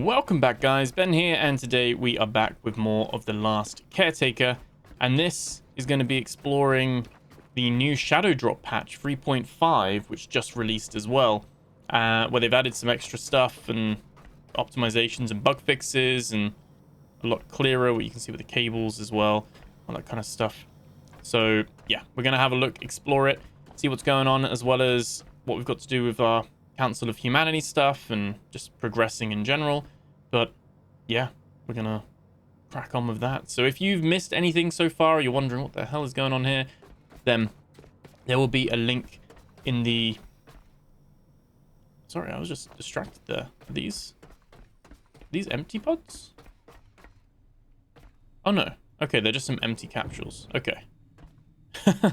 Welcome back, guys. Ben here, and today we are back with more of the Last Caretaker, and this is going to be exploring the new Shadow Drop patch 3.5, which just released as well, where they've added some extra stuff and optimizations and bug fixes, and a lot clearer what you can see with the cables as well, all that kind of stuff. So yeah, we're going to have a look, explore it, see what's going on, as well as what we've got to do with our Council of Humanity stuff and just progressing in general. But yeah, we're gonna crack on with that. So if you've missed anything so far, or you're wondering what the hell is going on here, then there will be a link in the... Sorry, I was just distracted there. Are these empty pods? Oh no. Okay, they're just some empty capsules. Okay.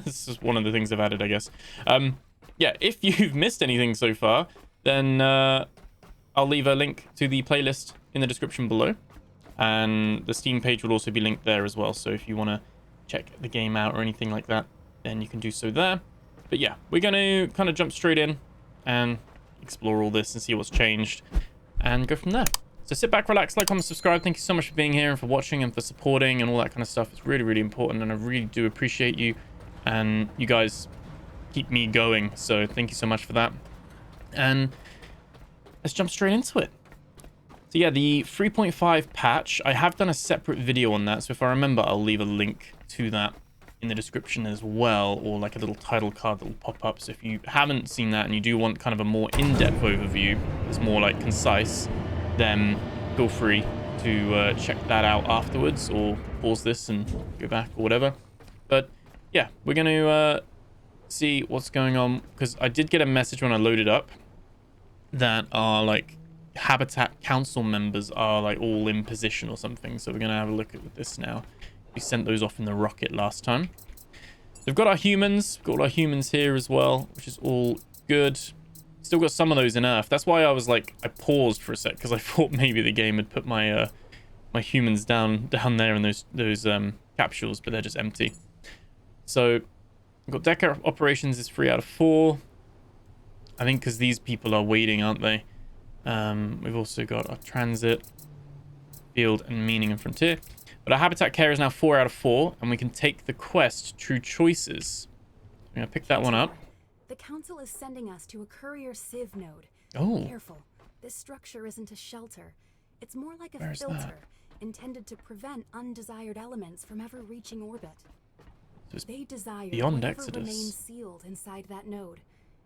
This is one of the things I've added, I guess. Yeah, if you've missed anything so far, then I'll leave a link to the playlist in the description below. And the Steam page will also be linked there as well. So if you want to check the game out or anything like that, then you can do so there. But yeah, we're going to kind of jump straight in and explore all this and see what's changed and go from there. So sit back, relax, like, comment, subscribe. Thank you so much for being here and for watching and for supporting and all that kind of stuff. It's really, really important, and I really do appreciate you. And you guys keep me going, so thank you so much for that. And let's jump straight into it. So yeah, the 3.5 patch, I have done a separate video on that, so if I remember, I'll leave a link to that in the description as well, or like a little title card that will pop up. So if you haven't seen that and you do want kind of a more in-depth overview that's more like concise, then feel free to check that out afterwards, or pause this and go back or whatever. But yeah, we're going to see what's going on, because I did get a message when I loaded up that our like Habitat Council members are like all in position or something. So we're going to have a look at this now. We sent those off in the rocket last time. We've got our humans. We've got all our humans here as well, which is all good. Still got some of those in Earth. That's why I was like, I paused for a sec, because I thought maybe the game had put my my humans down there in those capsules, but they're just empty. So we've got deck operations is 3 out of 4. I think because these people are waiting, aren't they? We've also got our transit, field, and meaning and frontier. But our habitat care is now 4 out of 4, and we can take the quest True Choices. I'm going to pick that one up. The council is sending us to a courier sieve node. Oh. Careful. This structure isn't a shelter. It's more like a Where's filter that? Intended to prevent undesired elements from ever reaching orbit. So it's They desire beyond whatever Exodus. remains sealed inside that node.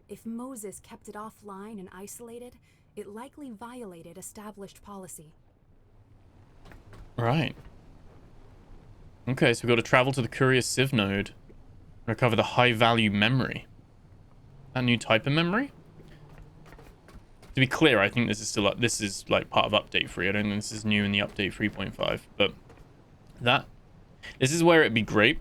If Moses kept it offline and isolated, it likely violated established policy. Right. Okay, so we've got to travel to the courier sieve node, recover the high-value memory. A new type of memory? To be clear, I think this is still this is like part of update 3. I don't think this is new in the update 3.5, but this is where it'd be great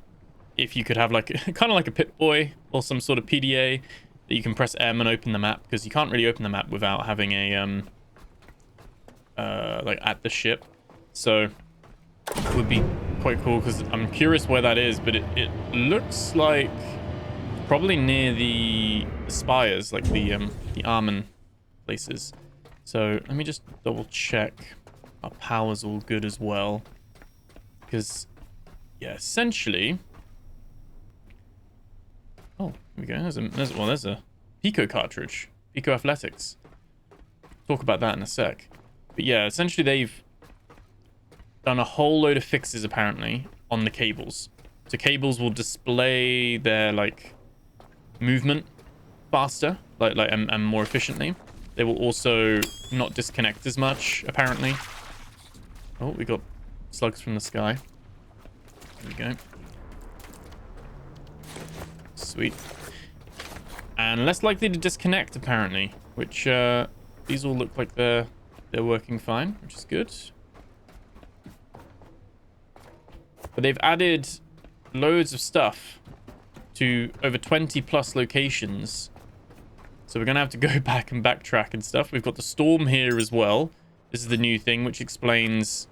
if you could have like kind of like a Pip-Boy or some sort of PDA that you can press M and open the map, because you can't really open the map without having a like at the ship. So it would be quite cool, because I'm curious where that is, but it looks like probably near the spires, like the Armen places. So let me just double check our power's all good as well, because yeah, essentially. Oh, here we go. There's a Pico cartridge, Pico Athletics. Talk about that in a sec. But yeah, essentially they've done a whole load of fixes apparently on the cables. So cables will display their like movement faster, and more efficiently. They will also not disconnect as much apparently. Oh, we got slugs from the sky. There we go. Sweet. And less likely to disconnect apparently, which these all look like they're working fine, which is good. But they've added loads of stuff to over 20 plus locations, so we're gonna have to go back and backtrack and stuff. We've got the storm here as well. This is the new thing, which explains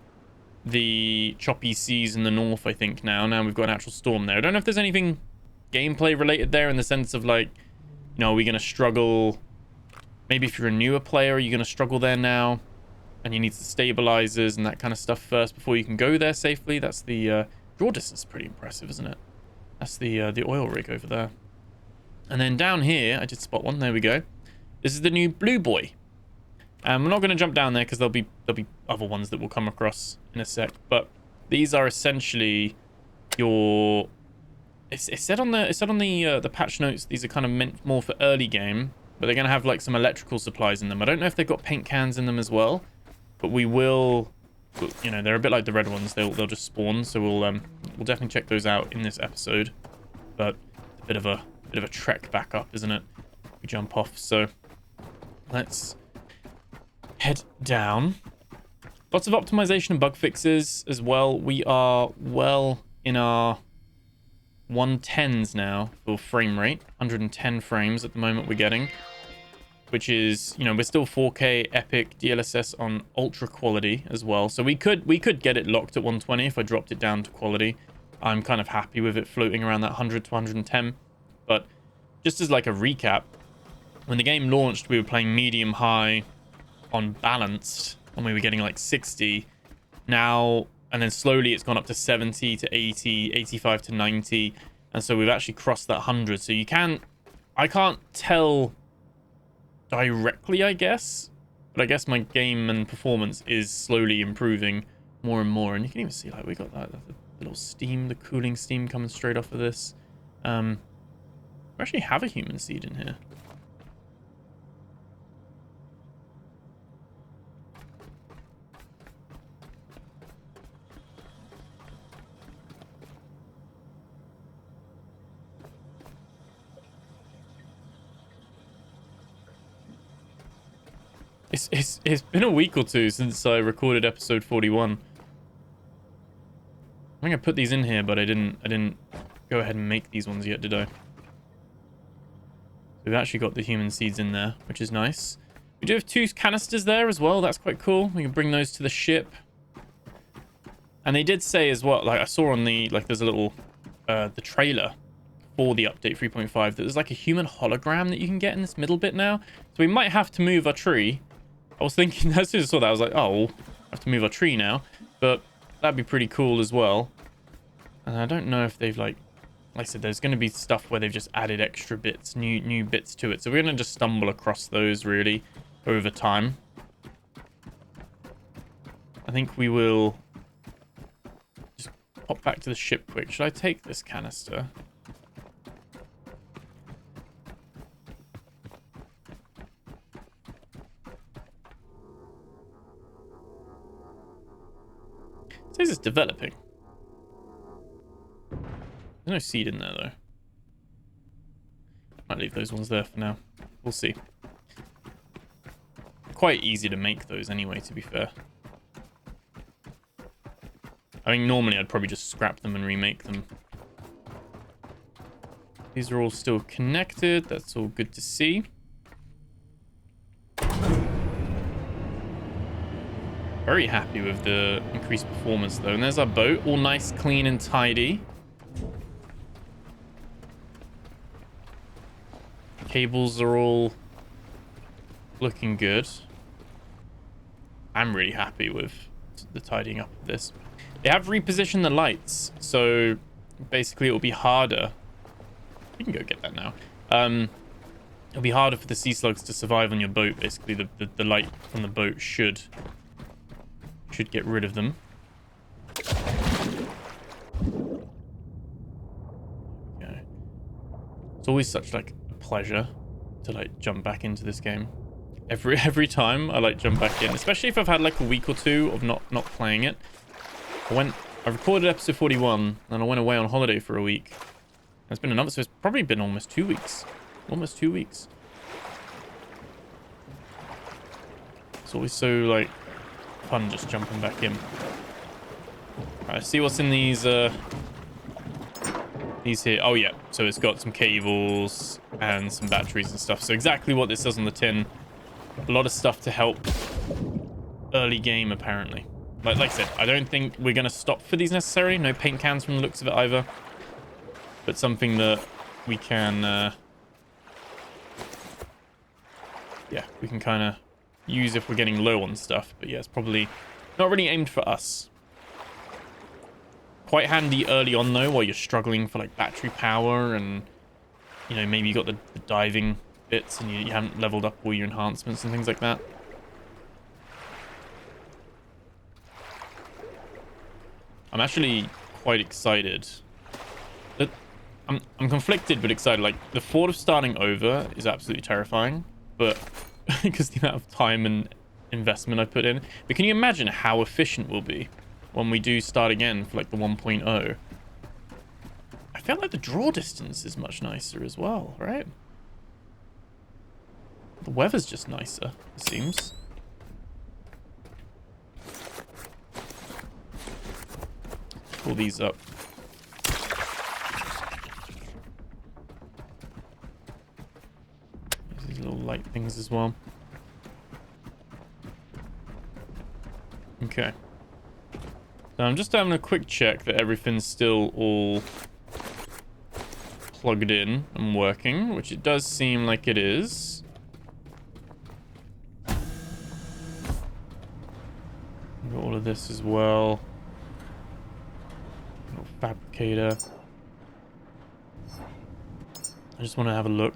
the choppy seas in the north, I think. Now we've got an actual storm there. I don't know if there's anything gameplay related there, in the sense of like, you know, are we gonna struggle Maybe if you're a newer player, are you going to struggle there now? and you need the stabilizers and that kind of stuff first before you can go there safely. That's the draw distance is pretty impressive, isn't it? That's the oil rig over there. And then down here, I did spot one. There we go. This is the new Blue Boy. We're not going to jump down there because there'll be other ones that we'll come across in a sec. But these are essentially your. It said on the patch notes these are kind of meant more for early game, but they're going to have like some electrical supplies in them. I don't know if they've got paint cans in them as well, but we will. You know, they're a bit like the red ones. They'll just spawn, so we'll definitely check those out in this episode. But a bit of a trek back up, isn't it? We jump off, so let's head down. Lots of optimization and bug fixes as well. We are well in our 110s now for frame rate. 110 frames at the moment we're getting, which is, you know, we're still 4K epic DLSS on ultra quality as well. So we could get it locked at 120 if I dropped it down to quality. I'm kind of happy with it floating around that 100 to 110. But just as like a recap, when the game launched, we were playing medium high on balanced, and we were getting like 60. Now, and then slowly it's gone up to 70 to 80, 85 to 90. And so we've actually crossed that 100. So I can't tell directly, I guess, but I guess my game and performance is slowly improving more and more. And you can even see like we got that the little steam, the cooling steam coming straight off of this. We actually have a human seed in here. It's been a week or two since I recorded episode 41. I think I put these in here, but I didn't go ahead and make these ones yet, did I? We've actually got the human seeds in there, which is nice. We do have 2 canisters there as well. That's quite cool. We can bring those to the ship. And they did say as well, like I saw on the, like there's a little, the trailer for the update 3.5, that there's like a human hologram that you can get in this middle bit now. So we might have to move our tree. I was thinking, as soon as I saw that, I was like, oh, we'll have to move our tree now. But that'd be pretty cool as well. And I don't know if they've like I said, there's going to be stuff where they've just added extra bits, new bits to it. So we're going to just stumble across those really over time. I think we will just pop back to the ship quick. Should I take this canister? It says it's developing. There's no seed in there, though. Might leave those ones there for now. We'll see. Quite easy to make those anyway, to be fair. I mean, normally I'd probably just scrap them and remake them. These are all still connected. That's all good to see. Very happy with the increased performance, though. And there's our boat, all nice, clean, and tidy. Cables are all looking good. I'm really happy with the tidying up of this. They have repositioned the lights, so basically it will be harder. You can go get that now. It'll be harder for the sea slugs to survive on your boat. Basically, the light from the boat should get rid of them. Okay. It's always such like a pleasure to like jump back into this game. Every time I like jump back in, especially if I've had like a week or two of not playing it. I recorded episode 41 and I went away on holiday for a week. It's been another, so it's probably been almost 2 weeks. Almost 2 weeks. It's always so like fun just jumping back in. Alright, let's see what's in these here. Oh yeah, so it's got some cables and some batteries and stuff. So exactly what this says on the tin. A lot of stuff to help early game, apparently. Like I said, I don't think we're going to stop for these necessarily. No paint cans from the looks of it either. But something that we can... yeah, we can kind of use if we're getting low on stuff. But yeah, it's probably not really aimed for us. Quite handy early on though, while you're struggling for like battery power and, you know, maybe you got the diving bits and you haven't leveled up all your enhancements and things like that. I'm actually quite excited. I'm conflicted but excited. Like, the thought of starting over is absolutely terrifying, but because the amount of time and investment I put in. But can you imagine how efficient we'll be when we do start again for like the 1.0? I feel like the draw distance is much nicer as well, right? The weather's just nicer, it seems. Pull these up. These little light things as well. Okay. So I'm just having a quick check that everything's still all plugged in and working, which it does seem like it is. Got all of this as well. Little fabricator. I just want to have a look.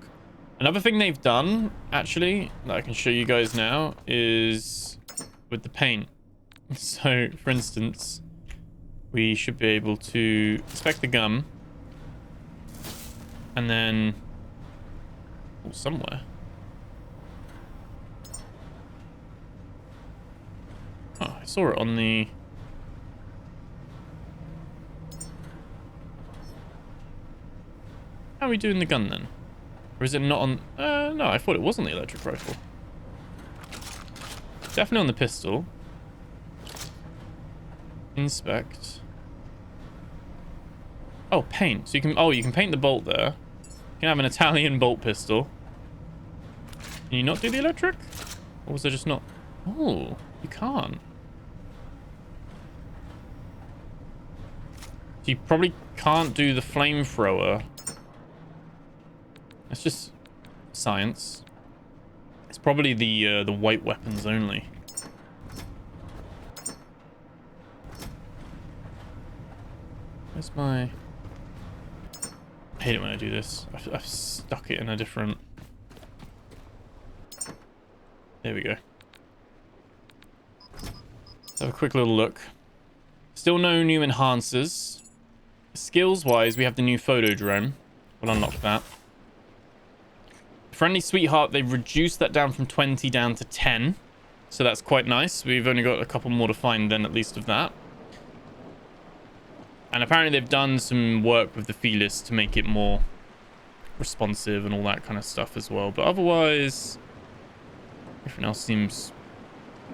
Another thing they've done, actually, that I can show you guys now, is with the paint. So, for instance, we should be able to inspect the gum. And then... oh, somewhere. Oh, I saw it on the... how are we doing the gun then? Or is it not on... no, I thought it was on the electric rifle. Definitely on the pistol. Inspect. Oh, paint. So you can... oh, you can paint the bolt there. You can have an Italian bolt pistol. Can you not do the electric? Or was there just not... oh, you can't. You probably can't do the flamethrower. It's just science. It's probably the white weapons only. Where's my... I hate it when I do this. I've stuck it in a different... there we go. Let's have a quick little look. Still no new enhancers. Skills-wise, we have the new photo drone. We'll unlock that. Friendly Sweetheart, they've reduced that down from 20 down to 10. So that's quite nice. We've only got a couple more to find then, at least, of that. And apparently they've done some work with the feelers to make it more responsive and all that kind of stuff as well. But otherwise, everything else seems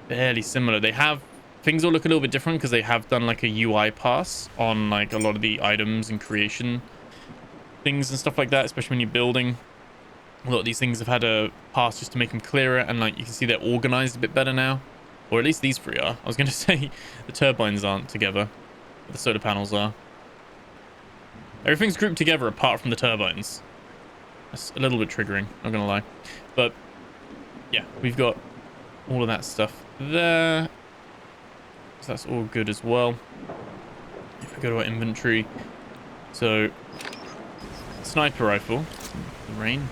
fairly similar. They have... things all look a little bit different because they have done like a UI pass on like a lot of the items and creation things and stuff like that, especially when you're building. A lot of these things have had a pass just to make them clearer, and like you can see they're organized a bit better now. Or at least these three are. I was going to say the turbines aren't together, but the solar panels are. Everything's grouped together apart from the turbines. That's a little bit triggering, not going to lie. But yeah, we've got all of that stuff there. So that's all good as well. If we go to our inventory. So, sniper rifle. The rain.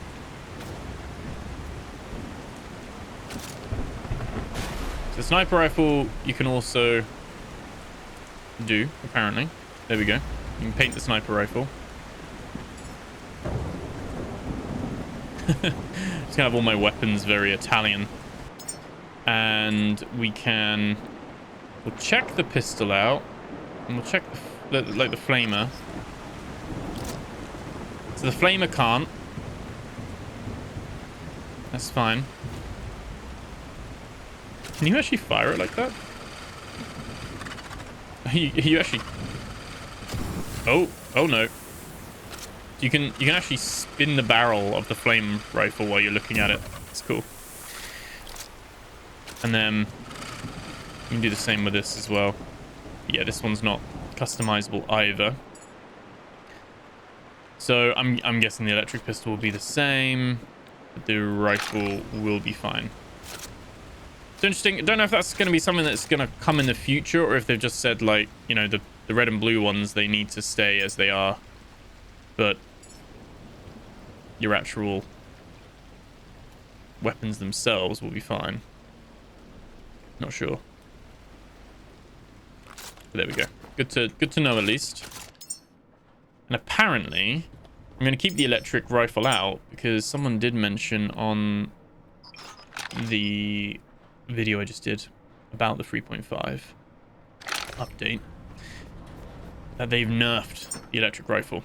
So sniper rifle you can also do, apparently. There we go. You can paint the sniper rifle. Just gonna have all my weapons very Italian. And we can... we'll check the pistol out. And we'll check the flamer. So the flamer can't. That's fine. Can you actually fire it like that? You actually... oh no. You can actually spin the barrel of the flame rifle while you're looking at it. It's cool. And then you can do the same with this as well. Yeah, this one's not customizable either. So I'm guessing the electric pistol will be the same. The rifle will be fine. It's interesting. I don't know if that's going to be something that's going to come in the future, or if they've just said, like, you know, the red and blue ones, they need to stay as they are. But your actual weapons themselves will be fine. Not sure. But there we go. Good to know at least. And apparently, I'm going to keep the electric rifle out because someone did mention on the video I just did about the 3.5 update that they've nerfed the electric rifle.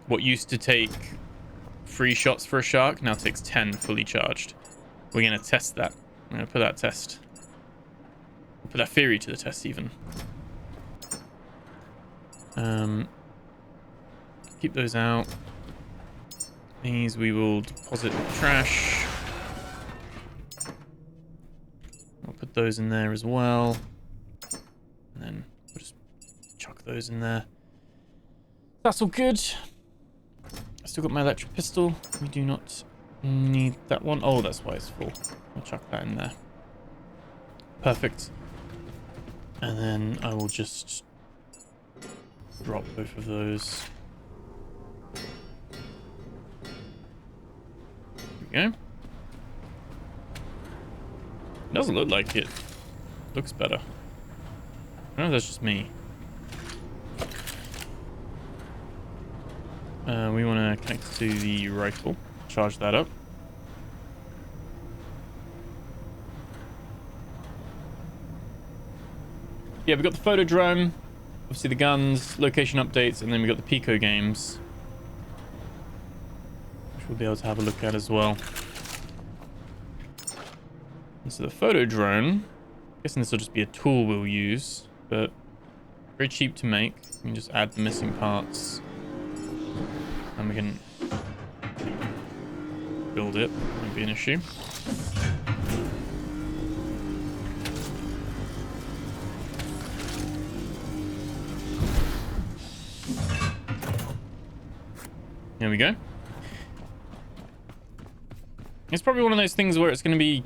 What used to take 3 shots for a shark now takes 10 fully charged. We're going to test that. I'm going to put that test. Put that theory to the test even. Keep those out. These we will deposit in the trash. I'll put those in there as well. And then we'll just chuck those in there. That's all good. I still got my electric pistol. We do not need that one. Oh, that's why it's full. I'll chuck that in there. Perfect. And then I will just drop both of those. There we go. It doesn't look like it. Looks better. I don't know if that's just me. We want to connect to the rifle. Charge that up. Yeah, we got the photo drone. Obviously the guns, location updates, and then we got the Pico games, which we'll be able to have a look at as well. And so the photo drone, I'm guessing this will just be a tool we'll use, but very cheap to make. We can just add the missing parts, and we can build it. Won't be an issue. There we go. It's probably one of those things where it's going to be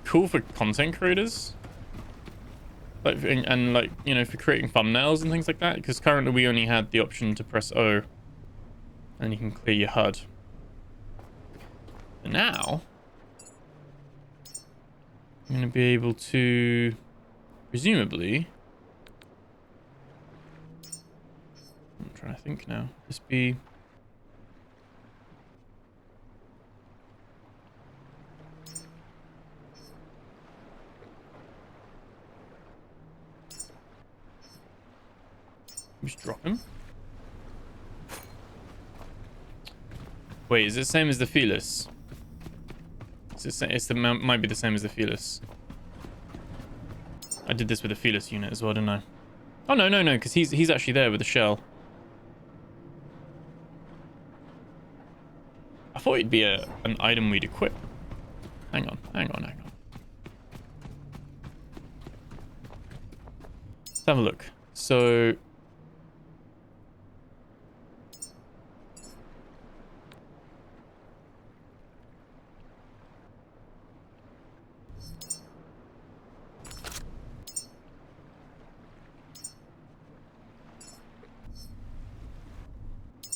cool for content creators, like, and like, you know, for creating thumbnails and things like that, because currently we only had the option to press O and you can clear your HUD. But now I'm going to be able to presumably, I'm trying to think now, just be just drop him. Wait, is it the same as the Felis? Might be the same as the Felis. I did this with the Felis unit as well, didn't I? Oh no, because he's actually there with the shell. I thought it'd be an item we'd equip. Hang on. Let's have a look. So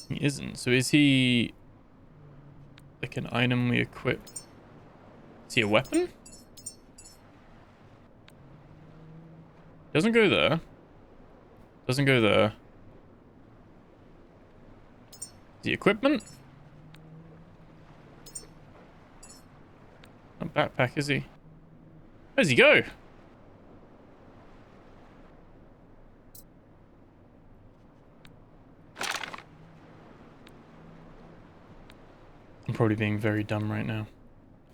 he isn't. So is he like an item we equip? Is he a weapon? Doesn't go there. Doesn't go there. Is he equipment? Not backpack, is he? Where's he go? I'm probably being very dumb right now.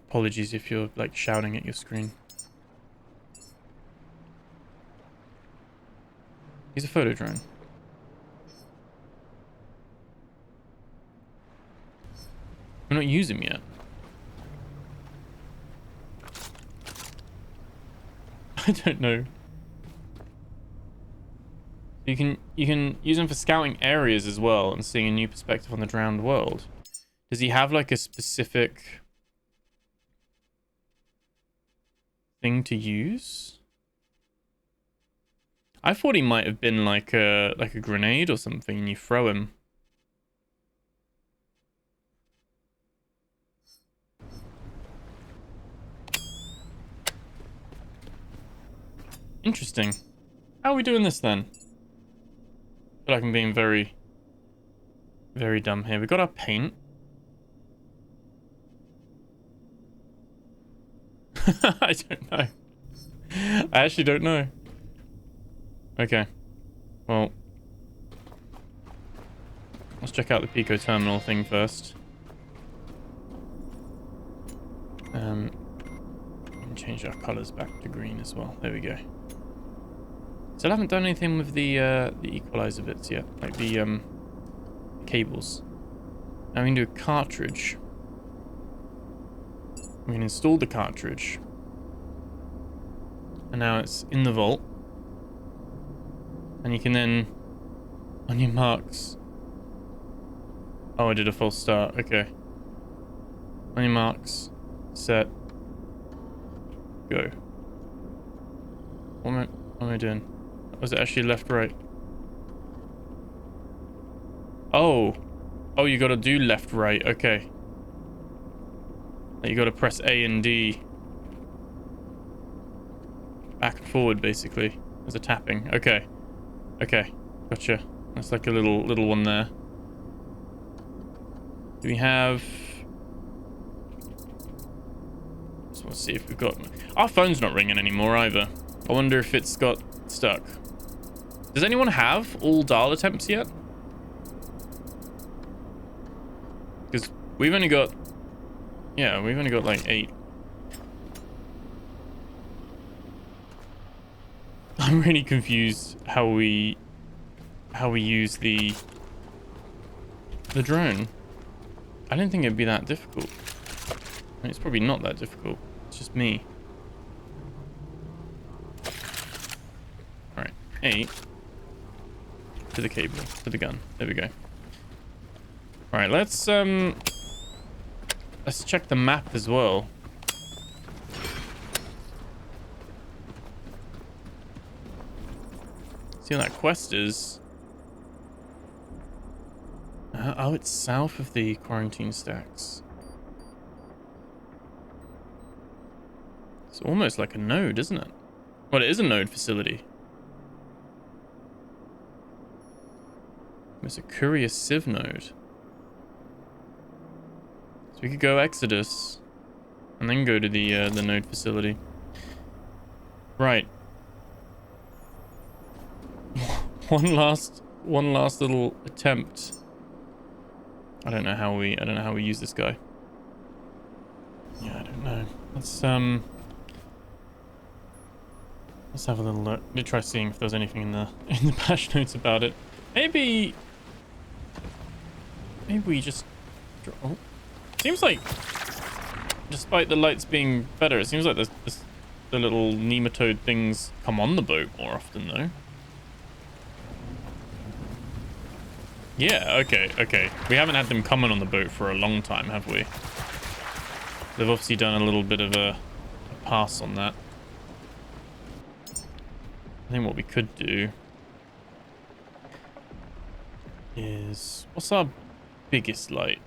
Apologies if you're like shouting at your screen. He's a photo drone. We're not using him yet. I don't know. You can use him for scouting areas as well and seeing a new perspective on the drowned world. Does he have like a specific thing to use. I thought he might have been like a grenade or something, and you throw him. Interesting. How are we doing this then? I feel like I'm being very, very dumb here. We got our paint. I don't know. I actually don't know. Okay. Well, let's check out the Pico terminal thing first. Change our colors back to green as well. There we go. Still haven't done anything with the equalizer bits yet, like the cables. Now we can do a cartridge. We can install the cartridge, and now it's in the vault. And you can then, on your marks. Oh, I did a false start. Okay. On your marks, set, go. What am I doing? Was it actually left, right? Oh. Oh, you gotta do left, right. Okay. You gotta press A and D. Back and forward, basically. As a tapping. Okay. Okay. Gotcha. That's like a little one there. Do we have... So let's see if we've got... Our phone's not ringing anymore either. I wonder if it's got stuck. Does anyone have all dial attempts yet? Because we've only got... Yeah, we've only got like 8. I'm really confused how we use the drone. I didn't think it'd be that difficult. I mean, it's probably not that difficult. It's just me. Alright, 8 to the cable, to the gun. There we go. Alright, let's check the map as well. See what that quest is. Oh, it's south of the quarantine stacks. It's almost like a node, isn't it? Well, it is a node facility. It's a courier sieve node. So we could go Exodus and then go to the node facility. Right. one last little attempt. I don't know how we use this guy. Yeah, I don't know. Let's have a little look. Let me try seeing if there's anything in the patch notes about it. Maybe we just... Oh. Seems like, despite the lights being better, it seems like the little nematode things come on the boat more often, though. Yeah, okay. We haven't had them coming on the boat for a long time, have we? They've obviously done a little bit of a pass on that. I think what we could do is... What's our biggest light?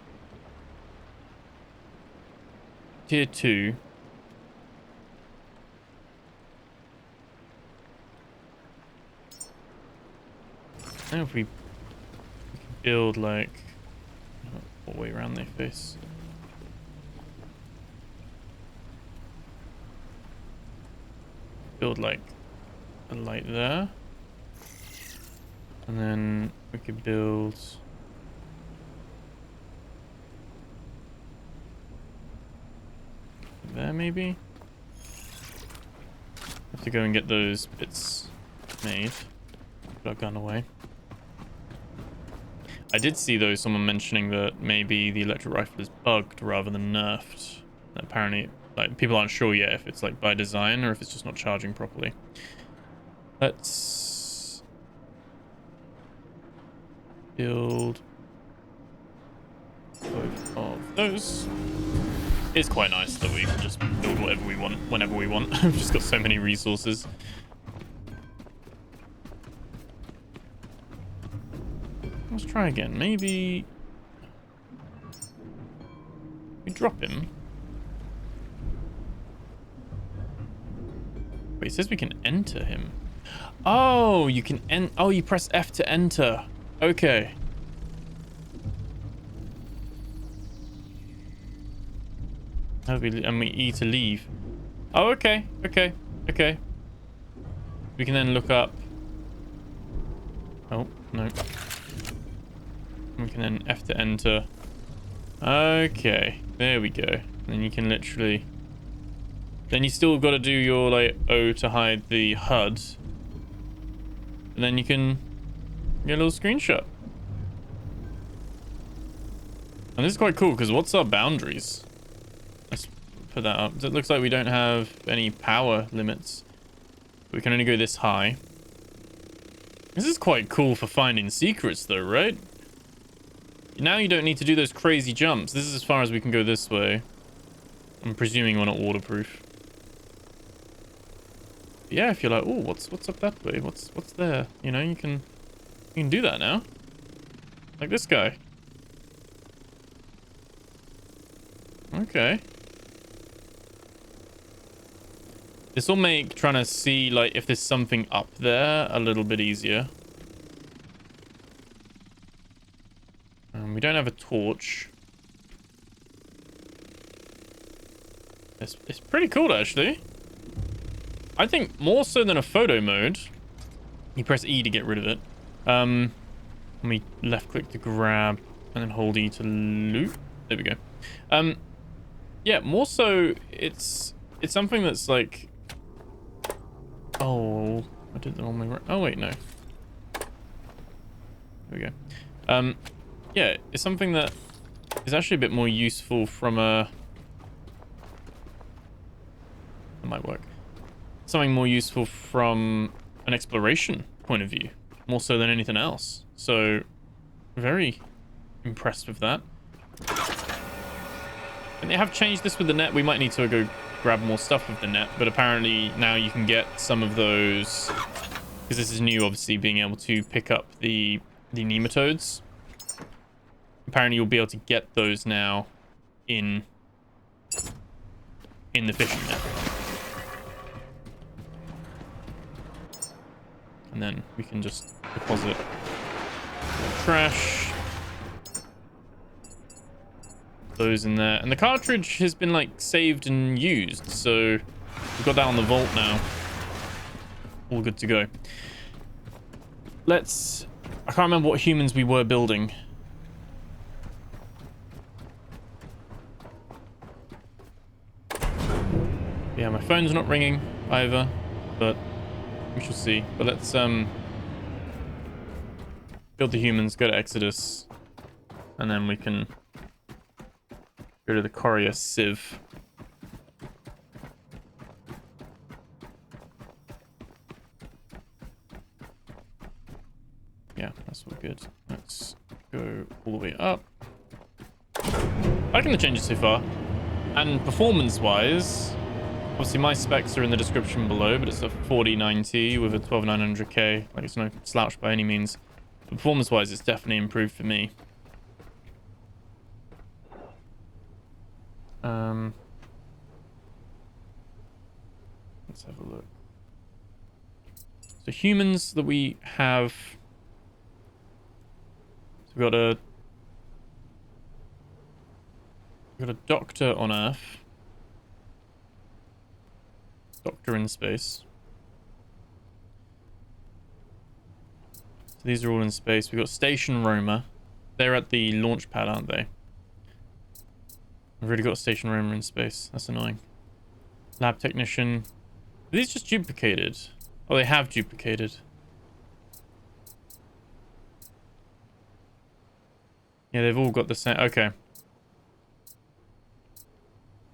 Tier 2. Now if we build like... What way around they face? Build like a light there. And then we could build... there maybe? Have to go and get those bits made. Put our gun away. I did see though someone mentioning that maybe the electric rifle is bugged rather than nerfed. Apparently, like, people aren't sure yet if it's like by design or if it's just not charging properly. Let's build both of those. It's quite nice that we can just build whatever we want, whenever we want. We've just got so many resources. Let's try again. Maybe we drop him. Wait, it says we can enter him. Oh, you can oh, you press F to enter. Okay. And we E to leave. Oh, okay. Okay. Okay. We can then look up. Oh, no. We can then F to enter. Okay. There we go. Then you can literally... Then you still got to do your, like, O to hide the HUD. And then you can get a little screenshot. And this is quite cool, because what's our boundaries? Let's put that up. It looks like we don't have any power limits. We can only go this high. This is quite cool for finding secrets, though, right? Now you don't need to do those crazy jumps. This is as far as we can go this way. I'm presuming we're not waterproof. Yeah, if you're like, oh, what's up that way? What's there? You know, you can do that now. Like this guy. Okay. This will make trying to see, like, if there's something up there a little bit easier. We don't have a torch. It's pretty cool, actually. I think more so than a photo mode. You press E to get rid of it. And we left click to grab, and then hold E to loot. There we go. Yeah, more so it's something that's like... Oh, I did the wrong way. Oh, wait, no. There we go. Yeah, it's something that is actually a bit more useful from a... That might work. Something more useful from an exploration point of view, more so than anything else. So, very impressed with that. And they have changed this with the net. We might need to go grab more stuff with the net, but apparently now you can get some of those, because this is new, obviously, being able to pick up the nematodes. Apparently you'll be able to get those now in the fishing net. And then we can just deposit trash. Those in there. And the cartridge has been, like, saved and used. So we've got that on the vault now. All good to go. I can't remember what humans we were building. Yeah, my phone's not ringing either, but we shall see. But let's build the humans, go to Exodus, and then we can go to the courier sieve. Yeah, that's all good. Let's go all the way up. I like the changes so far. And performance-wise, obviously my specs are in the description below, but it's a 4090 with a 12900K. Like, it's no slouch by any means. Performance-wise, it's definitely improved for me. Let's have a look. So humans that we have... So we've got a doctor on Earth. Doctor in space. So these are all in space. We've got Station Roamer. They're at the launch pad, aren't they? We've already got Station Roamer in space. That's annoying. Lab Technician. Are these just duplicated? Oh, they have duplicated. Yeah, they've all got the same... Okay.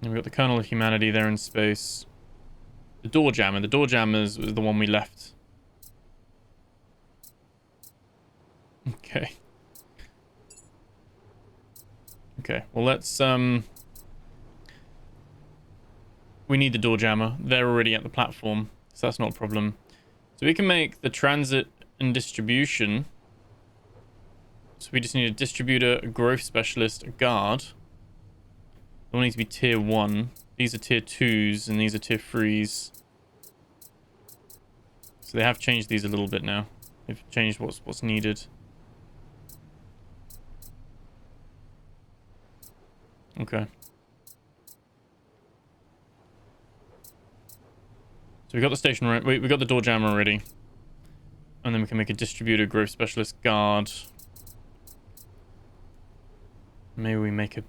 And we've got the Kernel of Humanity there in space. The Door Jammer. The Door Jammer's was the one we left. Okay. Okay, well let's we need the door jammer. They're already at the platform, so that's not a problem. So we can make the transit and distribution. So we just need a distributor, a growth specialist, a guard. They all need to be tier 1. These are tier 2s, and these are tier 3s. So they have changed these a little bit now. They've changed what's needed. Okay. So we got the station right. We got the door jammer already. And then we can make a distributor, growth specialist, guard. Maybe we make a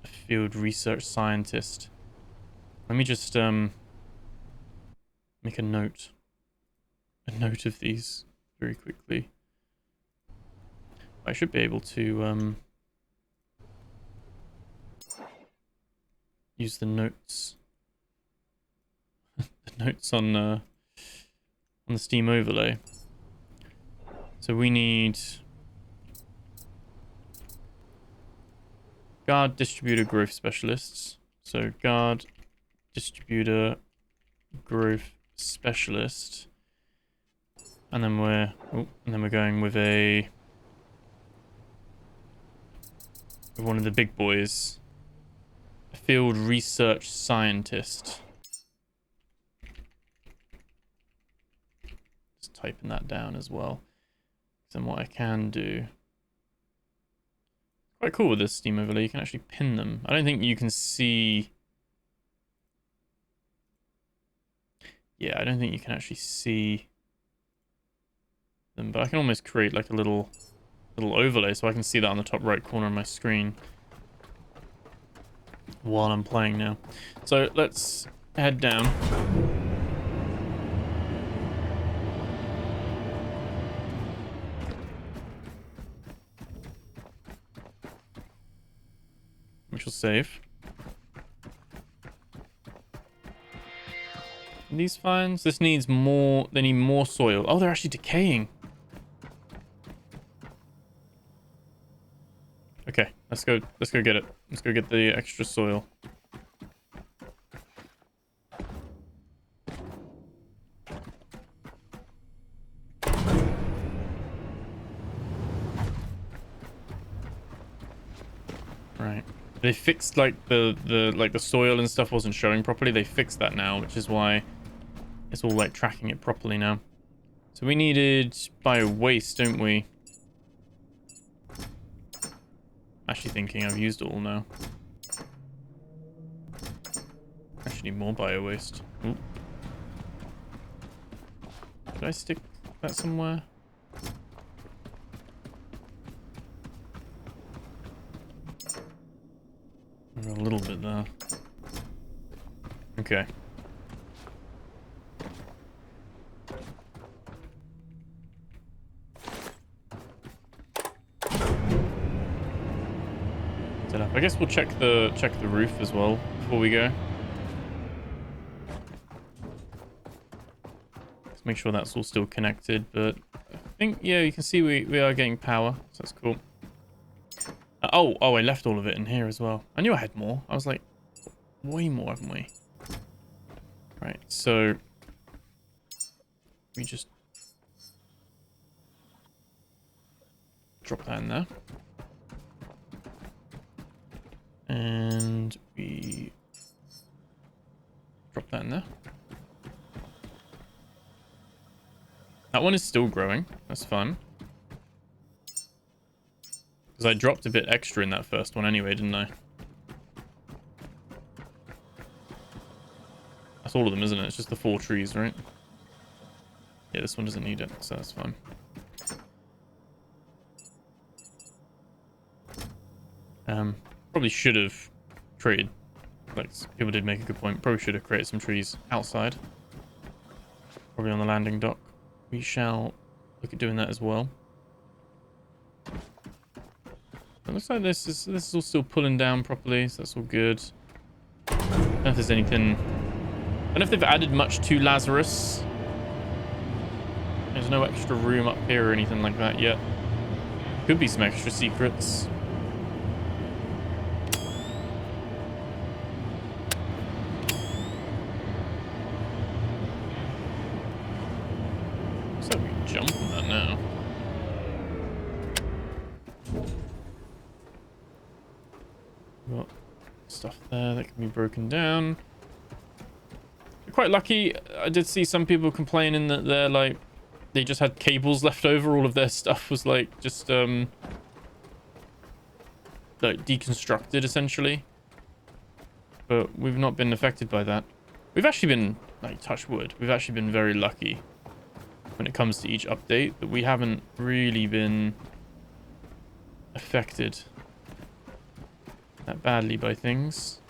field research scientist. Let me just make a note of these very quickly. I should be able to use the notes the notes on the Steam overlay. So we need guard, distributor, growth specialists. So guard, distributor, growth specialist. And then we're going with one of the big boys. A field research scientist. Just typing that down as well. Then what I can do. Quite cool with this Steam overlay, you can actually pin them. I don't think you can see. Yeah, I don't think you can actually see them, but I can almost create like a little overlay so I can see that on the top right corner of my screen while I'm playing now. So let's head down. Which will save. These finds, this needs more, they need more soil. Oh, they're actually decaying. Okay, let's go get it. Let's go get the extra soil. Right. They fixed like the soil and stuff wasn't showing properly. They fixed that now, which is why it's all like tracking it properly now. So we needed bio waste, don't we? Actually thinking I've used it all now. Actually need more bio waste. Ooh. Did I stick that somewhere? A little bit there. Okay. Set up. I guess we'll check the roof as well before we go. Let's make sure that's all still connected. But I think yeah, you can see we are getting power, so that's cool. Oh, I left all of it in here as well. I knew I had more. I was like, way more, haven't we? Right, so we just drop that in there. And we drop that in there. That one is still growing. That's fun. Because I dropped a bit extra in that first one anyway, didn't I? That's all of them, isn't it? It's just the 4 trees, right? Yeah, this one doesn't need it, so that's fine. Probably should have created, like, people did make a good point, probably should have created some trees outside. Probably on the landing dock. We shall look at doing that as well. It looks like this is all still pulling down properly, so that's all good. I don't know if there's anything. I don't know if they've added much to Lazarus. There's no extra room up here or anything like that yet. Could be some extra secrets. jump on that now. Got stuff there that can be broken down. Quite lucky. I did see some people complaining that they're like, they just had cables left over. All of their stuff was like just like deconstructed essentially. But we've not been affected by that. We've actually been, like, touch wood, we've actually been very lucky when it comes to each update that we haven't really been affected that badly by things.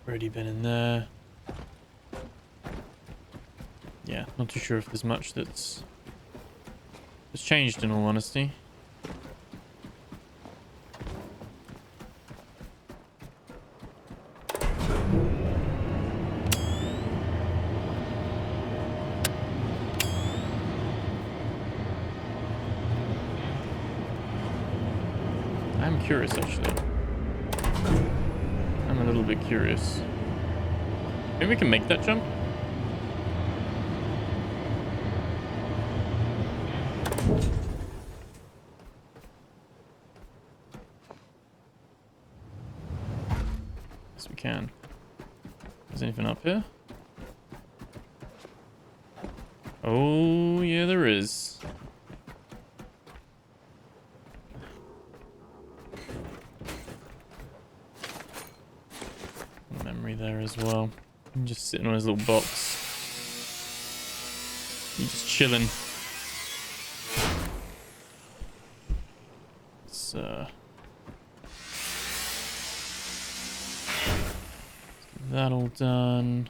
Already been in there. Yeah, not too sure if there's much that's changed in all honesty. I'm curious actually. I'm a little bit curious. Maybe we can make that jump? Yes, we can. Is anything up here? Oh, yeah, there is. Memory there as well. I'm just sitting on his little box. He's just chilling. Let's get that all done.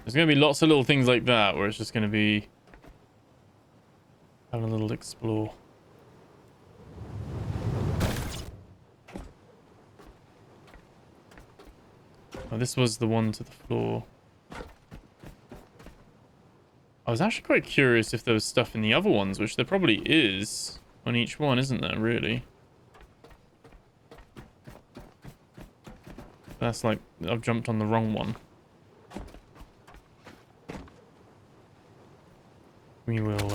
There's going to be lots of little things like that where it's just going to be having a little explore. Oh, this was the one to the floor. I was actually quite curious if there was stuff in the other ones, which there probably is on each one, isn't there, really? That's like, I've jumped on the wrong one. We will,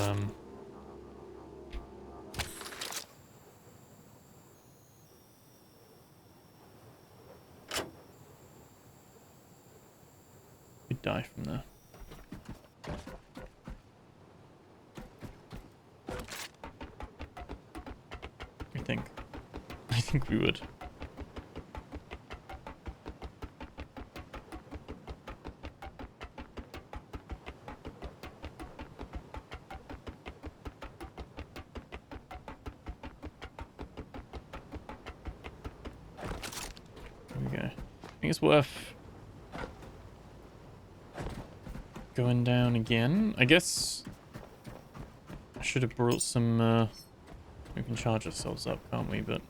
we die from there. I think we would. There we go. I think it's worth going down again. I guess I should have brought some, we can charge ourselves up, can't we? But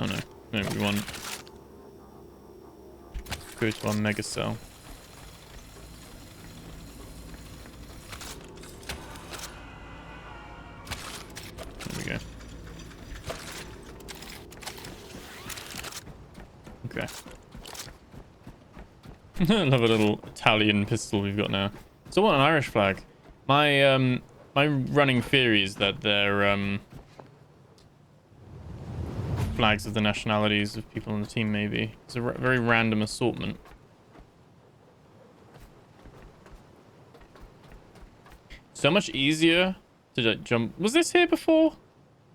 oh no, maybe we want go to our mega cell. There we go. Okay. I love a little Italian pistol we've got now. So what, an Irish flag? My my running theory is that they're flags of the nationalities of people on the team, maybe. It's a very random assortment. So much easier to jump. Was this here before?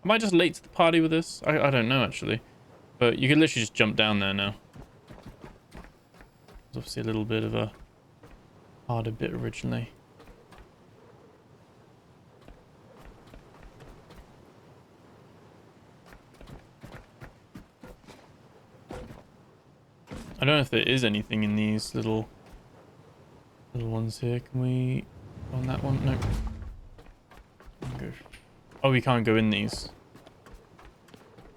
Am I just late to the party with this? I don't know, actually. But you can literally just jump down there now. It's obviously a little bit of a harder bit originally. I don't know if there is anything in these little ones here. Can we go on that one? No. Go. Oh, we can't go in these.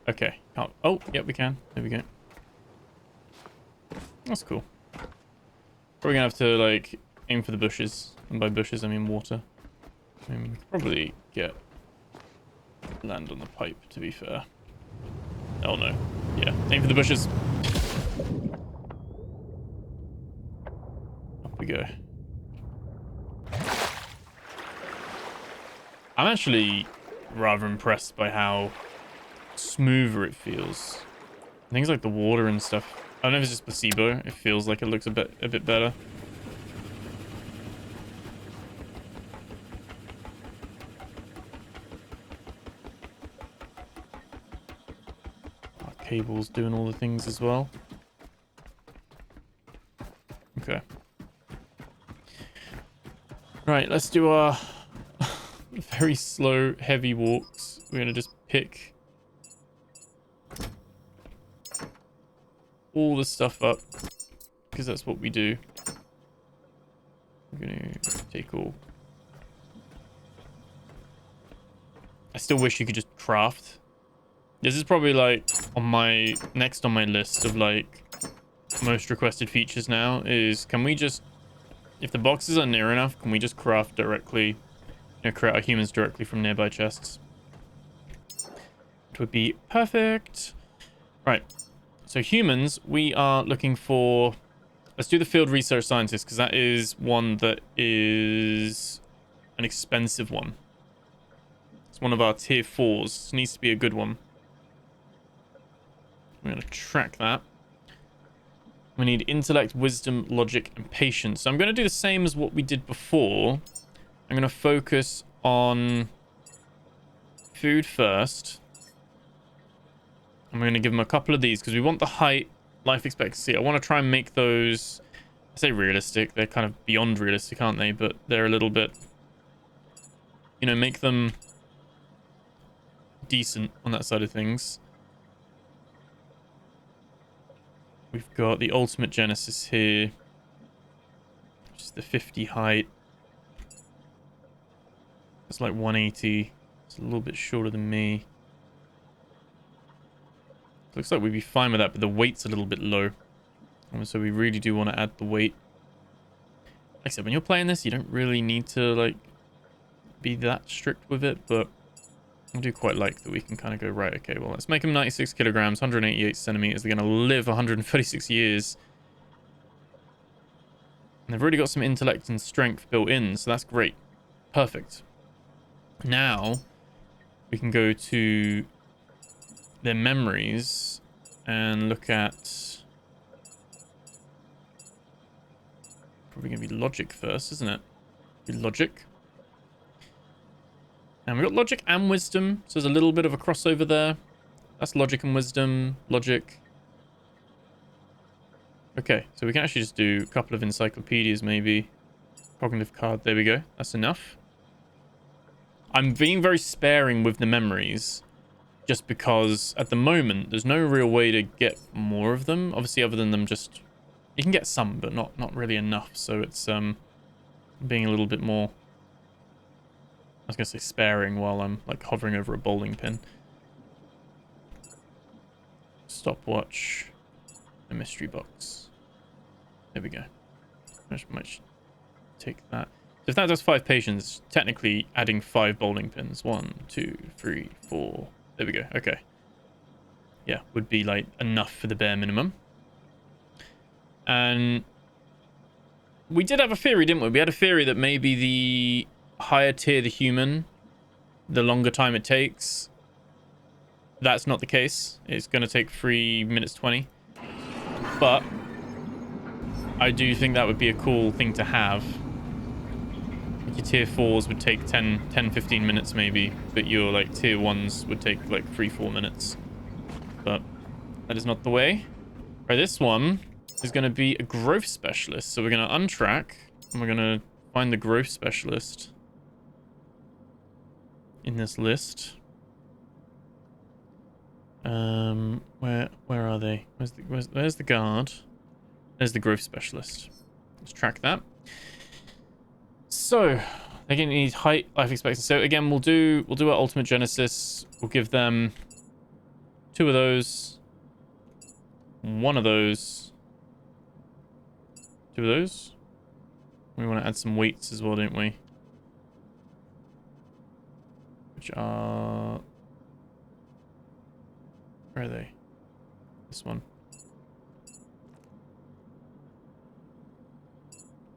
Okay. Can't. Oh, yep, we can. There we go. That's cool. Probably gonna have to like aim for the bushes. And by bushes, I mean water. I mean, we could probably land on the pipe, to be fair. Oh, no. Yeah, aim for the bushes. Up we go. I'm actually rather impressed by how smoother it feels. Things like the water and stuff. I don't know if it's just placebo. It feels like it looks a bit better. Our cable's doing all the things as well. Okay. Right, let's do our very slow, heavy walks. We're gonna just pick all the stuff up because that's what we do. We're gonna take all. I still wish you could just craft. This is probably like on my list of like most requested features now is, can we just, if the boxes are near enough, can we just craft directly, you know, create our humans directly from nearby chests? It would be perfect. Right. So humans, we are looking for, let's do the field research scientist, because that is one that is an expensive one. It's one of our tier 4s. It needs to be a good one. We're going to track that. We need intellect, wisdom, logic, and patience. So I'm going to do the same as what we did before. I'm going to focus on food first. I'm going to give them a couple of these because we want the height, life expectancy. I want to try and make those, I say realistic. They're kind of beyond realistic, aren't they? But they're a little bit, you know, make them decent on that side of things. We've got the ultimate Genesis here, which is the 50 height. It's like 180. It's a little bit shorter than me. Looks like we'd be fine with that, but the weight's a little bit low. And so we really do want to add the weight. Like I said, when you're playing this, you don't really need to like be that strict with it, but I do quite like that we can kind of go, right, okay, well, let's make them 96 kilograms, 188 centimeters. They're going to live 136 years. And they've already got some intellect and strength built in, so that's great. Perfect. Now, we can go to their memories and look at, probably going to be logic first, isn't it? Be logic. And we've got logic and wisdom, so there's a little bit of a crossover there. That's logic and wisdom, logic. Okay, so we can actually just do a couple of encyclopedias maybe. Cognitive card, there we go. That's enough. I'm being very sparing with the memories, just because at the moment, there's no real way to get more of them. Obviously, other than them just, you can get some, but not really enough. So it's being a little bit more, I was going to say sparing while I'm like hovering over a bowling pin. Stopwatch. A mystery box. There we go. I might take that. So if that does 5 patience, technically adding 5 bowling pins. 1, 2, 3, 4. There we go. Okay. Yeah, would be like enough for the bare minimum. And we did have a theory, didn't we? We had a theory that maybe the higher tier the human, the longer time it takes. That's not the case. It's going to take 3 minutes 20. But I do think that would be a cool thing to have. Your tier 4s would take 10-15 minutes maybe, but your like tier 1s would take like 3-4 minutes. But that is not the way. Right, this one is going to be a growth specialist. So we're going to untrack and we're going to find the growth specialist in this list. Where are they? Where's the guard? There's the growth specialist. Let's track that. So they're going to need height, life expectancy. So again, we'll do our ultimate Genesis. We'll give them 2 of those, 1 of those, 2 of those. We want to add some weights as well, don't we? Which are... Where are they? This one.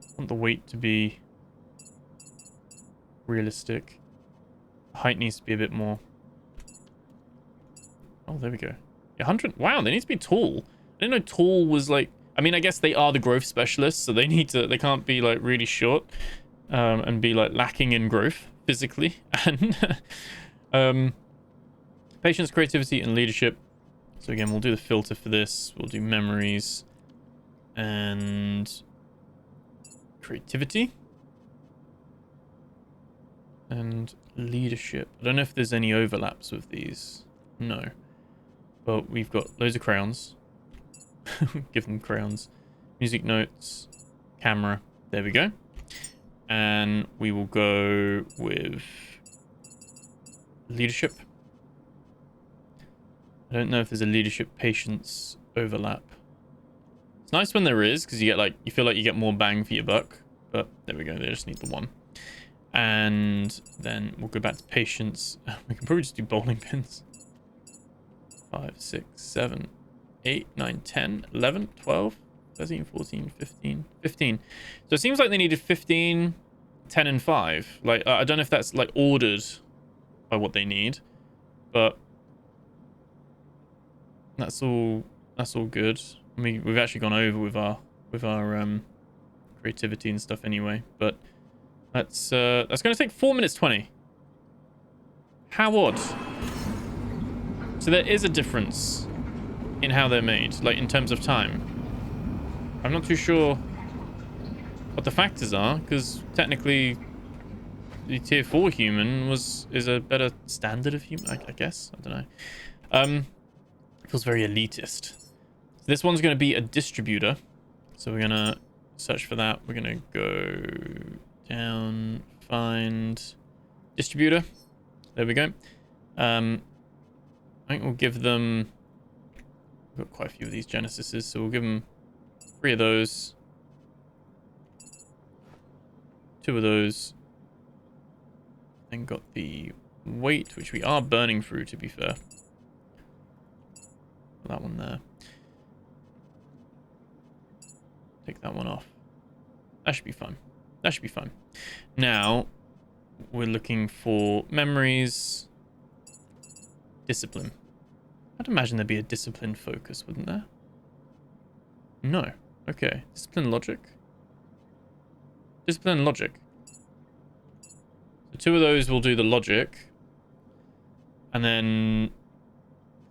I want the weight to be realistic. The height needs to be a bit more. Oh, there we go. 100. Wow, they need to be tall. I didn't know tall was like... I mean, I guess they are the growth specialists, so they need to... They can't be like really short and be like lacking in growth physically. And patience, creativity, and leadership. So again, we'll do the filter for this. We'll do memories and creativity and leadership. I don't know if there's any overlaps with these. No. But we've got loads of crayons. Give them crayons. Music notes. Camera. There we go. And we will go with leadership. I don't know if there's a leadership patience overlap. It's nice when there is, because you get like, you feel like you get more bang for your buck. But there we go, they just need the one. And then we'll go back to patience. We can probably just do bowling pins. 5, 6, 7, 8, 9, 10, 11, 12, 13, 14, 15, 15. So it seems like they needed 15, 10, and 5. Like, I don't know if that's like ordered by what they need, but that's all good. I mean, we've actually gone over with our creativity and stuff anyway, but that's going to take 4 minutes 20. How odd. So there is a difference in how they're made, like in terms of time. I'm not too sure what the factors are, because technically the tier 4 human is a better standard of human, I guess. I don't know. It feels very elitist. So this one's going to be a distributor. So we're going to search for that. We're going to go down, find distributor. There we go. I think we'll give them... We've got quite a few of these Genesises, so we'll give them 3 of those. 2 of those. Then got the weight, which we are burning through, to be fair. Put that one there. Take that one off. That should be fun. That should be fun. Now, we're looking for memories. Discipline. I'd imagine there'd be a discipline focus, wouldn't there? No. Okay. Discipline logic. Discipline logic. So 2 of those will do the logic. And then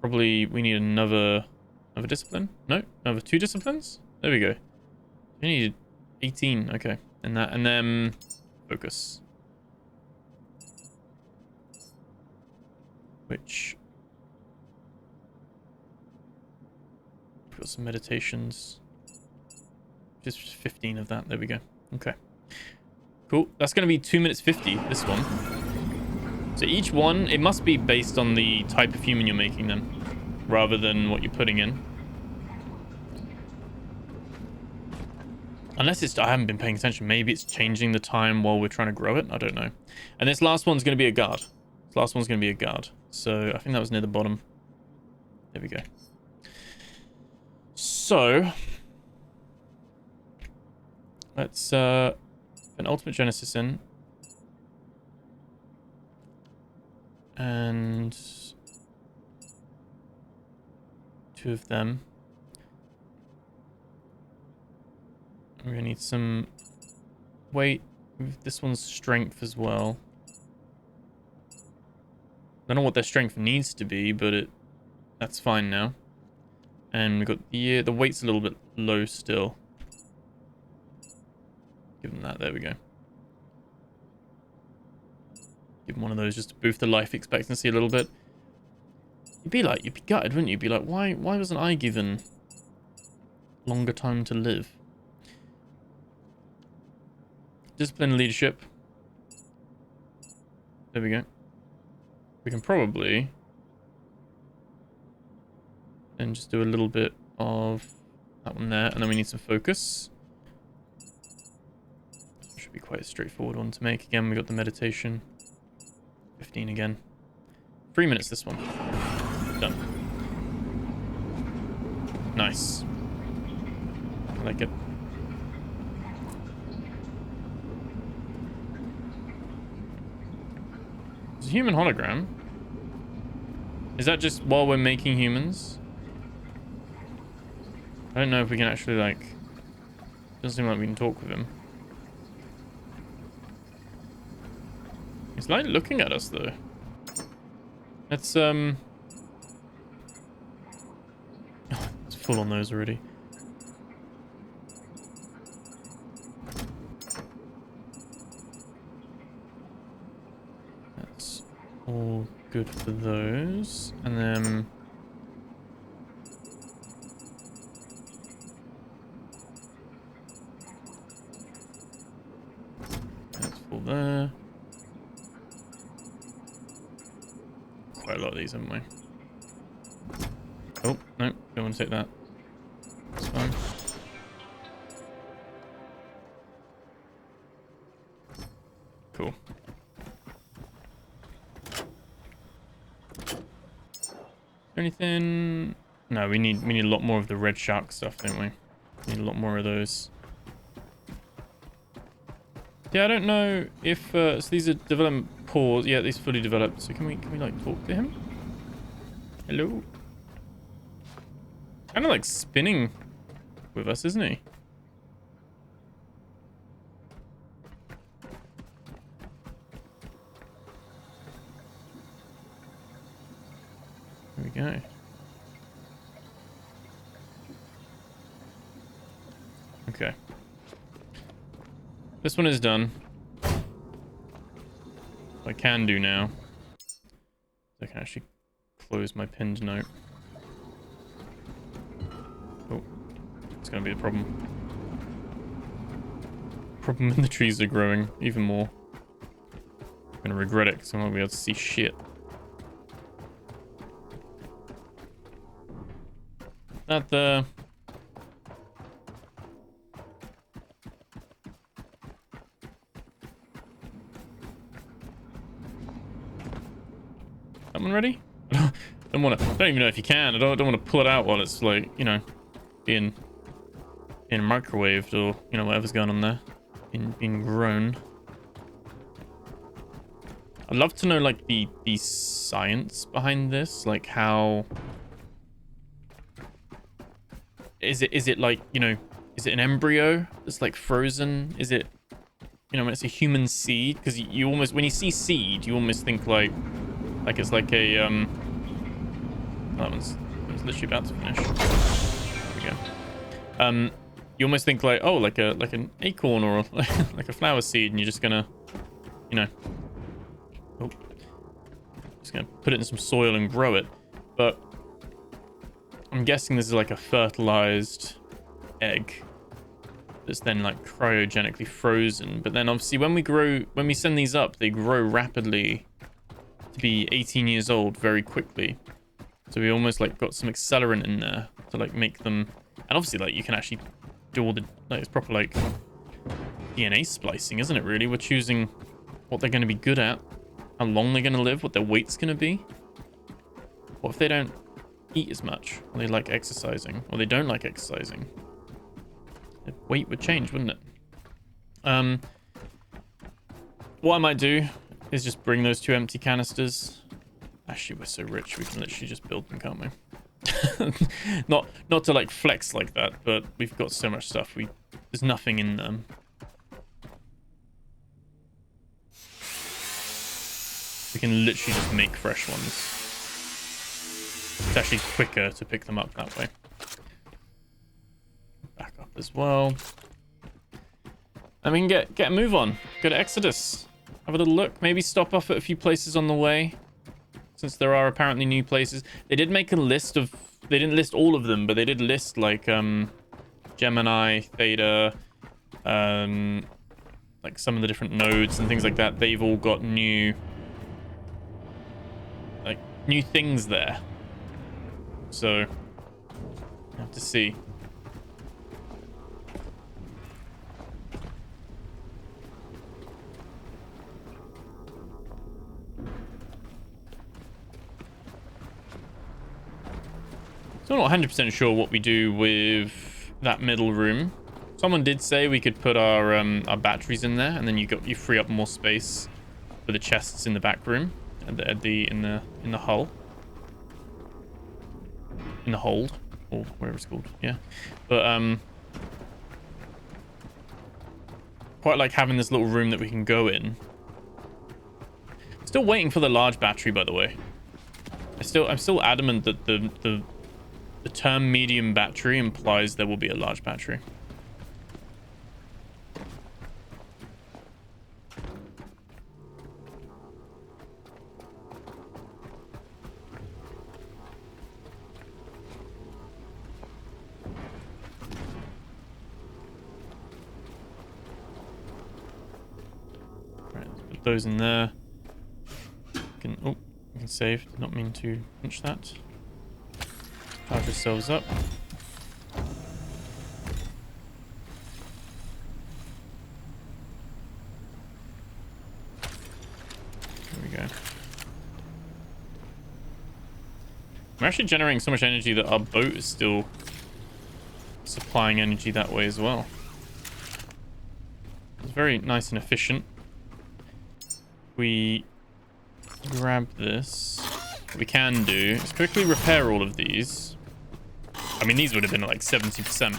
probably we need another discipline. No, another 2 disciplines. There we go. We need 18. Okay. And then focus. Which got some meditations. Just 15 of that. There we go. Okay. Cool. That's going to be 2 minutes 50, this one. So each one, it must be based on the type of human you're making them, rather than what you're putting in. Unless it's... I haven't been paying attention. Maybe it's changing the time while we're trying to grow it. I don't know. And this last one's going to be a guard. This last one's going to be a guard. So I think that was near the bottom. There we go. So let's an ultimate genesis in, and 2 of them. We're gonna need some weight. This one's strength as well. I don't know what their strength needs to be, but that's fine now. And we've got the weight's a little bit low still. Give them that. There we go. Give them one of those just to boost the life expectancy a little bit. You'd be gutted, wouldn't you? You'd be like, why wasn't I given longer time to live? Discipline and leadership. There we go. We can probably... and just do a little bit of that one there. And then we need some focus. Should be quite a straightforward one to make. Again, we got the meditation. 15 again. 3 minutes this one. Done. Nice. I like it. It's a human hologram. Is that just while we're making humans? I don't know if we can actually, like... Doesn't seem like we can talk with him. He's like looking at us though. Let's it's full on those already. That's all good for those. And then that's full there. Quite a lot of these, haven't we? Oh, no, don't want to take that. It's fine. Cool. Anything? No, we need a lot more of the red shark stuff, don't we? We need a lot more of those. Yeah, I don't know if so these are development pause. Yeah, these fully developed. So can we like talk to him? Hello. Kind of like spinning with us, isn't he? Here we go. Okay. This one is done. What I can do now, I can actually close my pinned note. Oh, it's going to be a problem. Problem when the trees are growing even more. I'm going to regret it because I won't be able to see shit. That the... That one ready? I don't even know if you can. I don't want to pull it out while it's like, you know, being microwaved or, you know, whatever's going on there. Being grown. I'd love to know like the science behind this, like how is it like, you know, is it an embryo that's like frozen? Is it, you know, when it's a human seed? Because you almost, when you see seed, you almost think like it's like a that one's literally about to finish. There we go. You almost think like, oh, like an acorn or like a flower seed, and you're just gonna, you know, oh, just gonna put it in some soil and grow it. But I'm guessing this is like a fertilized egg that's then like cryogenically frozen. But then obviously when we send these up, they grow rapidly to be 18 years old very quickly. So we almost like got some accelerant in there to like make them, and obviously like you can actually do all the, like, it's proper like DNA splicing, isn't it really? We're choosing what they're going to be good at, how long they're going to live, what their weight's going to be. What if they don't eat as much, or they like exercising, or they don't like exercising? The weight would change, wouldn't it? What I might do is just bring those 2 empty canisters. Actually, we're so rich, we can literally just build them, can't we? not to like flex like that, but we've got so much stuff. There's nothing in them. We can literally just make fresh ones. It's actually quicker to pick them up that way. Back up as well. And we can get a move on. Go to Exodus. Have a little look. Maybe stop off at a few places on the way, since there are apparently new places. They did make a list of... They didn't list all of them, but they did list like Gemini, Theta, like some of the different nodes and things like that. They've all got new things there. So I have to see. Still not 100% sure what we do with that middle room. Someone did say we could put our batteries in there, and then you free up more space for the chests in the back room, in the hull, in the hold, or whatever it's called. Yeah, but quite like having this little room that we can go in. Still waiting for the large battery, by the way. I'm still adamant that the term medium battery implies there will be a large battery. Right, let's put those in there. We can save. Did not mean to punch that. Charge ourselves up. There we go. I'm actually generating so much energy that our boat is still supplying energy that way as well. It's very nice and efficient. We grab this. What we can do is quickly repair all of these. I mean, these would have been at like 70%.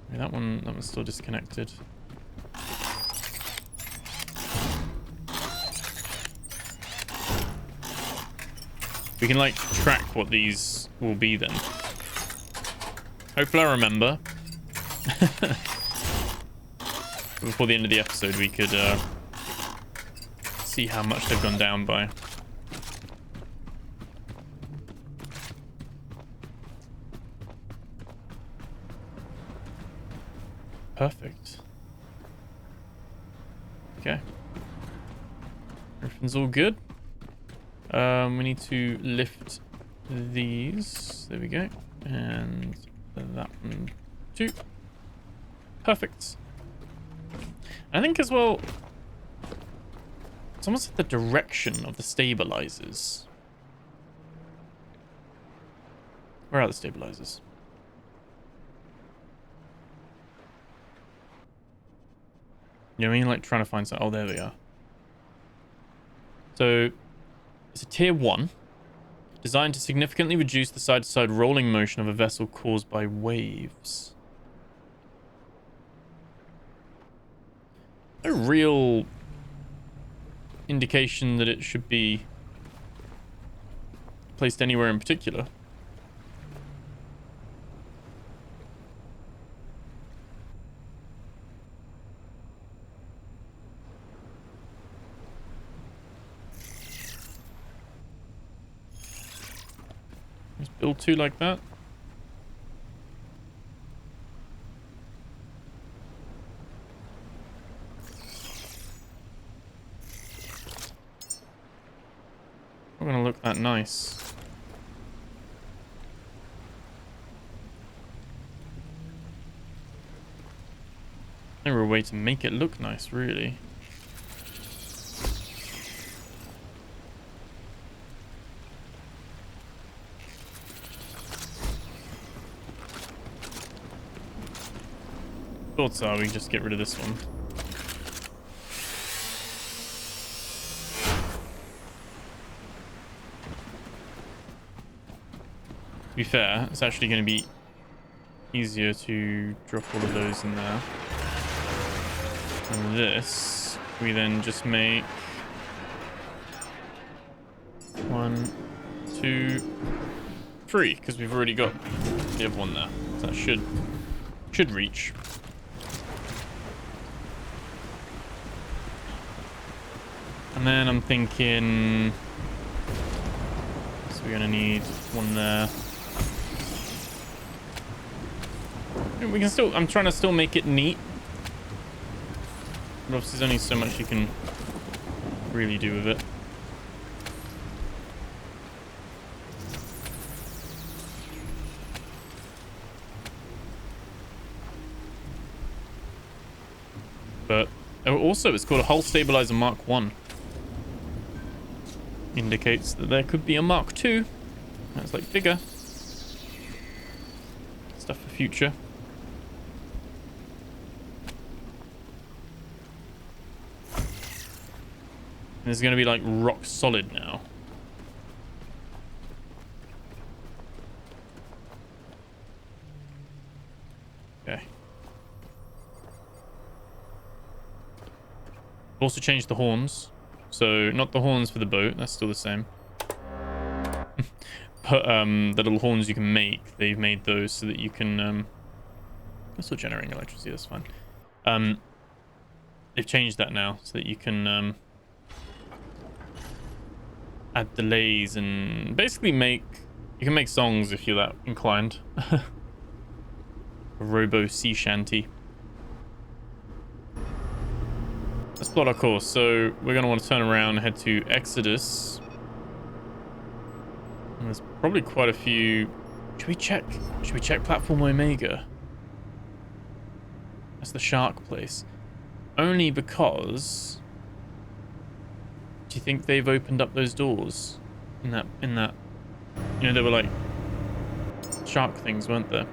Okay, that one's still disconnected. We can like track what these will be then. Hopefully I remember. Before the end of the episode, we could see how much they've gone down by. Perfect. Okay. Everything's all good. We need to lift these. There we go. And that one too. Perfect. I think as well, it's almost like the direction of the stabilizers. Where are the stabilizers? You know what I mean? Like trying to find some. Oh, there we are. So it's a tier 1, designed to significantly reduce the side-to-side rolling motion of a vessel caused by waves. No real indication that it should be placed anywhere in particular. Just build 2 like that. Not gonna look that nice. No real way to make it look nice, really. Thoughts are we just get rid of this one. To be fair, it's actually going to be easier to drop all of those in there. And this, we then just make 1, 2, 3, because we've already got the other one there. So that should reach. And then I'm thinking, so we're gonna need one there. We can still, I'm trying to still make it neat. But obviously there's only so much you can really do with it. But also it's called a hull stabilizer Mark 1. indicates that there could be a Mark II. That's like bigger. Stuff for future. And it's going to be like rock solid now. Okay. Also changed the horns. So not the horns for the boat, that's still the same. But the little horns you can make, they've made those so that you can they're still generating electricity, that's fine. They've changed that now so that you can add delays and basically you can make songs if you're that inclined. A robo sea shanty. Let's plot our course. So we're going to want to turn around and head to Exodus. And there's probably quite a few. Should we check platform Omega? That's the shark place. Only because, do you think they've opened up those doors in that you know, there were like shark things, weren't there?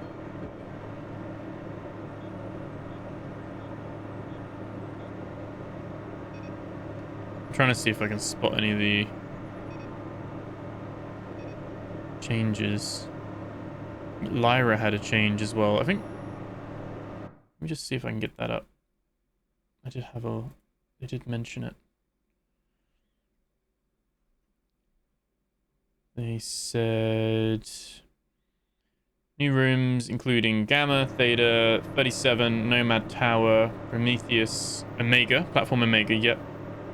I'm trying to see if I can spot any of the changes. Lyra had a change as well. I think. Let me just see if I can get that up. They did mention it. They said new rooms including Gamma, Theta, 37, Nomad Tower, Prometheus, Omega, platform Omega, yep.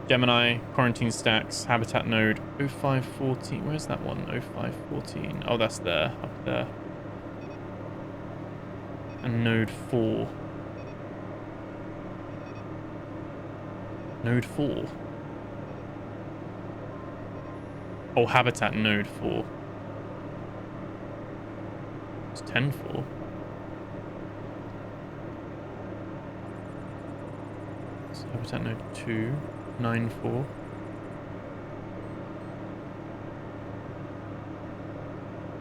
Gemini, Quarantine Stacks, Habitat Node, 0514. Where's that one? 0514. Oh, that's there, up there. And Node 4. Node 4. Oh, Habitat Node 4. It's 10-4. So Habitat Node 2. 9-4.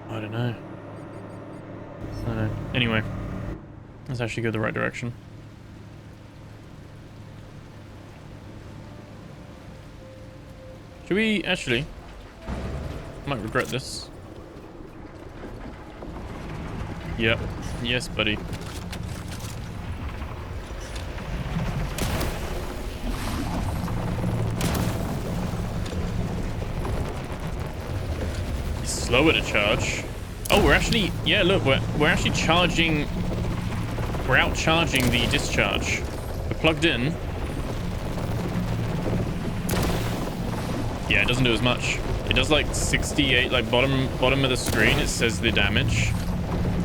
I don't know. Anyway, let's actually go the right direction. Should we actually? Might regret this. Yep. Yes, buddy. Slower to charge. Oh, we're actually, yeah, look, we're actually charging, we're out charging the discharge. We're plugged in. Yeah, it doesn't do as much. It does like 68, like bottom of the screen, it says the damage.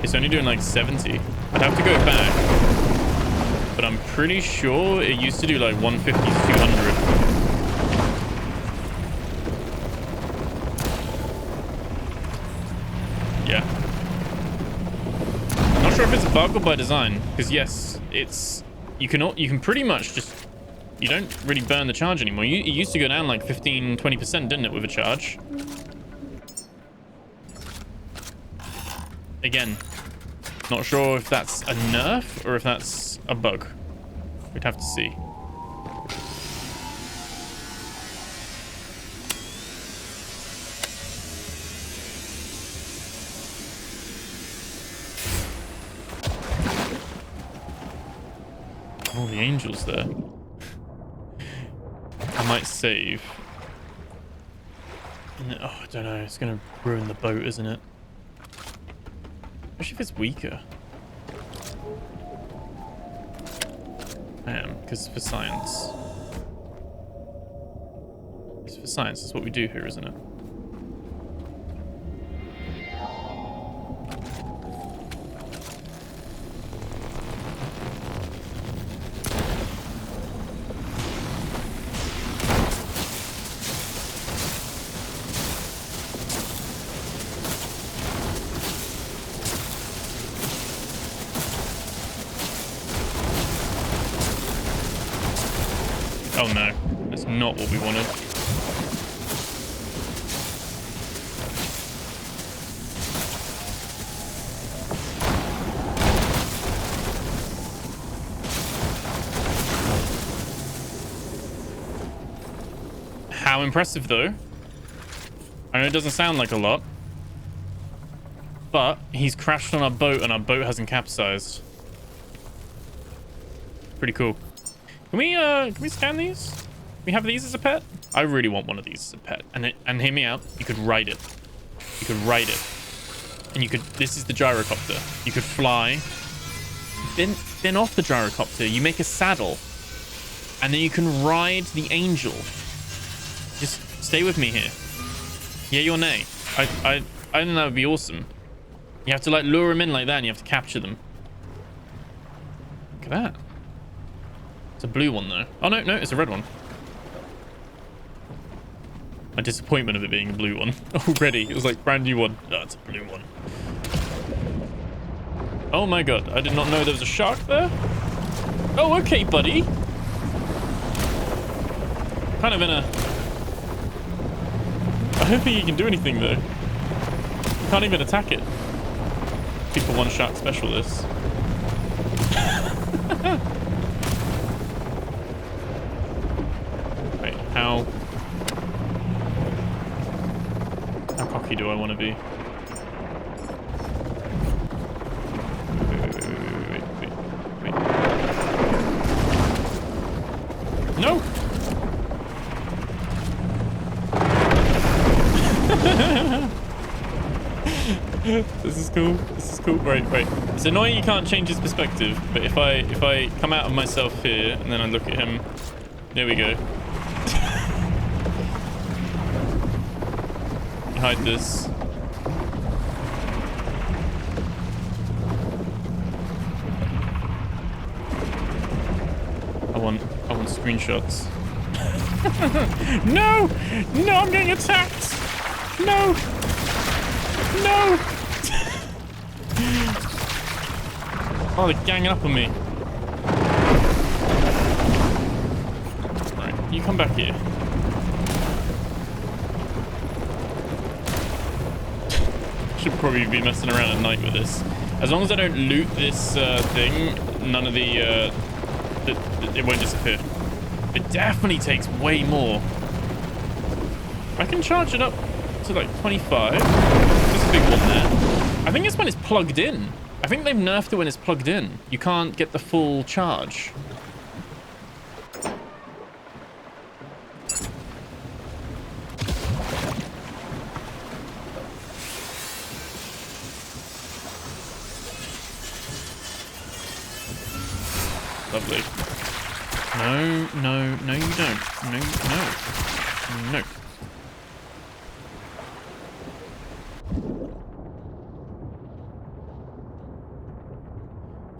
It's only doing like 70. I'd have to go back, but I'm pretty sure it used to do like 150 to 200. Yeah. Not sure if it's a bug or by design, because yes, it's you can pretty much just, you don't really burn the charge anymore. It used to go down like 15-20%, didn't it, with a charge? Again, not sure if that's a nerf or if that's a bug. We'd have to see. All the angels there. I might save. Oh, I don't know. It's going to ruin the boat, isn't it? Especially if it's weaker. I am, because it's for science. It's for science. That's what we do here, isn't it? Oh no, that's not what we wanted. How impressive, though. I know it doesn't sound like a lot, but he's crashed on our boat and our boat hasn't capsized. Pretty cool. Can we scan these? Can we have these as a pet? I really want one of these as a pet. And hear me out. You could ride it. You could ride it. And you could, this is the gyrocopter. You could fly. Then off the gyrocopter, you make a saddle. And then you can ride the angel. Just stay with me here. Yay or nay? I think that would be awesome. You have to like lure them in like that and you have to capture them. Look at that. It's a blue one though. Oh no, it's a red one. My disappointment of it being a blue one already. It was like brand new one. Oh, it's a blue one. Oh my god, I did not know there was a shark there. Oh, okay, buddy. Kind of in a... I don't think he can do anything though. You can't even attack it. People one shark special this. Wait, how cocky do I want to be? Wait. No! This is cool. This is cool. Wait. It's annoying you can't change his perspective, but if I come out of myself here and then I look at him, there we go. Hide this. I want screenshots. No, I'm getting attacked. No. Oh, they're ganging up on me. Right, you come back here. Should probably be messing around at night with this. As long as I don't loot this thing, none of the it won't disappear. It definitely takes way more. I can charge it up to like 25. There's a big one there. I think it's when it's plugged in. I think they've nerfed it when it's plugged in. You can't get the full charge. Lovely. No, you don't. No.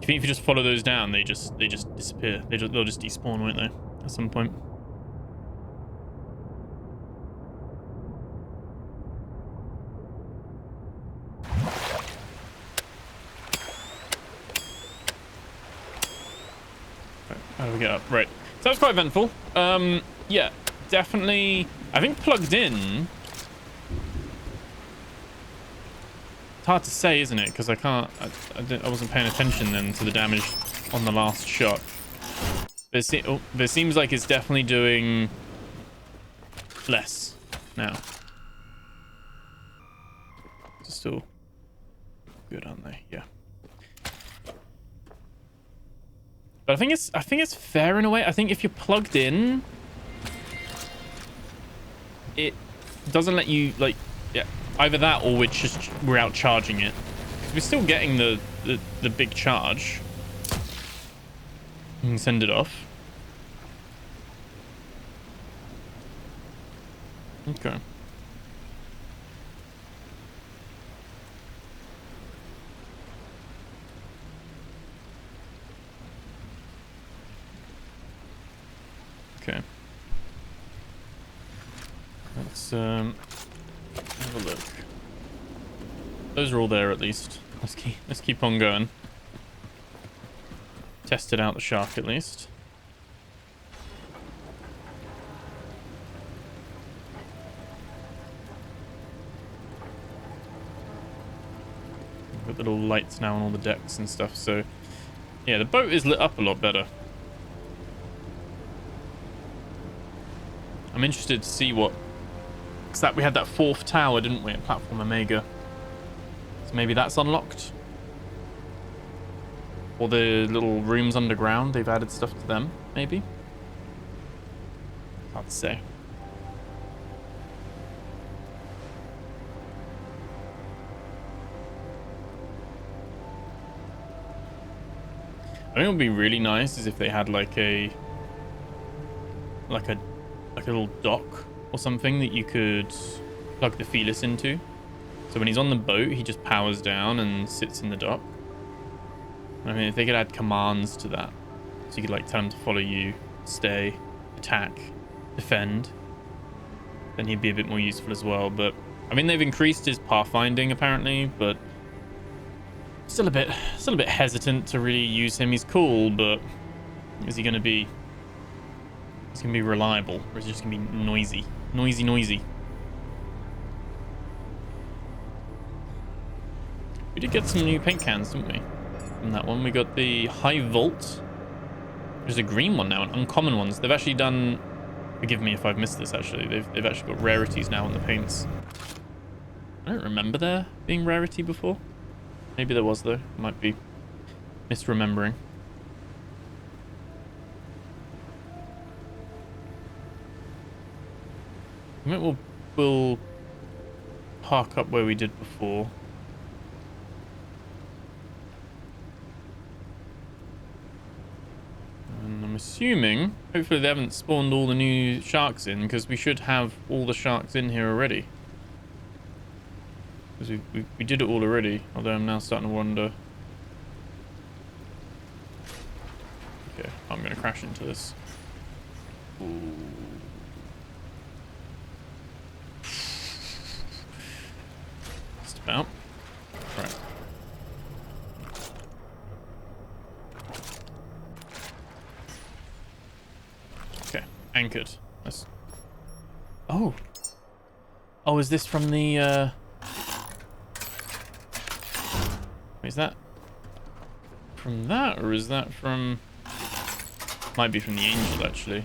Do you think if you just follow those down, they just disappear? They'll just despawn, won't they? At some point. How do we get up? Right. So that was quite eventful. Yeah, definitely. I think plugged in. It's hard to say, isn't it? Because I can't. I wasn't paying attention then to the damage on the last shot. But it seems like it's definitely doing less now. It's still good, aren't they? Yeah. But I think it's fair in a way. I think if you're plugged in, it doesn't let you like, yeah, either that or we're out charging it. We're still getting the big charge. You can send it off. Okay. Okay. Let's have a look. Those are all there at least. Let's keep on going. Tested out the shark at least. Got little lights now on all the decks and stuff, so yeah, the boat is lit up a lot better. I'm interested to see what... Because that we had that 4th tower, didn't we, at Platform Omega. So maybe that's unlocked. Or the little rooms underground, they've added stuff to them, maybe. Hard to say. I think it would be really nice is if they had like a little dock or something that you could plug the Felis into. So when he's on the boat, he just powers down and sits in the dock. I mean, if they could add commands to that, so you could like tell him to follow you, stay, attack, defend, then he'd be a bit more useful as well. But I mean, they've increased his pathfinding apparently, but still a bit hesitant to really use him. He's cool, but is he going to be? He's going to be reliable, or is he just going to be noisy? Noisy. We did get some new paint cans, didn't we? From that one, we got the High Volt. There's a green one now, and uncommon ones. They've actually done. Forgive me if I've missed this. Actually, they've actually got rarities now on the paints. I don't remember there being rarity before. Maybe there was though. Might be misremembering. I think we'll park up where we did before. And I'm assuming, hopefully they haven't spawned all the new sharks in, because we should have all the sharks in here already. Because we did it all already, although I'm now starting to wonder. Okay, I'm going to crash into this. Ooh. Just about. Right. Okay, anchored. Let's... Oh! Oh, is this from the... Is that from that, or is that from... Might be from the Angel, actually.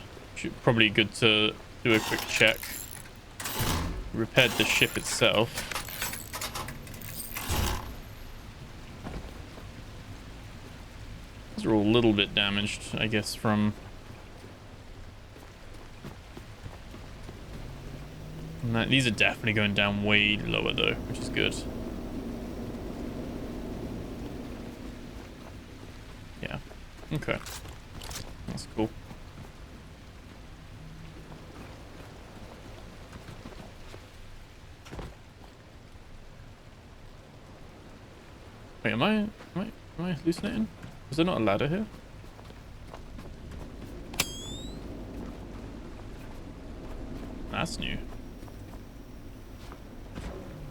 Probably good to do a quick check. Repaired the ship itself. These are all a little bit damaged, I guess, from... These are definitely going down way lower, though, which is good. Yeah. Okay. That's cool. Wait, am I hallucinating? Was there not a ladder here? That's new.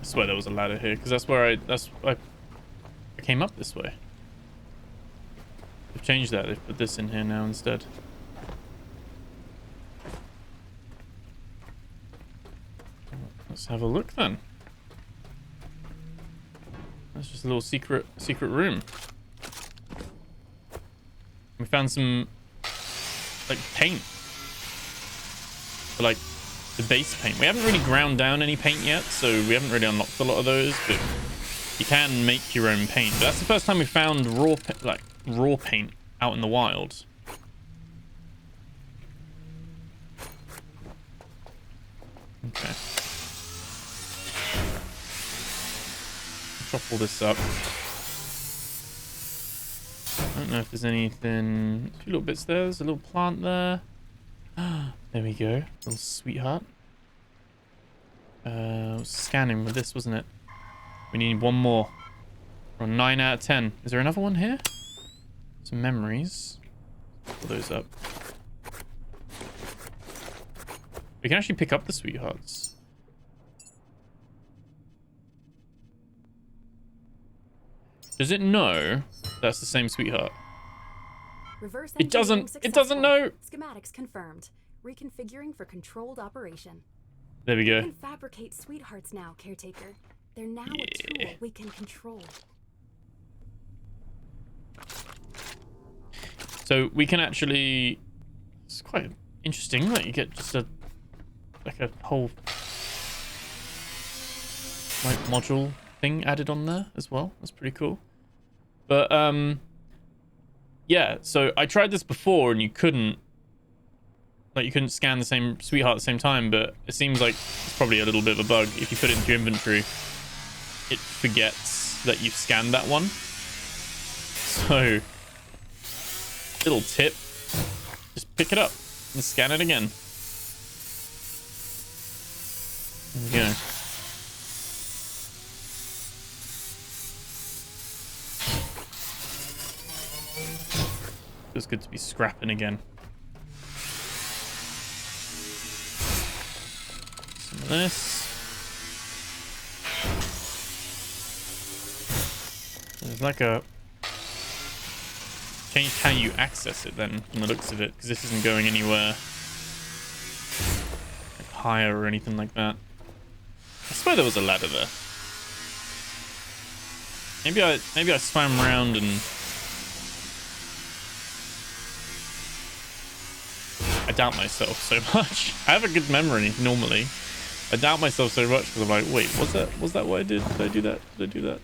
I swear there was a ladder here, because that's where I came up this way. They've changed that. They've put this in here now instead. Let's have a look then. That's just a little secret room. We found some like paint for like the base paint. We haven't really ground down any paint yet, so we haven't really unlocked a lot of those, but you can make your own paint. But that's the first time we found raw paint out in the wild. Okay. Chop all this up. I don't know if there's anything. A few little bits there. There's a little plant there. There we go. Little sweetheart. Scanning with this, wasn't it? We need one more. We're on 9 out of 10. Is there another one here? Some memories. Pull those up. We can actually pick up the sweethearts. Does it know that's the same sweetheart? Reverse It doesn't know. Schematics confirmed. Reconfiguring for controlled operation. There we go. We can fabricate sweethearts now, Caretaker. They're now a tool we can control. So we can actually... It's quite interesting that you get just a like a whole like module thing added on there as well. That's pretty cool. But yeah, so I tried this before and you couldn't scan the same sweetheart at the same time, but it seems like it's probably a little bit of a bug. If you put it into your inventory, it forgets that you've scanned that one. So, little tip, just pick it up and scan it again. There we go. Feels good to be scrapping again. Some of this. There's like a... Changed how you access it then, from the looks of it, because this isn't going anywhere like higher or anything like that. I swear there was a ladder there. Maybe I swam around and... I doubt myself so much. I have a good memory normally. I doubt myself so much because I'm like, wait, was that what I did? Did I do that? Did I do that?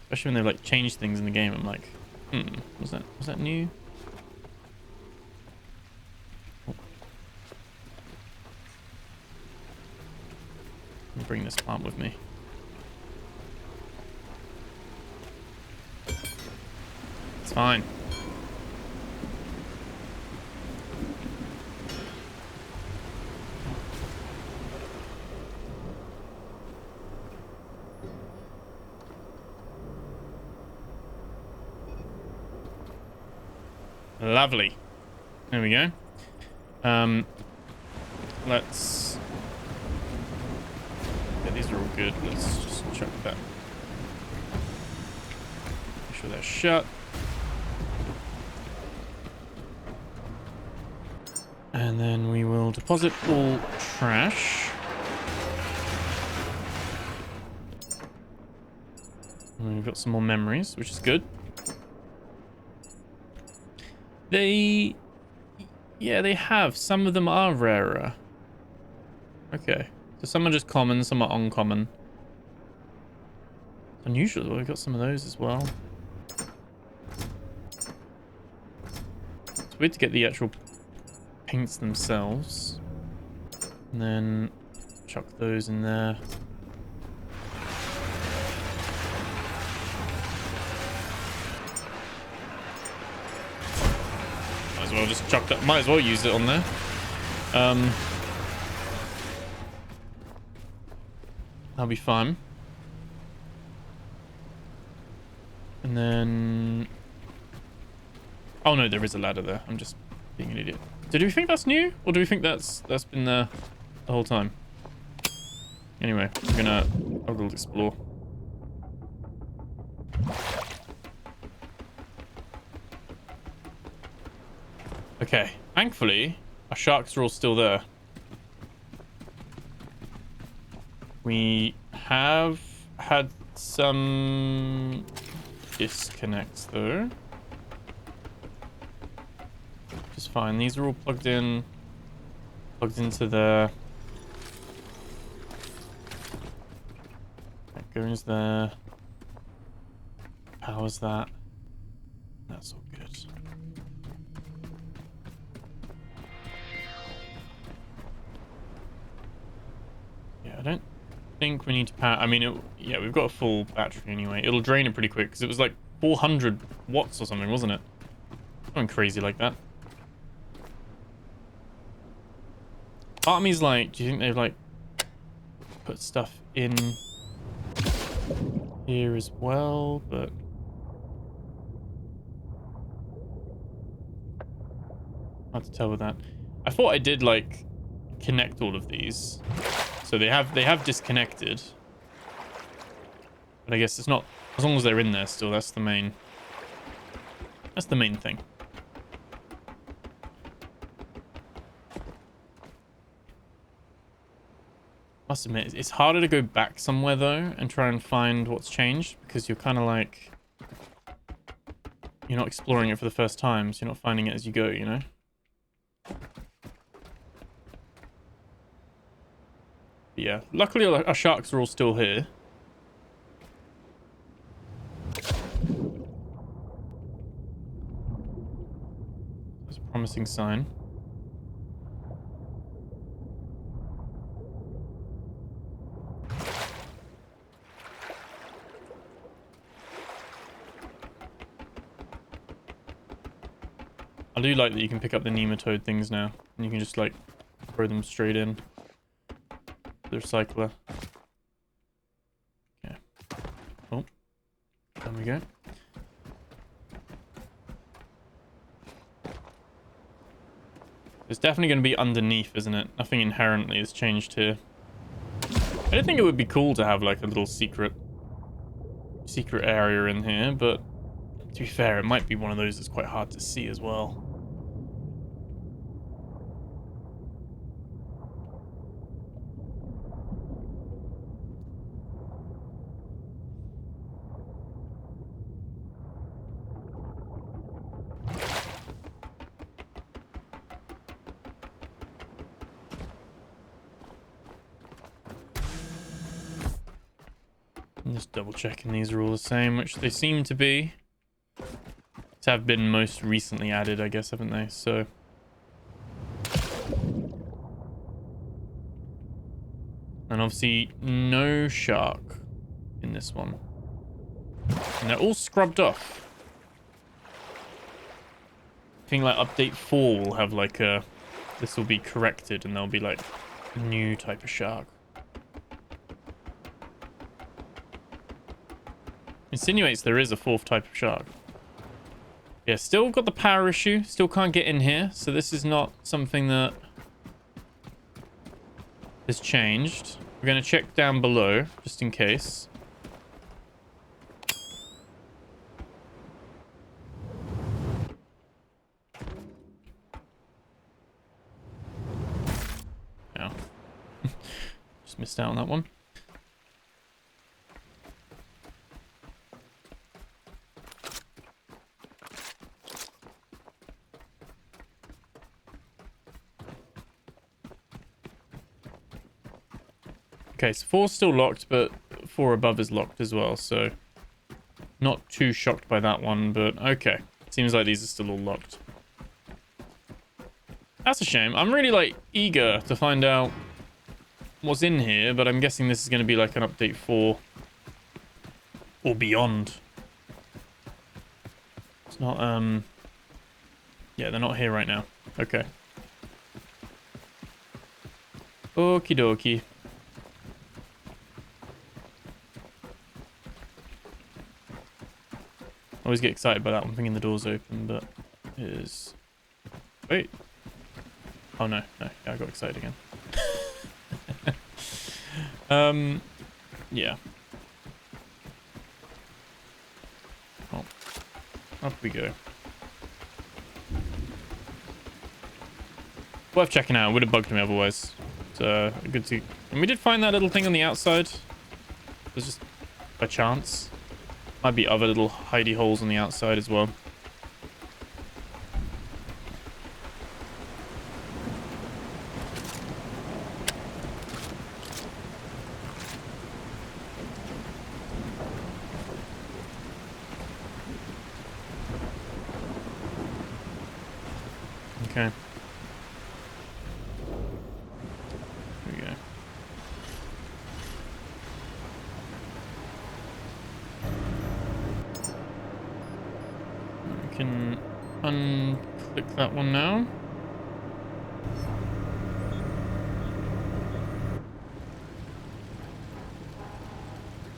Especially when they've like changed things in the game, I'm like, was that new? Oh. Let me bring this plant with me. It's fine. Lovely. There we go. Let's... Yeah, these are all good. Let's just chuck that. Make sure they're shut. And then we will deposit all trash. And we've got some more memories, which is good. Yeah, they have. Some of them are rarer. Okay. So some are just common, some are uncommon. Unusual, well, we've got some of those as well. It's weird to get the actual paints themselves. And then chuck those in there. Well, just chuck that. Might as well use it on there. That'll be fine. And then... Oh no, there is a ladder there. I'm just being an idiot. So do we think that's new? Or do we think that's been there the whole time? Anyway, we're gonna have a little explore. Okay, thankfully, our sharks are all still there. We have had some disconnects though. Which is fine. These are all plugged into the... That goes there. Powers that. That's all good. I don't think we need to power... I mean, yeah, we've got a full battery anyway. It'll drain it pretty quick because it was like 400 watts or something, wasn't it? Something crazy like that. Part of me's like, do you think they've like put stuff in here as well? But hard to tell with that. I thought I did like connect all of these. So they have disconnected. But I guess it's not, as long as they're in there still, that's the main thing. Must admit, it's harder to go back somewhere though and try and find what's changed because you're kind of like, you're not exploring it for the first time, so you're not finding it as you go, you know? Yeah, luckily our sharks are all still here. That's a promising sign. I do like that you can pick up the nematode things now, and you can just like throw them straight in the recycler. Okay. Oh, there we go. It's definitely going to be underneath, isn't it? Nothing inherently has changed here. I don't think it would be cool to have like a little secret area in here, but to be fair, it might be one of those that's quite hard to see as well. I'm just double checking these are all the same, which they seem to be. To have been most recently added, I guess, haven't they? So and obviously no shark in this one. And they're all scrubbed off. I think like update 4 will have like a... This will be corrected and there'll be like a new type of shark. Insinuates there is a 4th type of shark. Yeah, still got the power issue. Still can't get in here. So this is not something that has changed. We're going to check down below just in case. Oh. Just missed out on that one. Okay, so 4's still locked, but 4 above is locked as well, so not too shocked by that one, but okay. Seems like these are still all locked. That's a shame. I'm really, like, eager to find out what's in here, but I'm guessing this is going to be like an update 4 or beyond. It's not, yeah, they're not here right now. Okay. Okie dokie. I always get excited by that one, thinking the door's open, but it is... Wait. Oh, no. No. Yeah, I got excited again. Yeah. Oh. Up we go. Worth checking out. Would have bugged me otherwise. It's good to... And we did find that little thing on the outside. It was just by chance. Might be other little hidey holes on the outside as well. Okay. There we go. We can unclick that one now.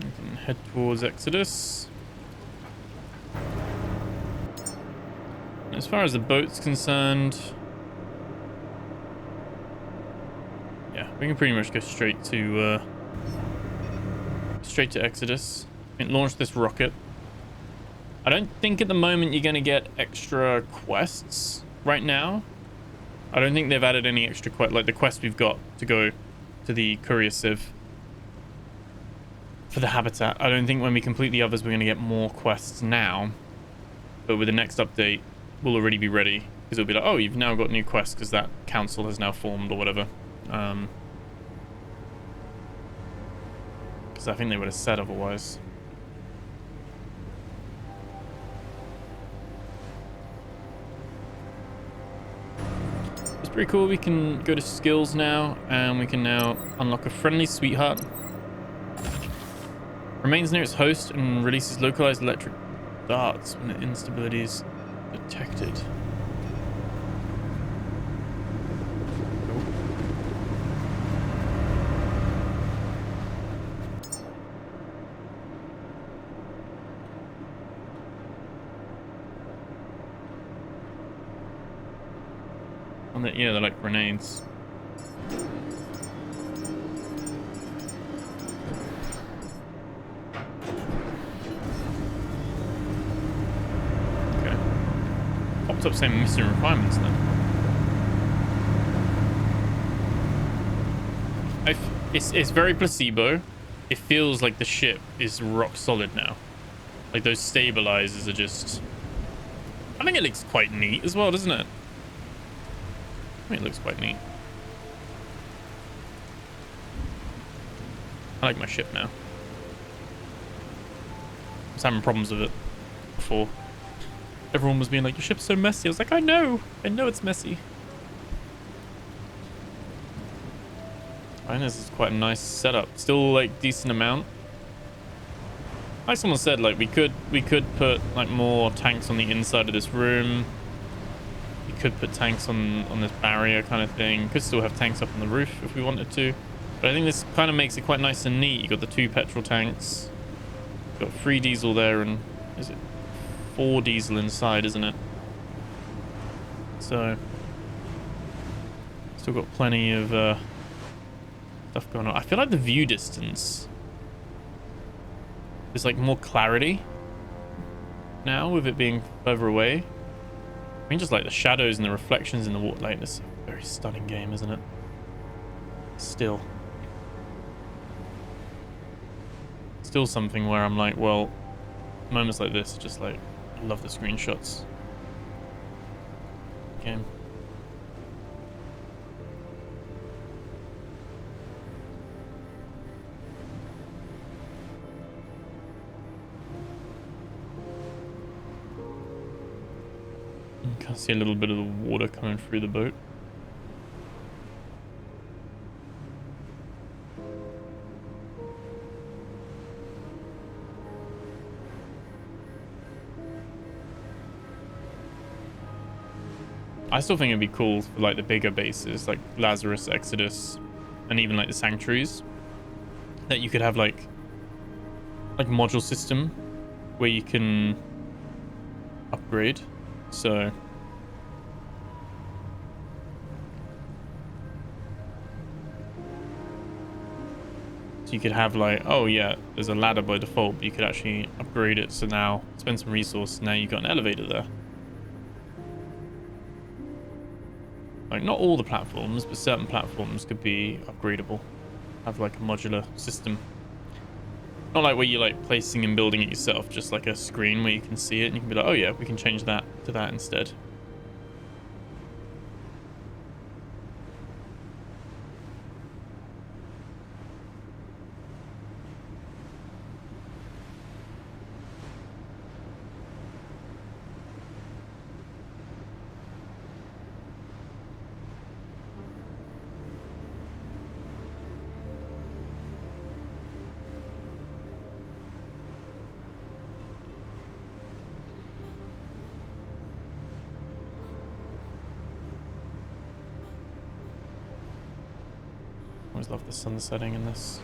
We can head towards Exodus. As far as the boat's concerned, yeah, we can pretty much go straight to Exodus and launch this rocket. I don't think at the moment you're going to get extra quests right now. I don't think they've added any extra quest, like the quest we've got to go to the courier sieve for the habitat. I don't think when we complete the others we're going to get more quests now, but with the next update we'll already be ready Because it'll be like, oh, you've now got new quests because that council has now formed or whatever. Because I think they would have said otherwise. It's pretty cool. We can go to skills now, and we can now unlock a friendly sweetheart. Remains near its host and releases localized electric darts when instability is detected. Yeah, they're like grenades. Okay. Popped up saying missing requirements then. It's very placebo. It feels like the ship is rock solid now. Like those stabilizers are just... I think it looks quite neat as well, doesn't it? I think it looks quite neat. I like my ship now. I was having problems with it before. Everyone was being like, your ship's so messy. I was like, I know it's messy. I think this is quite a nice setup. Still like decent amount. Like someone said, like we could put like more tanks on the inside of this room. We could put tanks on this barrier kind of thing. Could still have tanks up on the roof if we wanted to. But I think this kind of makes it quite nice and neat. You got the 2 petrol tanks. Got 3 diesel there, and is it 4 diesel inside, isn't it? So still got plenty of stuff going on. I feel like the view distance is like more clarity now with it being further away. I mean, just like the shadows and the reflections in the water. Like, this is a very stunning game, isn't it? Still something where I'm like, well, moments like this are just like, I love the screenshots. Game. You can see a little bit of the water coming through the boat. I still think it'd be cool for like the bigger bases like Lazarus, Exodus, and even like the sanctuaries, that you could have like module system where you can upgrade. So you could have like, oh yeah, there's a ladder by default, but you could actually upgrade it. So now spend some resource. Now you've got an elevator there. Like not all the platforms, but certain platforms could be upgradable. Have like a modular system. Not like where you're like placing and building it yourself, just like a screen where you can see it and you can be like, oh yeah, we can change that to that instead. Always love the sun setting in this.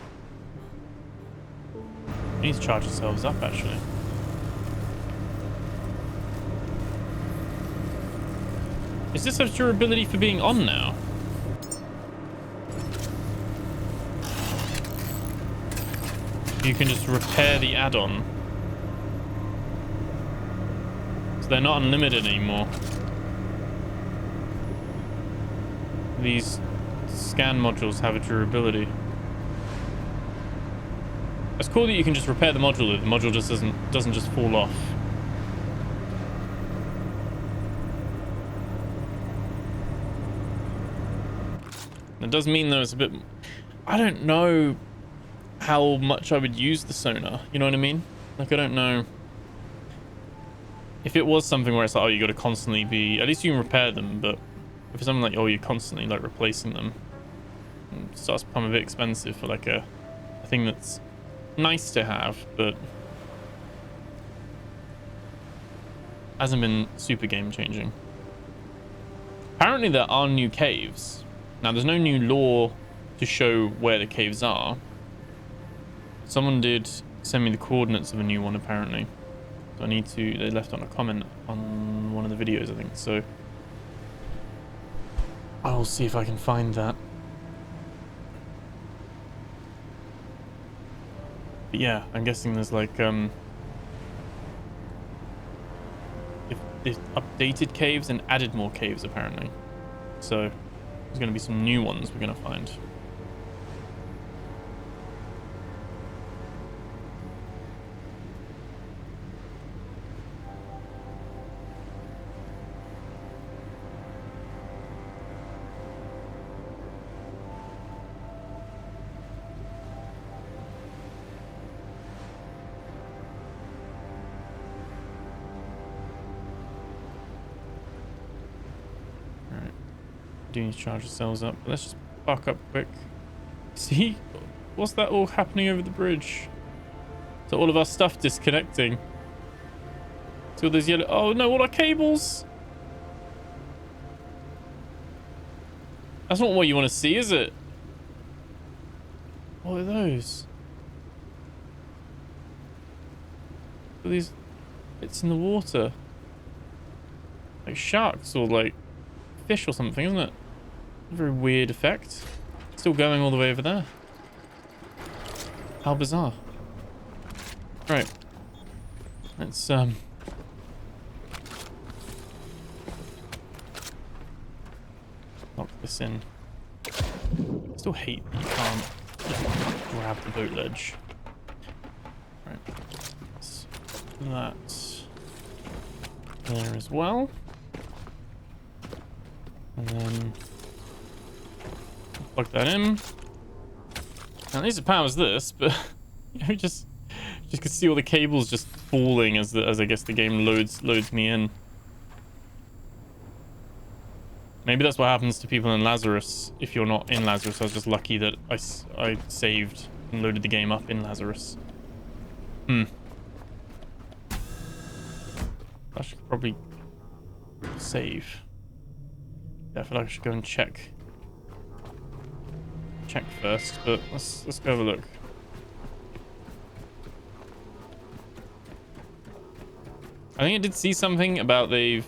We need to charge ourselves up, actually. Is this a durability for being on now? You can just repair the add-on. So they're not unlimited anymore. These scan modules have a durability. It's cool that you can just repair the module. The module just doesn't just fall off. It does mean though it's a bit... I don't know how much I would use the sonar. You know what I mean? Like, I don't know. If it was something where it's like, oh, you got to constantly be... At least you can repair them, but if it's something like, oh, you're constantly, like, replacing them, it starts to become a bit expensive for, like, a thing that's nice to have, but hasn't been super game-changing. Apparently there are new caves. Now, there's no new lore to show where the caves are. Someone did send me the coordinates of a new one, apparently. So I need to... They left on a comment on one of the videos, I think. So I will see if I can find that. But yeah, I'm guessing there's like... They've updated caves and added more caves, apparently. So there's going to be some new ones we're going to find. Do need to charge ourselves up. Let's just buck up quick. See? What's that all happening over the bridge? So all of our stuff disconnecting. See all those yellow... Oh no, all our cables! That's not what you want to see, is it? What are those? What are these bits in the water? Like sharks or like fish or something, isn't it? A very weird effect. Still going all the way over there. How bizarre. Right. Let's lock this in. Still hate that you can't just grab the boat ledge. Right. That's there as well. And then plug that in. Now, at least it powers this, but you know, just could see all the cables just falling as I guess the game loads me in. Maybe that's what happens to people in Lazarus. If you're not in Lazarus, I was just lucky that I saved and loaded the game up in Lazarus. I should probably save. Yeah, I feel like I should go and check first, but let's go have a look. I think I did see something about they've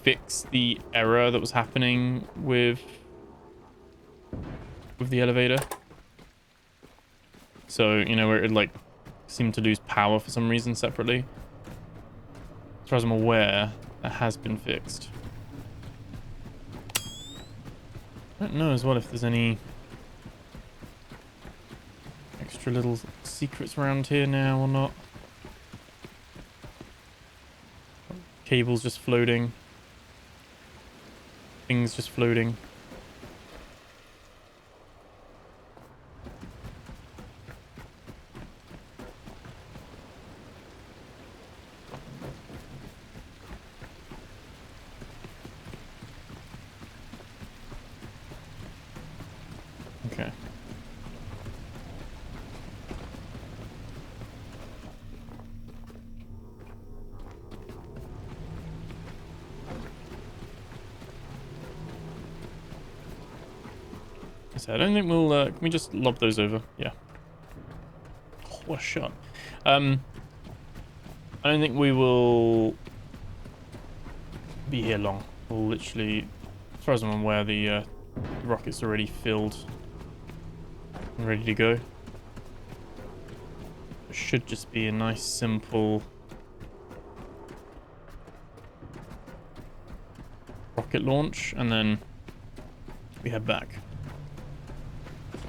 fixed the error that was happening with the elevator. So, you know, where it like seemed to lose power for some reason separately. As far as I'm aware, that has been fixed. I don't know as well if there's any extra little secrets around here now or not. Cables just floating. Things just floating. Okay. So I don't think we'll... can we just lob those over? Yeah. Oh, what a shot. I don't think we will be here long. We'll literally... As far as I'm aware, the rocket's already filled and ready to go. It should just be a nice, simple rocket launch, and then we head back.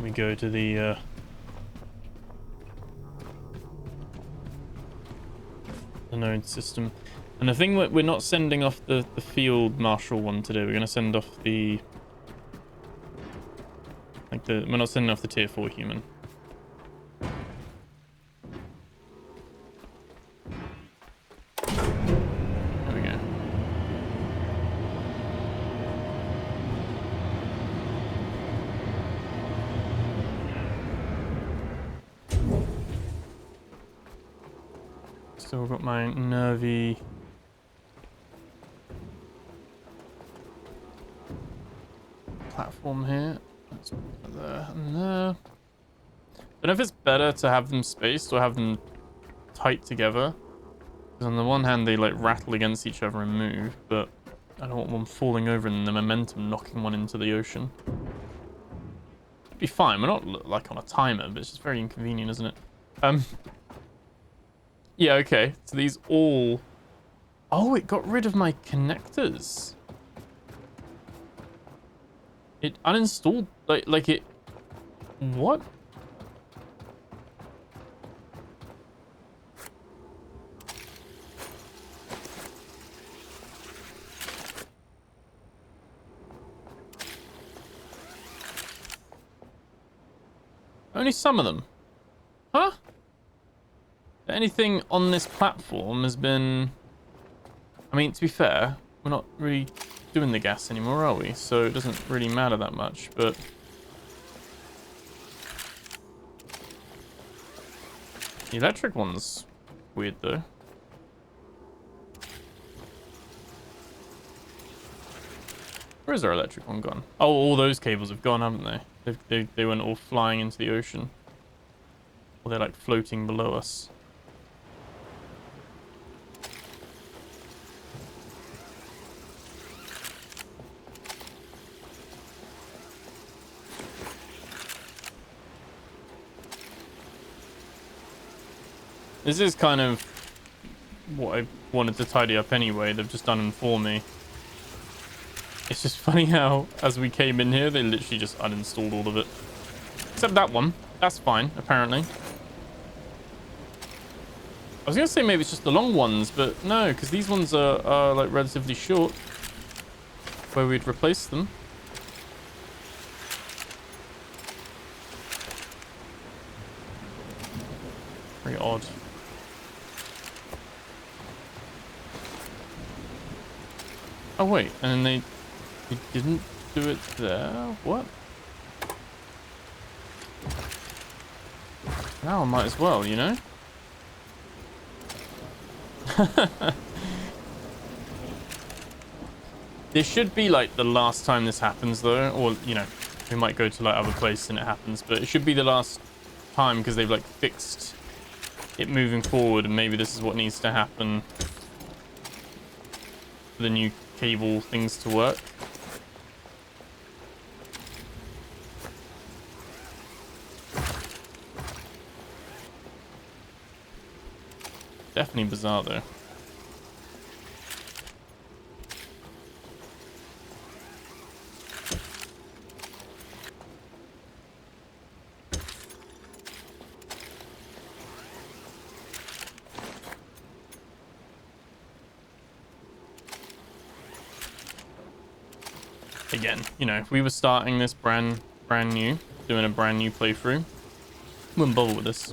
We go to the node system. And the thing, we're not sending off the field marshal one today. We're going to send off the we're not sending off the tier 4 human. There we go. Still got my nervy platform here. Let's put there and there. Don't know if it's better to have them spaced or have them tight together. Because on the one hand, they like rattle against each other and move, but I don't want one falling over and the momentum knocking one into the ocean. It'd be fine. We're not like on a timer, but it's just very inconvenient, isn't it? Yeah, okay. So these all... Oh, it got rid of my connectors. It uninstalled... Like it... What? Only some of them. Huh? Anything on this platform has been... I mean, to be fair, we're not really doing the gas anymore, are we? So it doesn't really matter that much, but... The electric one's weird, though. Where is our electric one gone? Oh, all those cables have gone, haven't they? They went all flying into the ocean. Or they're like floating below us. This is kind of what I wanted to tidy up anyway. They've just done them for me. It's just funny how, as we came in here, they literally just uninstalled all of it. Except that one. That's fine, apparently. I was going to say maybe it's just the long ones, but no, because these ones are like relatively short. Where we'd replace them. Very odd. Oh wait, and they didn't do it there? What? Now I might as well, you know? This should be like the last time this happens though, or you know, we might go to like other places and it happens, but it should be the last time because they've like fixed it moving forward, and maybe this is what needs to happen for the new cable things to work. Definitely bizarre though. Again, you know, if we were starting this brand new, doing a brand new playthrough, wouldn't bother with this.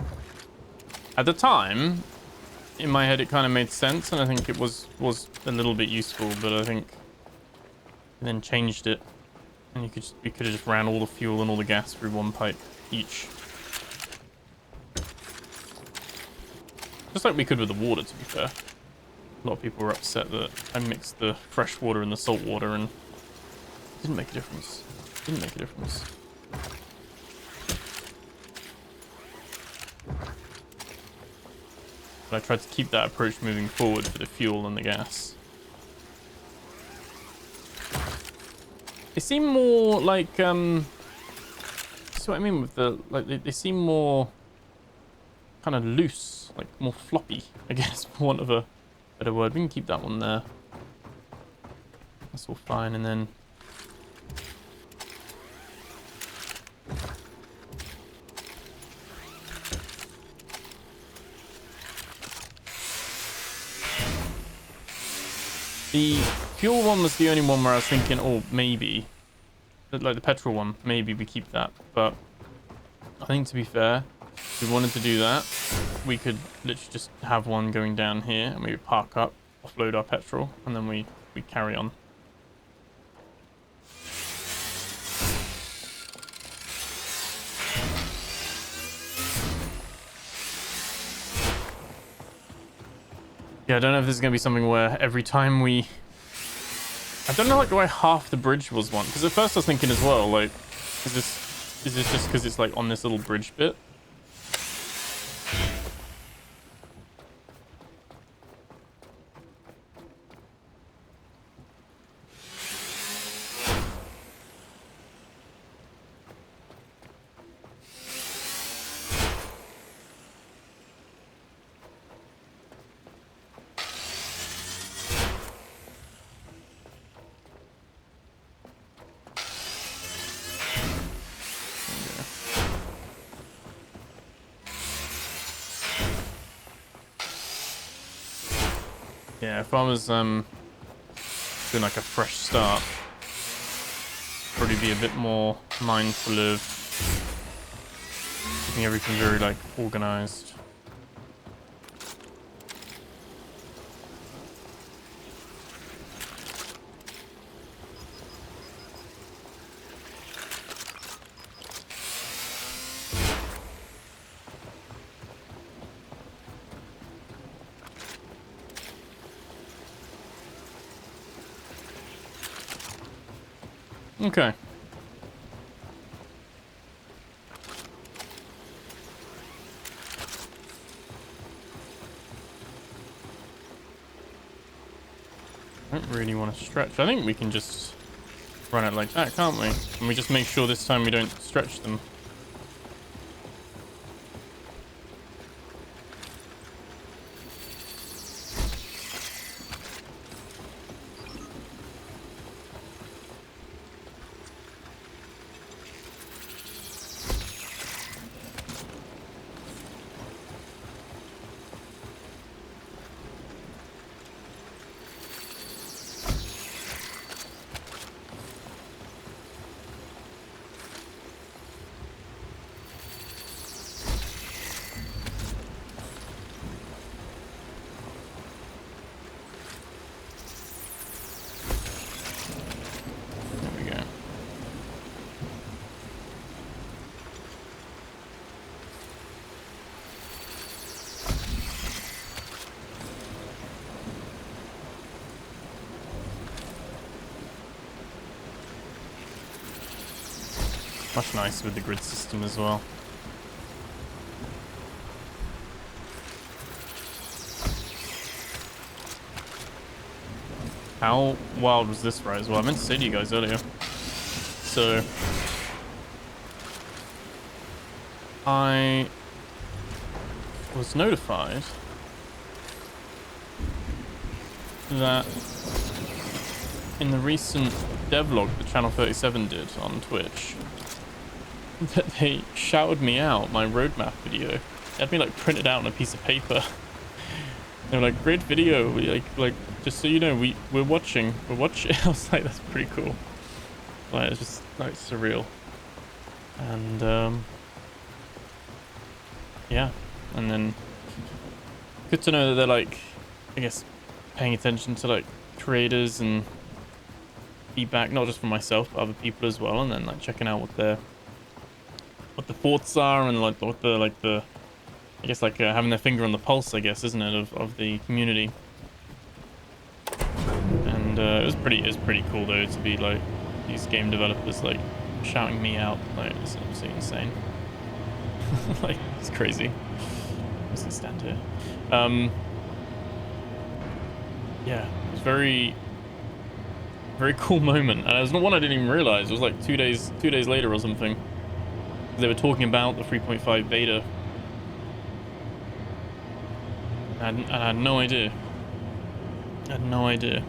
At the time, in my head, it kind of made sense, and I think it was a little bit useful, but I think I then changed it, and we could have just ran all the fuel and all the gas through one pipe each. Just like we could with the water, to be fair. A lot of people were upset that I mixed the fresh water and the salt water, and it didn't make a difference. It didn't make a difference. But I tried to keep that approach moving forward for the fuel and the gas. They seem more like, that's what I mean with the, like, they seem more kind of loose, like more floppy, I guess, for want of a better word. We can keep that one there. That's all fine, and then... The fuel one was the only one where I was thinking, oh, maybe like the petrol one, maybe we keep that. But I think to be fair, if we wanted to do that, we could literally just have one going down here and we park up, offload our petrol, and then we carry on. Yeah, I don't know if this is going to be something where every time we... I don't know like why half the bridge was one. Because at first I was thinking as well, like, is this just because it's like on this little bridge bit? Yeah, if I was doing like a fresh start, probably be a bit more mindful of keeping everything very like organized. Okay. I don't really want to stretch. I think we can just run it like that, can't we? And we just make sure this time we don't stretch them. Much nicer with the grid system as well. How wild was this ride as well? I meant to say to you guys earlier. So I was notified that in the recent devlog that Channel 37 did on Twitch, that they shouted me out my roadmap video. They had me like printed out on a piece of paper. They were like, great video, like just so you know, we're watching. I was like, that's pretty cool. Like, it's just like surreal. And yeah, and then good to know that they're like, I guess, paying attention to like creators and feedback, not just for myself but other people as well, and then like checking out what the thoughts are, and like what the I guess like having their finger on the pulse, I guess, isn't it, of the community. And it was pretty cool though to be like these game developers like shouting me out. Like, it's absolutely insane. Like, it's crazy. I mustn't stand here. Yeah, it was very cool moment, and it was not one I didn't even realize. It was like 2 days later or something. They were talking about the 3.5 beta. And I had no idea. I had no idea.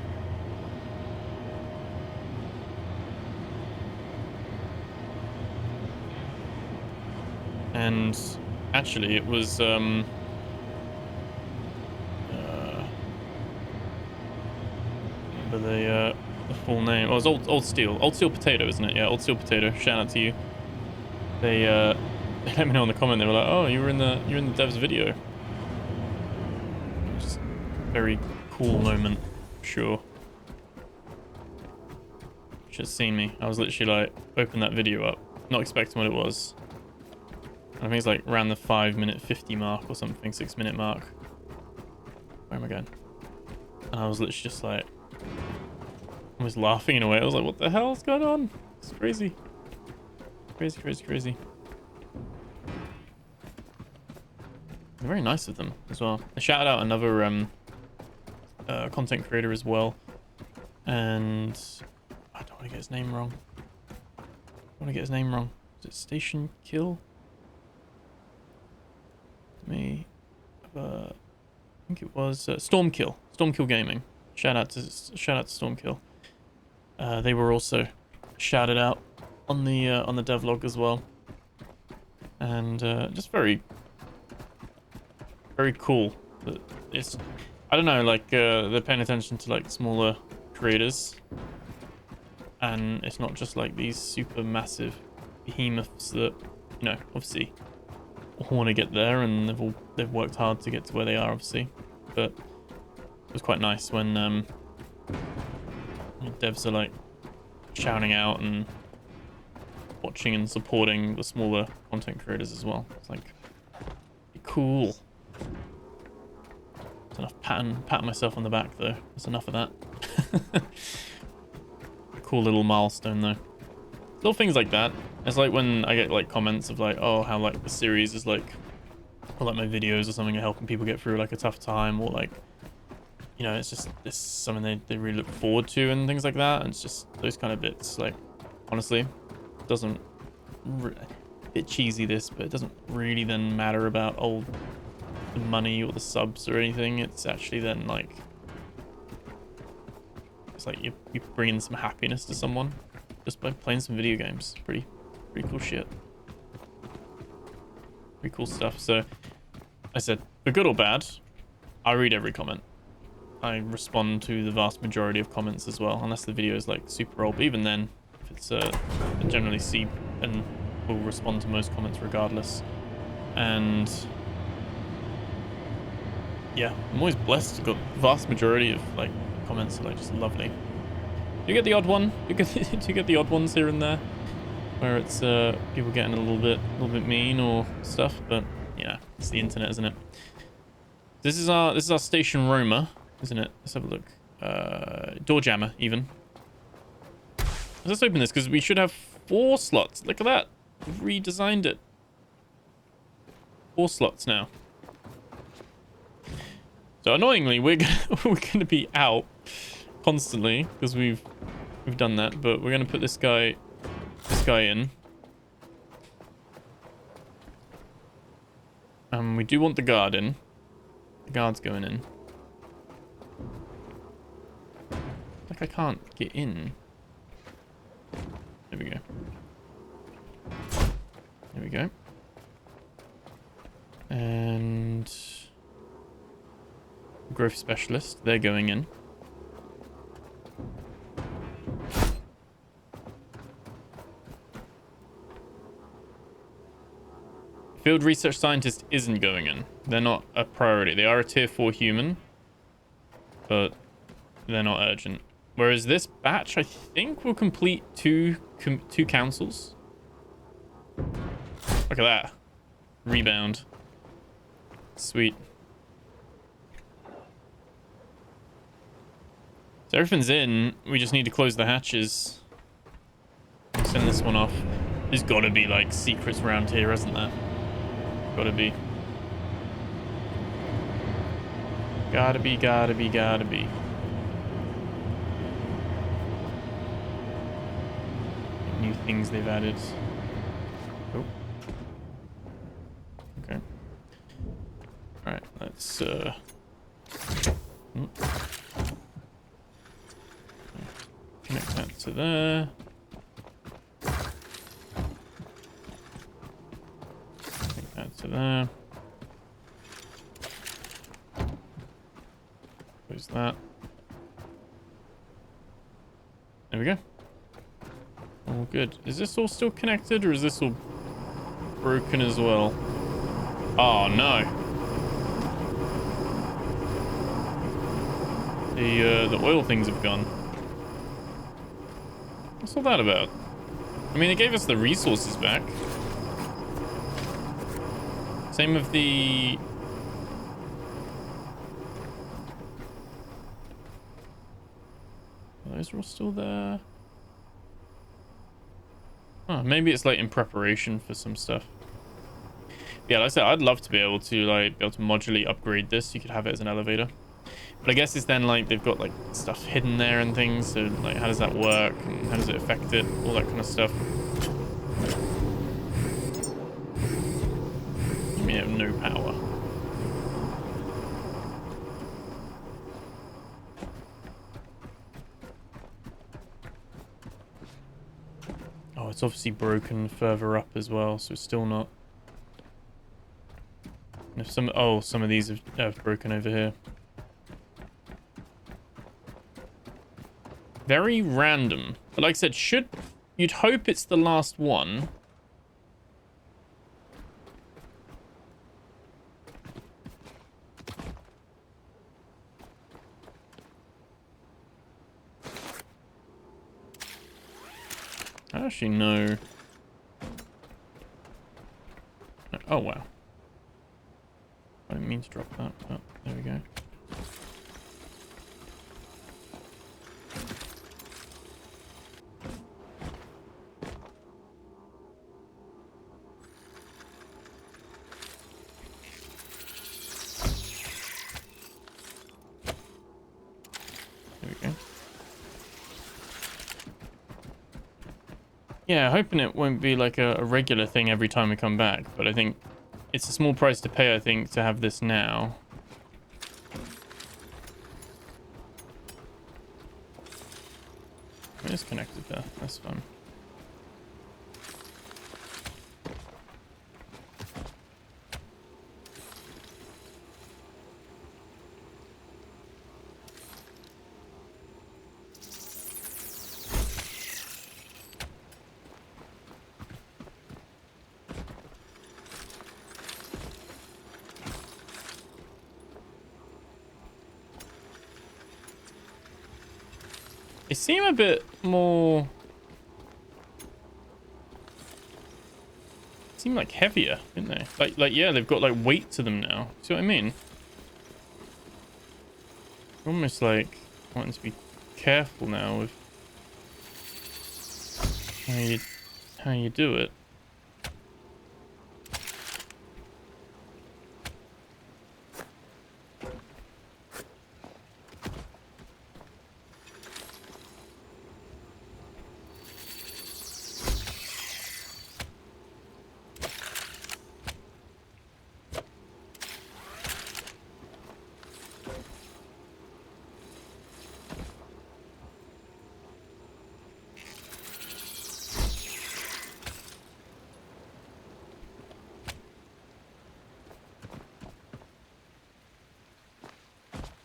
And actually it was remember the full name. Oh, it's Old Steel. Old Steel Potato, isn't it? Yeah, Old Steel Potato. Shout out to you. They they let me know in the comment. They were like, "Oh, you were in the dev's video." Just very cool moment, sure. Should have seen me. I was literally like, open that video up, not expecting what it was. I think it's like around the 5-minute 50 mark or something, 6-minute mark. Where am I going? And I was literally just like, I was laughing in a way. I was like, what the hell is going on? It's crazy. Crazy, crazy, crazy. They're very nice of them as well. I shouted out another content creator as well. And I don't want to get his name wrong. Is it Station Kill? I think it was Stormkill. Stormkill Gaming. Shout out to Stormkill. They were also shouted out on the devlog as well, and just very cool. It's, I don't know, like they're paying attention to like smaller creators, and it's not just like these super massive behemoths that, you know, obviously want to get there, and they've worked hard to get to where they are, obviously. But it was quite nice when devs are like shouting out and watching and supporting the smaller content creators as well. It's like cool. It's enough patting myself on the back though. That's enough of that. Cool little milestone though. Little things like that. It's like when I get like comments of like, oh, how like the series is like, or like my videos or something are helping people get through like a tough time, or like, you know, it's just this something they really look forward to and things like that. And it's just those kind of bits. Like, honestly, doesn't a bit cheesy this, but it doesn't really then matter about the money or the subs or anything. It's actually then like, it's like you bring in some happiness to someone just by playing some video games. Pretty cool shit. Pretty cool stuff. So I said, for good or bad, I read every comment. I respond to the vast majority of comments as well, unless the video is like super old. But even then, if it's I generally see and will respond to most comments regardless. And yeah, I'm always blessed to get the vast majority of like comments are like just lovely. You get the odd one. You get the odd ones here and there, where it's people getting a little bit mean or stuff. But yeah, it's the internet, isn't it? This is our station roamer, isn't it? Let's have a look. Door jammer even. Let's open this because we should have 4 slots. Look at that. We've redesigned it. 4 slots now. So annoyingly, we're gonna be out constantly because we've done that, but we're gonna put this guy in. We do want the guard in. The guard's going in. Like I can't get in. There we go. There we go. And growth specialist, they're going in. Field research scientist isn't going in. They're not a priority. They are a tier 4 human, but they're not urgent. Whereas this batch, I think, will complete two councils. Look at that. Rebound. Sweet. So everything's in. We just need to close the hatches. Send this one off. There's got to be, like, secrets around here, isn't there? Gotta be. Gotta be. New things they've added. Oh. Okay. Alright, let's connect that to there. To there. Close that. There we go. All good. Is this all still connected, or is this all broken as well? Oh, no. The oil things have gone. What's all that about? I mean, it gave us the resources back. Same with the... Those are all still there. Oh, maybe it's like in preparation for some stuff. Yeah, like I said, I'd love to be able to modularly upgrade this. You could have it as an elevator. But I guess it's then like they've got like stuff hidden there and things. So like, how does that work? And how does it affect it? All that kind of stuff. You may have no power. Oh, it's obviously broken further up as well, so it's still not. And if some of these have broken over here. Very random. But like I said, you'd hope it's the last one. I actually know. Oh wow. I didn't mean to drop that, but there we go. There we go. Yeah, hoping it won't be like a regular thing every time we come back, but I think it's a small price to pay, I think, to have this now. It is connected there. That's fun. They seem a bit more... seem like heavier, didn't they? Like yeah, they've got like weight to them now. See what I mean? Almost like wanting to be careful now with how you do it.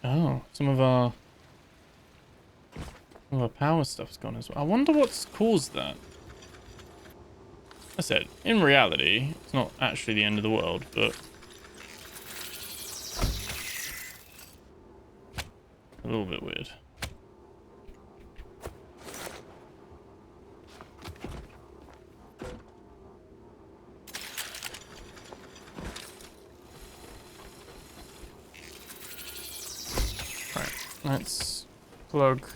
Oh, some of our power stuff's gone as well. I wonder what's caused that. I said, in reality, it's not actually the end of the world, but a little bit weird. Let's plug.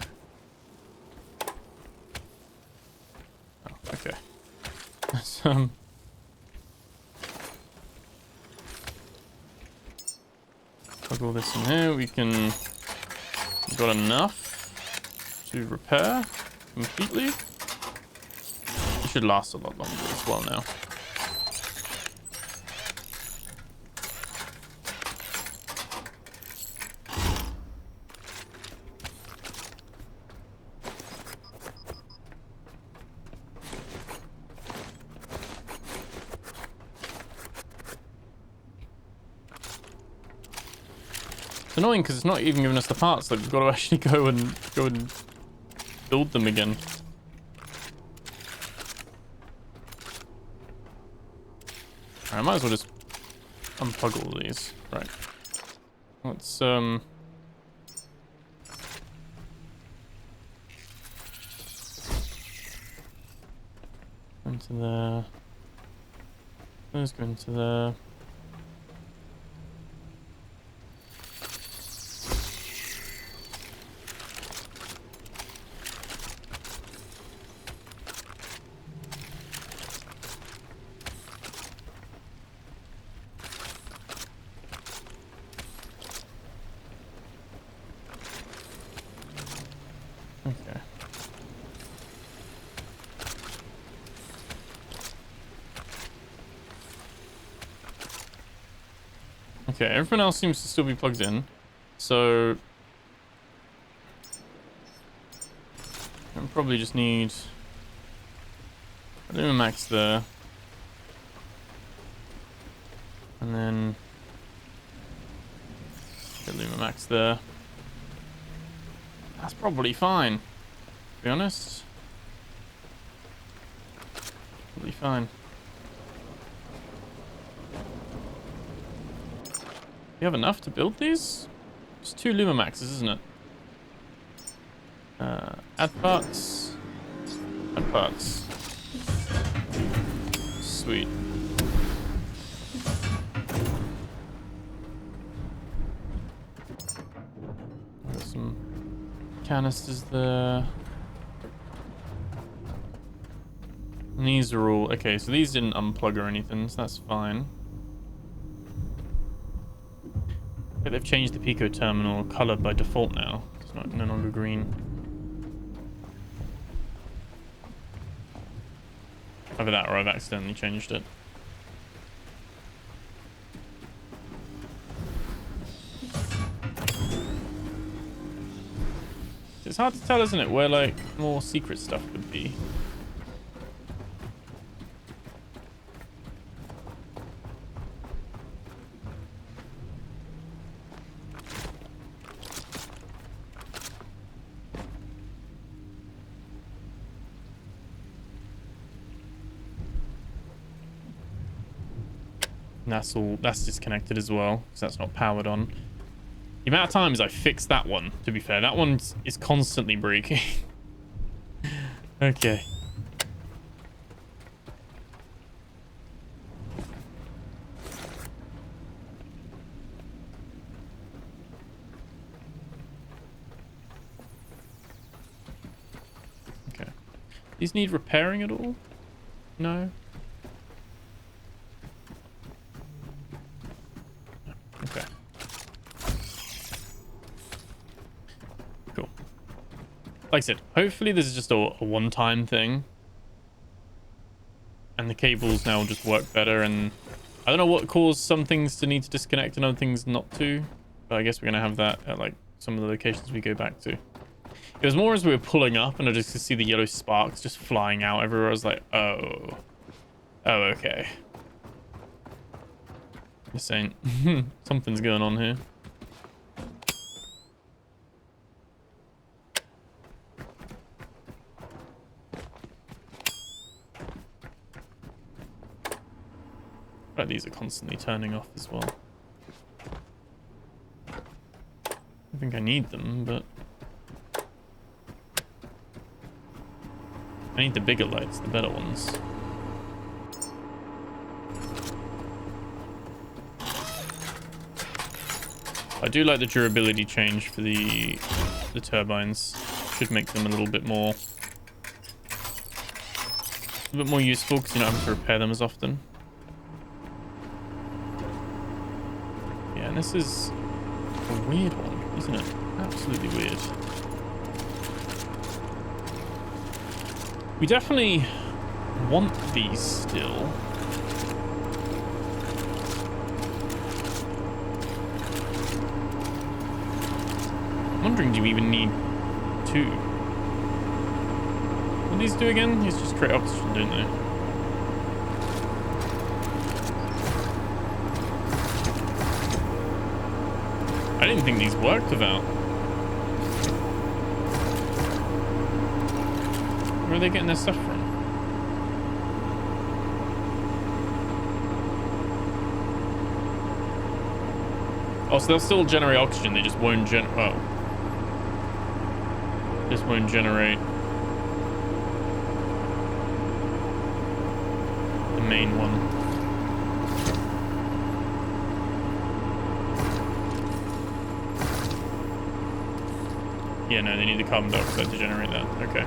Oh, okay. Let's plug all this in here. We've got enough to repair completely. It should last a lot longer as well now. It's annoying because it's not even giving us the parts. Like we've got to actually go and build build them again. I might as well just unplug all of these. Right. Let's into there. Let's go into there. Okay. Okay, everyone else seems to still be plugged in. So I probably just need a Lumimax there. And then get Lumimax there. That's probably fine, to be honest. Probably fine. You have enough to build these? It's 2 Lumimaxes, isn't it? Add parts. Add parts. Sweet. Got some canisters there. And these are all... Okay, so these didn't unplug or anything, so that's fine. Okay, they've changed the Pico terminal color by default now. It's no longer green. Either that or I've accidentally changed it. It's hard to tell, isn't it, where like more secret stuff would be. And that's disconnected as well, because that's not powered on. The amount of times I fixed that one, to be fair, that one is constantly breaking. Okay. Okay. These need repairing at all? No? Okay. Cool. Like I said, hopefully this is just a one-time thing. And the cables now just work better, and I don't know what caused some things to need to disconnect and other things not to. But I guess we're going to have that at like some of the locations we go back to. It was more as we were pulling up and I just could see the yellow sparks just flying out everywhere. I was like, oh. Oh, okay. This ain't... Something's going on here. Right, these are constantly turning off as well. I think I need them, but... I need the bigger lights, the better ones. I do like the durability change for the turbines. Should make them a little bit more useful because you don't have to repair them as often. Yeah, and this is a weird one, isn't it? Absolutely weird. We definitely want these still. I'm wondering, do you even need 2? What do these do again? These just create oxygen, don't they? I didn't think these worked without. Where are they getting their stuff from? Oh, so they'll still generate oxygen. They just won't just won't generate the main one. Yeah, no, they need the carbon dioxide to generate that. Okay.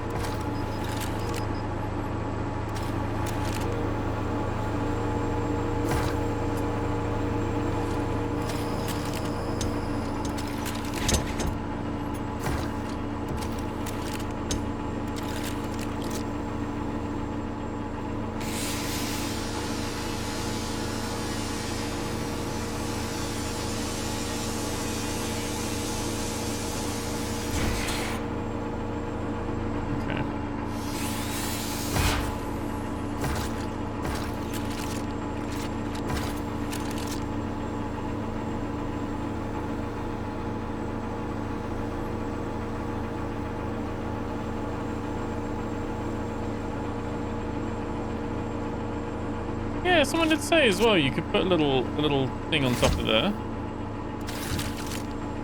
Yeah, someone did say as well you could put a little thing on top of there.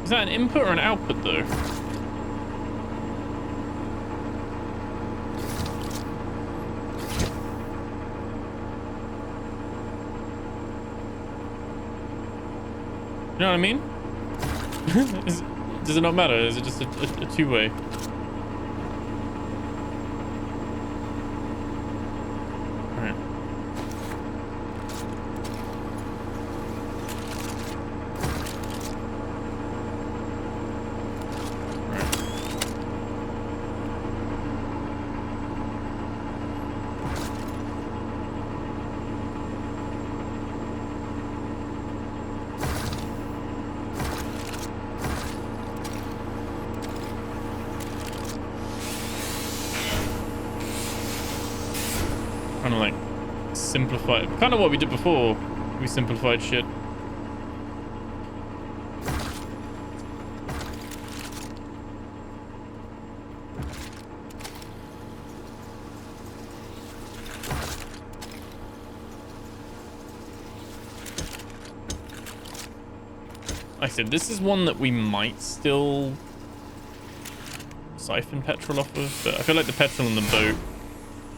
Is that an input or an output though? You know what I mean? Does it not matter? Is it just a two-way? Kind of like simplify, kind of what we did before. We simplified shit. Like I said, this is one that we might still siphon petrol off of, but I feel like the petrol on the boat,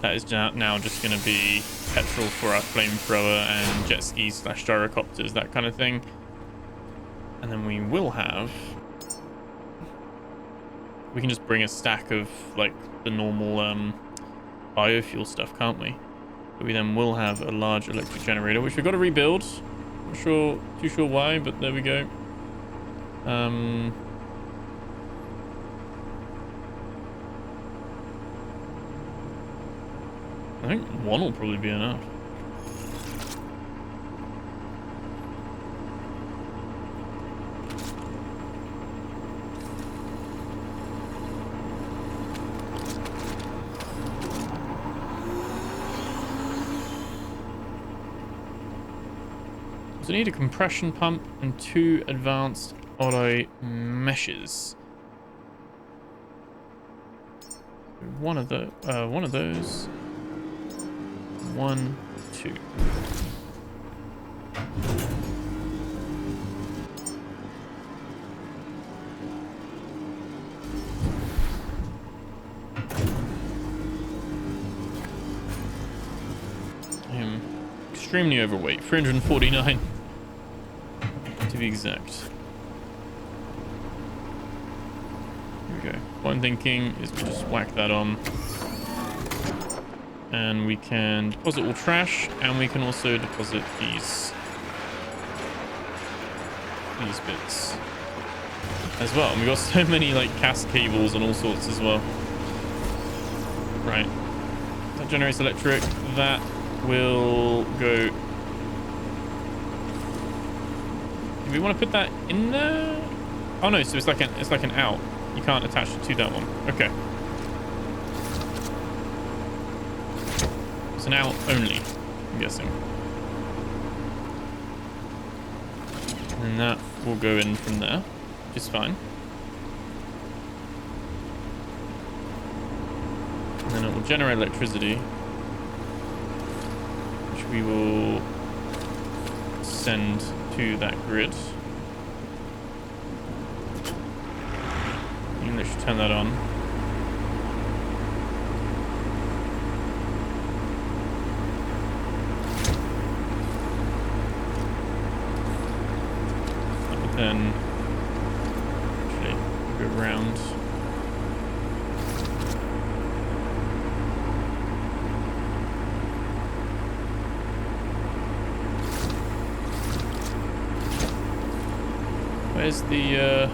that is now just going to be petrol for our flamethrower and jet skis / gyrocopters, that kind of thing. And then we will have... We can just bring a stack of, like, the normal biofuel stuff, can't we? But we then will have a large electric generator, which we've got to rebuild. Not too sure why, but there we go. I think one will probably be enough. So I need a compression pump and 2 advanced alloy meshes. One of those. 1, 2. I am extremely overweight, 349 to be exact. Here we go. What I'm thinking is we just whack that on. And we can deposit all trash, and we can also deposit these bits as well. And we've got so many like cast cables and all sorts as well. Right. That generates electric. That will go. Do we want to put that in there? Oh no, so it's like an out. You can't attach it to that one. Okay. It's an out only, I'm guessing. And that will go in from there, which is fine. then it will generate electricity, which we will send to that grid. You can literally turn that on. But then actually go around. Where's the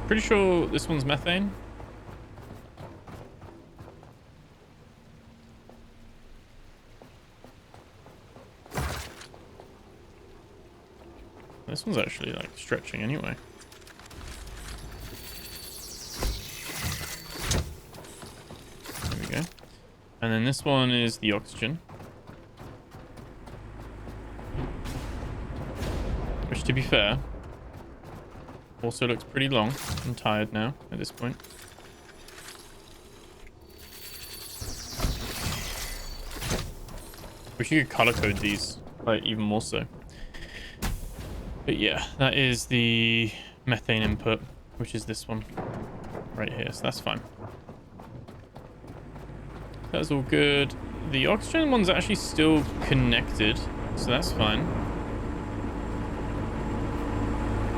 pretty sure this one's methane. This one's actually like stretching anyway. There we go. And then this one is the oxygen. Which, to be fair, also looks pretty long. I'm tired now at this point. Wish you could color code these, like, even more so. But yeah, that is the methane input, which is this one right here. So that's fine. That's all good. The oxygen one's actually still connected, so that's fine.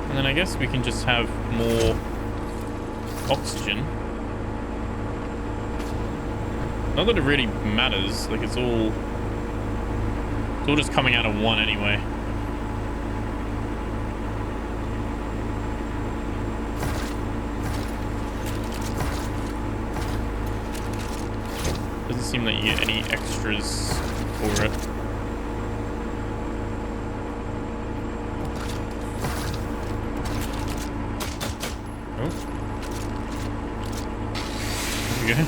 And then I guess we can just have more oxygen. Not that it really matters. Like, it's all just coming out of one anyway. Doesn't seem like you get any extras for it. Oh. There we go.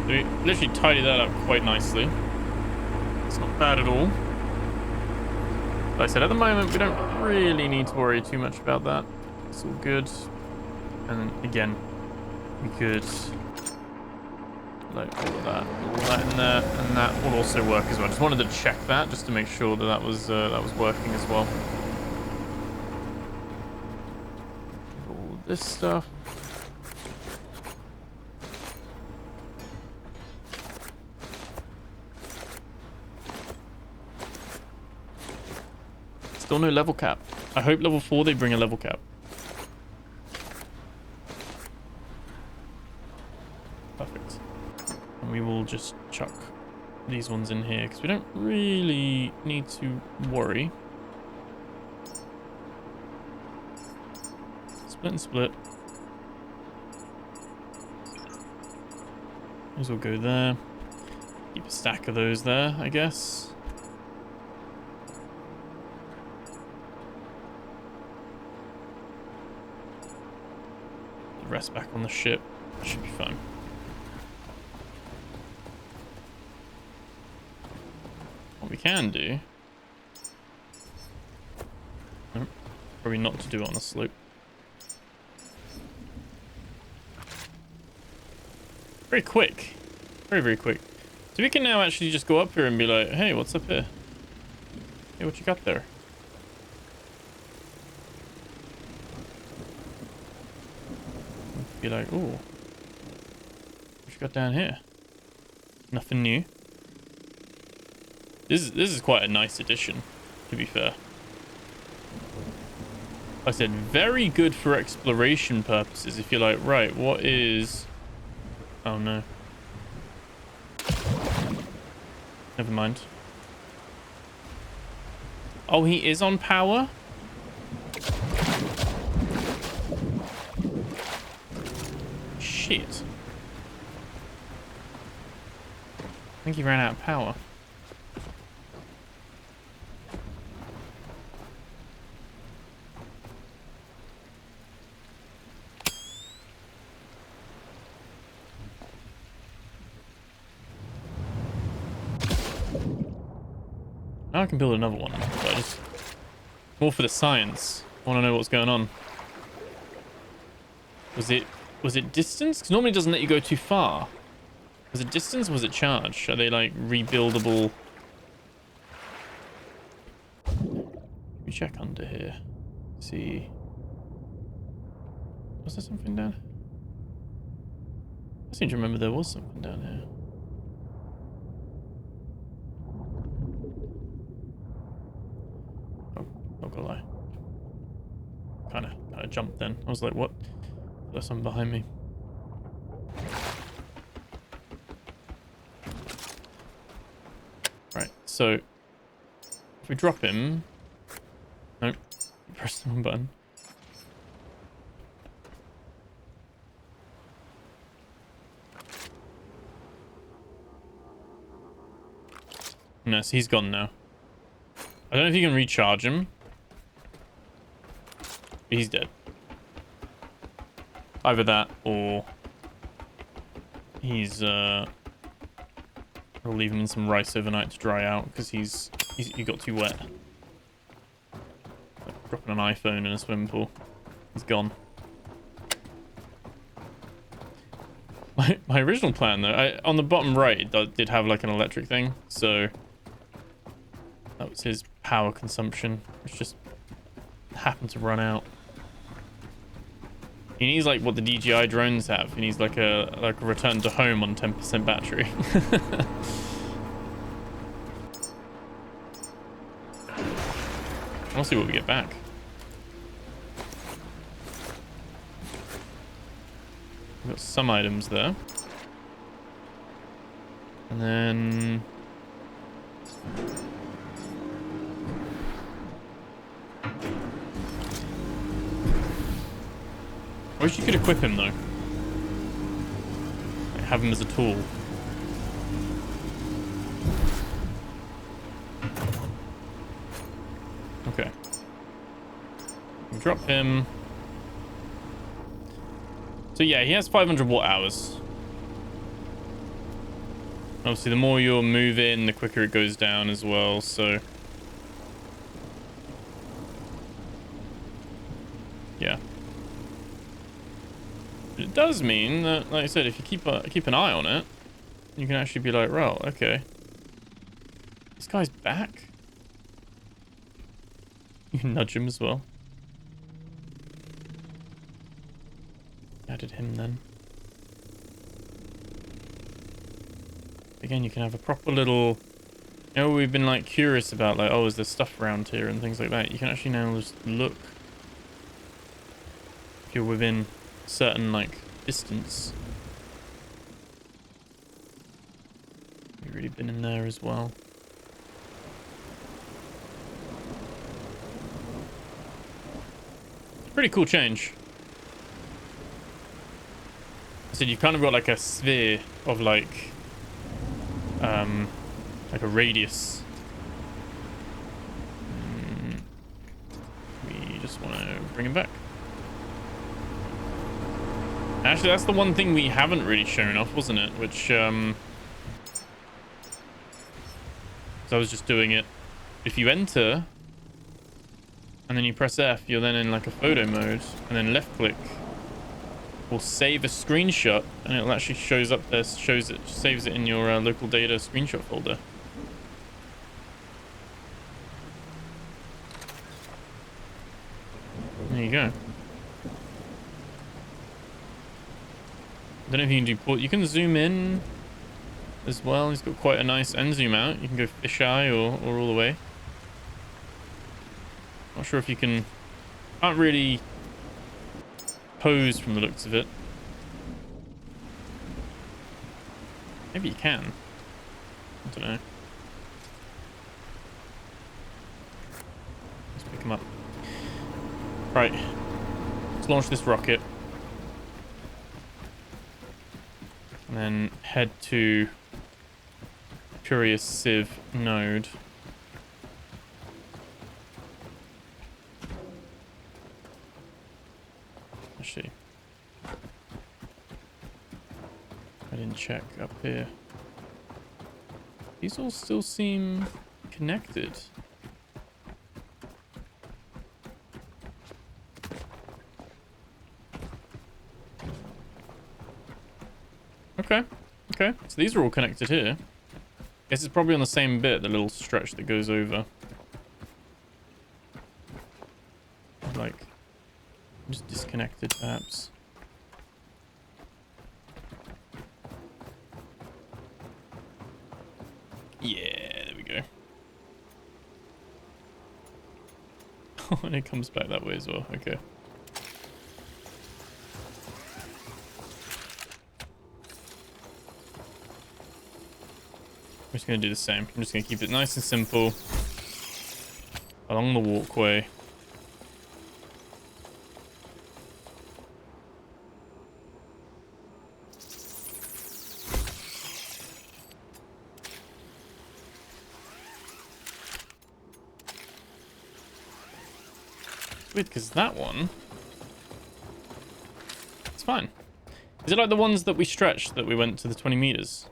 So we literally tidied that up quite nicely. It's not bad at all. Like I said, at the moment, we don't really need to worry too much about that. It's all good. And then, again, we could like all that in there, and that will also work as well. Just wanted to check that just to make sure that that was working as well. All this stuff. Still no level cap. I hope level 4 they bring a level cap. Perfect. And we will just chuck these ones in here because we don't really need to worry. Split and split. Those will go there. Keep a stack of those there, I guess. Rest back on the ship. Should be fine. What we can do... Nope, probably not to do it on a slope. Very quick. Very, very quick. So we can now actually just go up here and be like, hey, what's up here? Hey, what you got there? Be like, oh, what you got down here? Nothing new. This is quite a nice addition, to be fair. Like I said, very good for exploration purposes. If you're like, right, what is... Oh no. Never mind. Oh, he is on power? Shit. I think he ran out of power. Now I can build another one, but I just... More for the science. I want to know what's going on. Was it distance? Because normally it doesn't let you go too far. Was it distance or was it charge? Are they like rebuildable? Let me check under here. See. Was there something down? I seem to remember there was something down here. Oh, not gonna lie. Kinda jumped then. I was like, what? There's something behind me. Right, so if we drop him, nope, press the wrong button. No, so he's gone now. I don't know if you can recharge him, but he's dead. Either that or he's I'll leave him in some rice overnight to dry out because he got too wet. Like dropping an iPhone in a swimming pool. He's gone. My original plan though, on the bottom right it did have like an electric thing, so that was his power consumption, which just happened to run out. He needs like what the DJI drones have. He needs like a return to home on 10% battery. We'll see what we get back. We've got some items there. And then... I wish you could equip him though. Like, have him as a tool. Okay. Drop him. So yeah, he has 500 watt hours. Obviously, the more you're moving, the quicker it goes down as well, so... Yeah. But it does mean that, like I said, if you keep an eye on it, you can actually be like, right, okay. This guy's back? You can nudge him as well. Added him then. Again, you can have a proper little... You know, we've been like curious about like, oh, is there stuff around here and things like that. You can actually now just look. If you're within a certain like distance. You've really been in there as well. Pretty cool change. So you've kind of got like a sphere of like a radius. We just want to bring him back. Actually, that's the one thing we haven't really shown off, wasn't it? Which, so I was just doing it. If you enter, and then you press F, you're then in like a photo mode, and then left click will save a screenshot, and it'll actually shows up there, saves it in your local data screenshot folder. There you go. I don't know if you can do port. You can zoom in as well. He's got quite a nice and zoom out. You can go fisheye or all the way. Not sure if you can. Can't really pose from the looks of it. Maybe you can. I don't know. Let's pick him up. Right. Let's launch this rocket. And then head to Curious Civ node. Actually, I didn't check up here. These all still seem connected. Okay. Okay. So these are all connected here. Guess it's probably on the same bit, the little stretch that goes over. Like, just disconnected, perhaps. Yeah, there we go. Oh, and it comes back that way as well. Okay. I'm just going to do the same. I'm just going to keep it nice and simple along the walkway. Weird, because that one, it's fine. Is it like the ones that we stretched that we went to the 20 meters?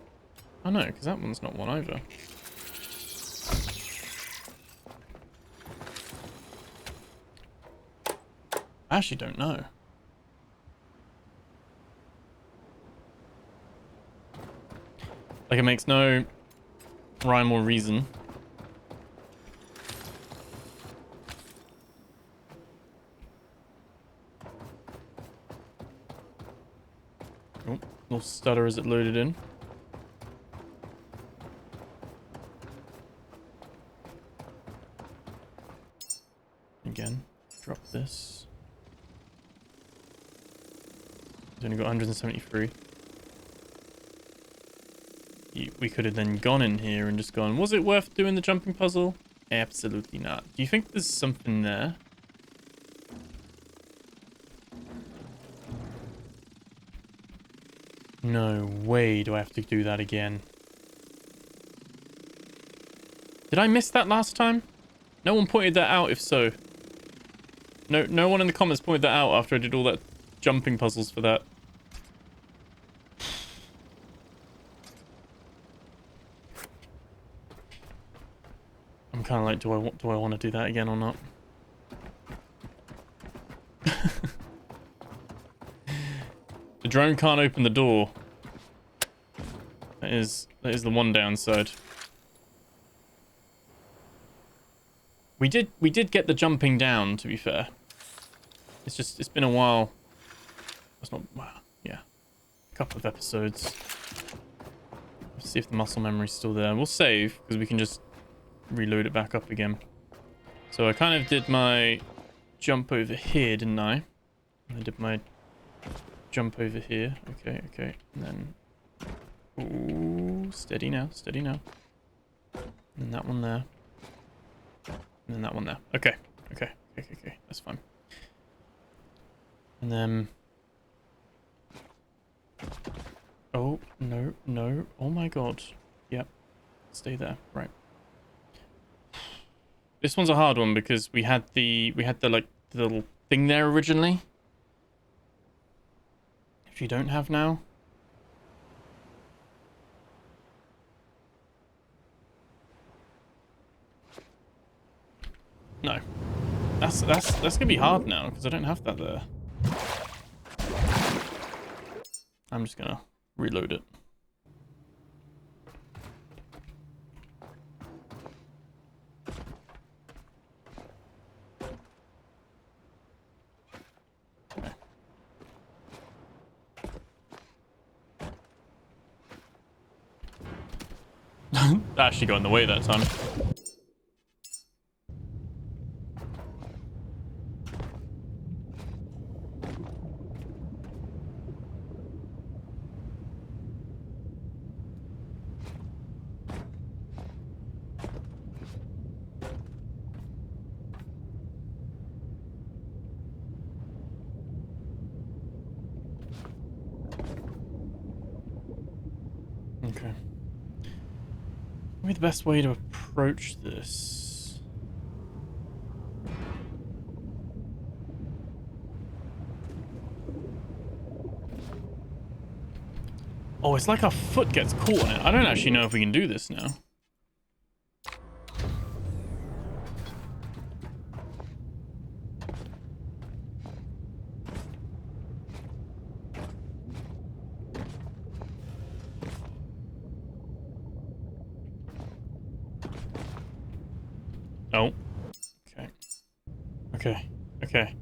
Oh no, because that one's not one either. I actually don't know. Like, it makes no rhyme or reason. Oh, little stutter as it loaded in. Again, drop this. It's only got 173. We could have then gone in here and just gone, was it worth doing the jumping puzzle? Absolutely not. Do you think there's something there? No way do I have to do that again. Did I miss that last time? No one pointed that out, if so. No one in the comments pointed that out after I did all that jumping puzzles for that. I'm kind of like, do I want to do that again or not? The drone can't open the door. That is the one downside. We did get the jumping down, to be fair. It's been a while. That's not, wow, yeah. A couple of episodes. Let's see if the muscle memory's still there. We'll save, because we can just reload it back up again. So I kind of did my jump over here, didn't I? I did my jump over here. Okay, okay. And then, ooh, steady now, steady now. And that one there. And then that one there. Okay, okay, okay, okay. That's fine. And then, oh no, no! Oh my god! Yep, stay there. Right. This one's a hard one because we had the like the little thing there originally. If you don't have now. No. That's gonna be hard now because I don't have that there. I'm just gonna reload it. Okay. That actually got in the way that time. Okay. Maybe the best way to approach this. Oh, it's like our foot gets caught in it. I don't actually know if we can do this now. Oh. Okay. Okay. Okay.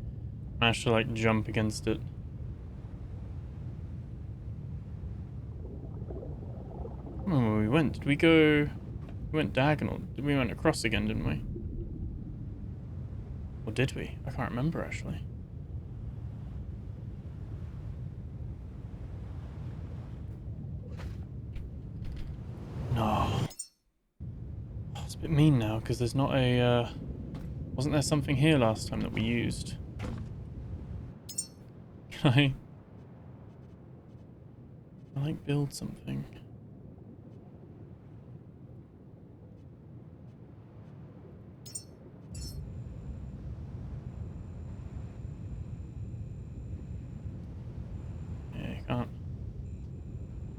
Managed to, like, jump against it. Oh, we went. Did we go... We went diagonal. We went across again, didn't we? Or did we? I can't remember, actually. No. Oh, it's a bit mean now, because there's not a... Wasn't there something here last time that we used? Can I like, build something?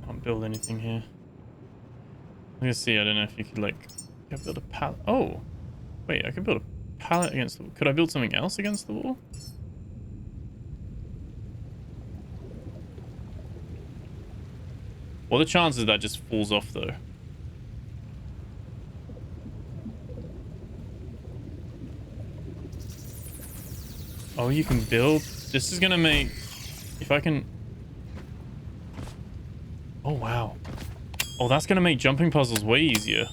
Can't build anything here. I'm gonna see. I don't know if you could like build a pallet. Oh, wait, I could build a pallet against the wall. Could I build something else against the wall? What are the chances that just falls off though? Oh, you can build. This is gonna make. If I can. Oh wow. Oh, that's gonna make jumping puzzles way easier.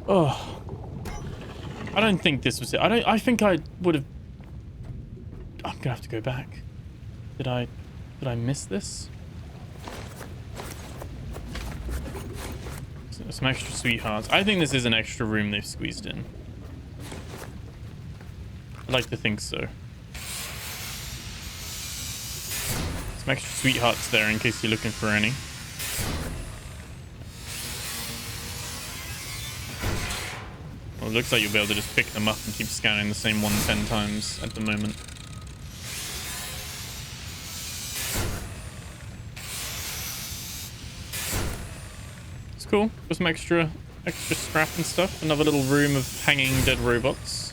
Oh. I don't think this was it. I think I would have... I'm gonna have to go back. Did I miss this? Some extra sweethearts. I think this is an extra room they've squeezed in. I'd like to think so. Some extra sweethearts there in case you're looking for any. Well, it looks like you'll be able to just pick them up and keep scanning the same one 10 times at the moment. It's cool. Got some extra scrap and stuff. Another little room of hanging dead robots.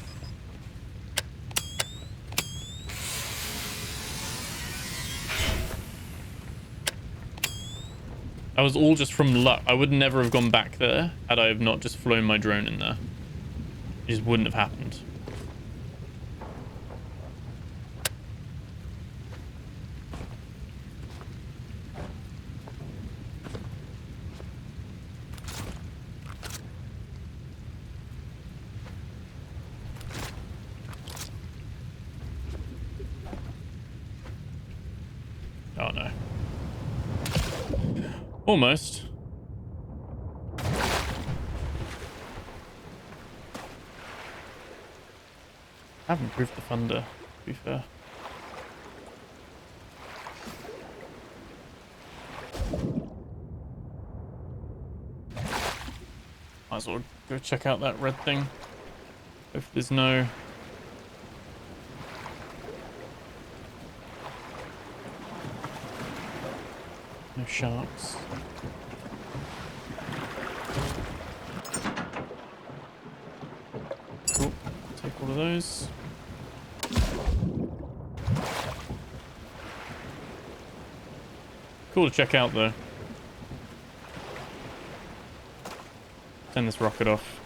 That was all just from luck. I would never have gone back there had I have not just flown my drone in there. It just wouldn't have happened. Oh no. Almost. I haven't improved the thunder, to be fair. Might as well go check out that red thing. If there's no... No sharks. Cool. Take all of those. Cool to check out though. Send this rocket off.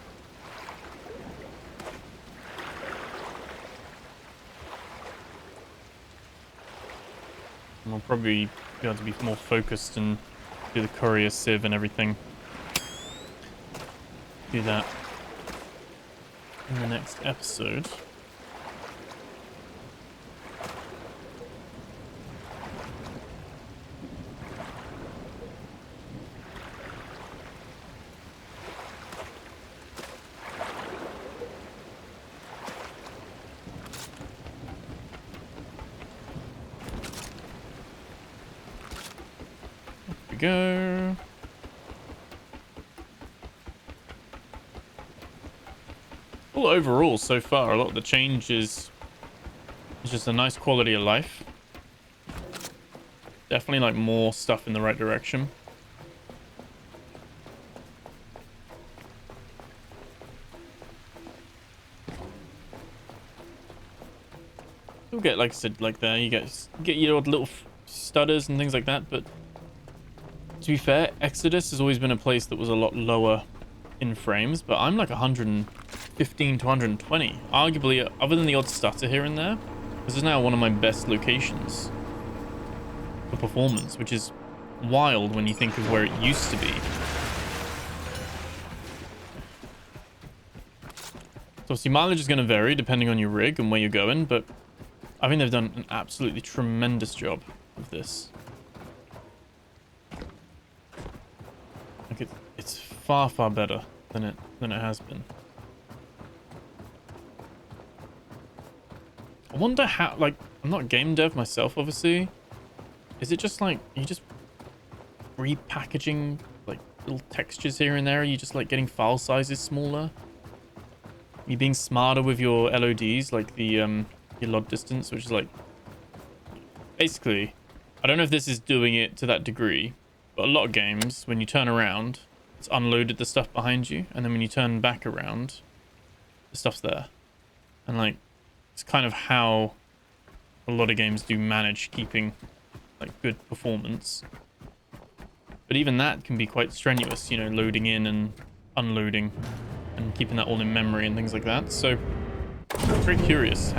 And we'll probably be able to be more focused and do the courier sieve and everything. Do that in the next episode. Go. Well, overall, so far, a lot of the change is just a nice quality of life. Definitely like more stuff in the right direction. You'll get, like I said, like there, you get your little stutters and things like that, but to be fair, Exodus has always been a place that was a lot lower in frames, but I'm like 115 to 120. Arguably, other than the odd stutter here and there, this is now one of my best locations for performance, which is wild when you think of where it used to be. So obviously mileage is going to vary depending on your rig and where you're going, but I think they've done an absolutely tremendous job of this. Like it's far, far better than it has been. I wonder how, like, I'm not a game dev myself, obviously. Is it just like, you just repackaging like little textures here and there? Are you just like getting file sizes smaller? Are you being smarter with your LODs, like the your LOD distance, which is like, basically, I don't know if this is doing it to that degree, but a lot of games, when you turn around, it's unloaded the stuff behind you, and then when you turn back around, the stuff's there. And like, it's kind of how a lot of games do manage keeping like good performance. But even that can be quite strenuous, you know, loading in and unloading and keeping that all in memory and things like that. So I'm very curious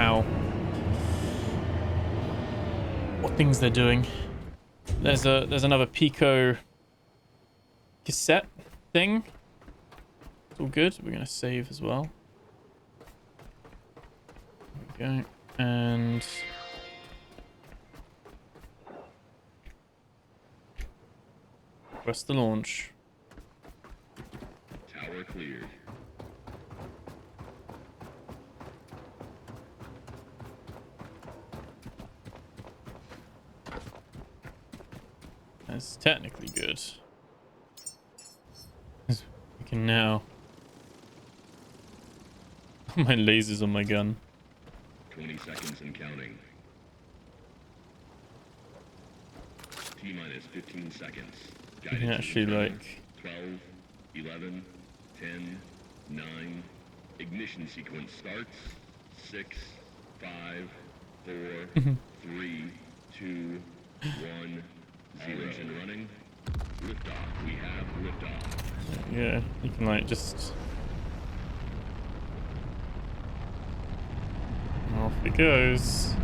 what things they're doing. There's another Pico cassette thing. It's all good. We're gonna save as well. There we go. And press the launch. Tower cleared. That's technically good. We can now. My lasers on my gun. 20 seconds and counting. T-minus 15 seconds. You can actually like 12, 11, 10, 9. Ignition sequence starts. 6, 5, 4, 3, 2, 1. 0. Engine running. Liftoff. We have liftoff. yeah, you can like just off it goes.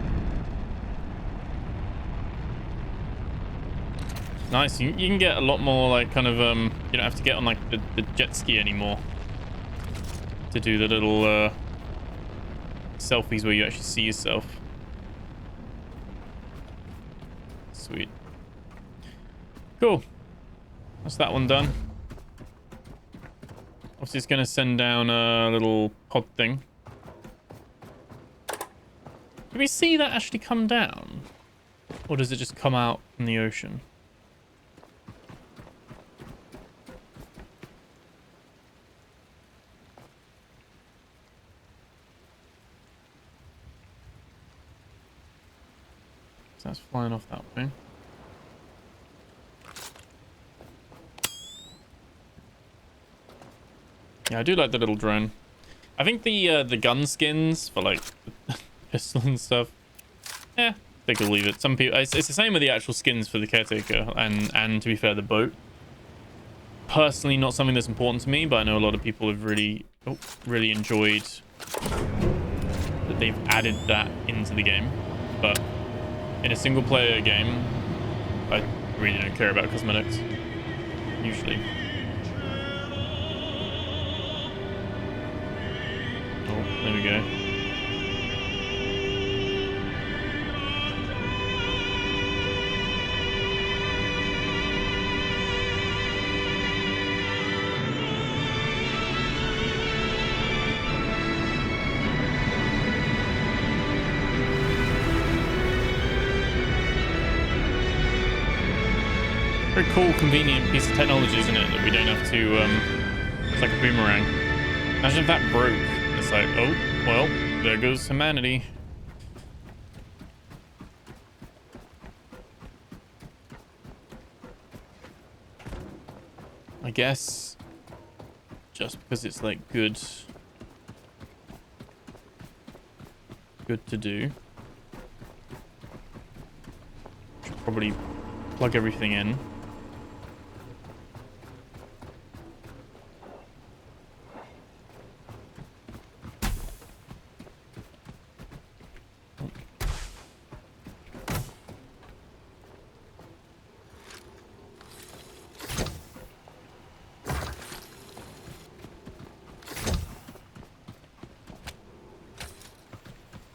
Nice. You can get a lot more like kind of you don't have to get on like the jet ski anymore to do the little selfies where you actually see yourself. Sweet. Cool. That's that one done. Obviously it's gonna send down a little pod thing. Do we see that actually come down? Or does it just come out in the ocean? So that's flying off that way. Yeah, I do like the little drone. I think the gun skins for like the pistol and stuff, yeah, they could leave it. Some people, it's the same with the actual skins for the Caretaker and to be fair, the boat. Personally, not something that's important to me, but I know a lot of people have really enjoyed that they've added that into the game. But in a single player game, I really don't care about cosmetics usually. There we go. Very cool, convenient piece of technology, isn't it? That we don't have to, it's like a boomerang. Imagine if that broke. It's like, oh, well, there goes humanity. I guess just because it's like good to do. Should probably plug everything in.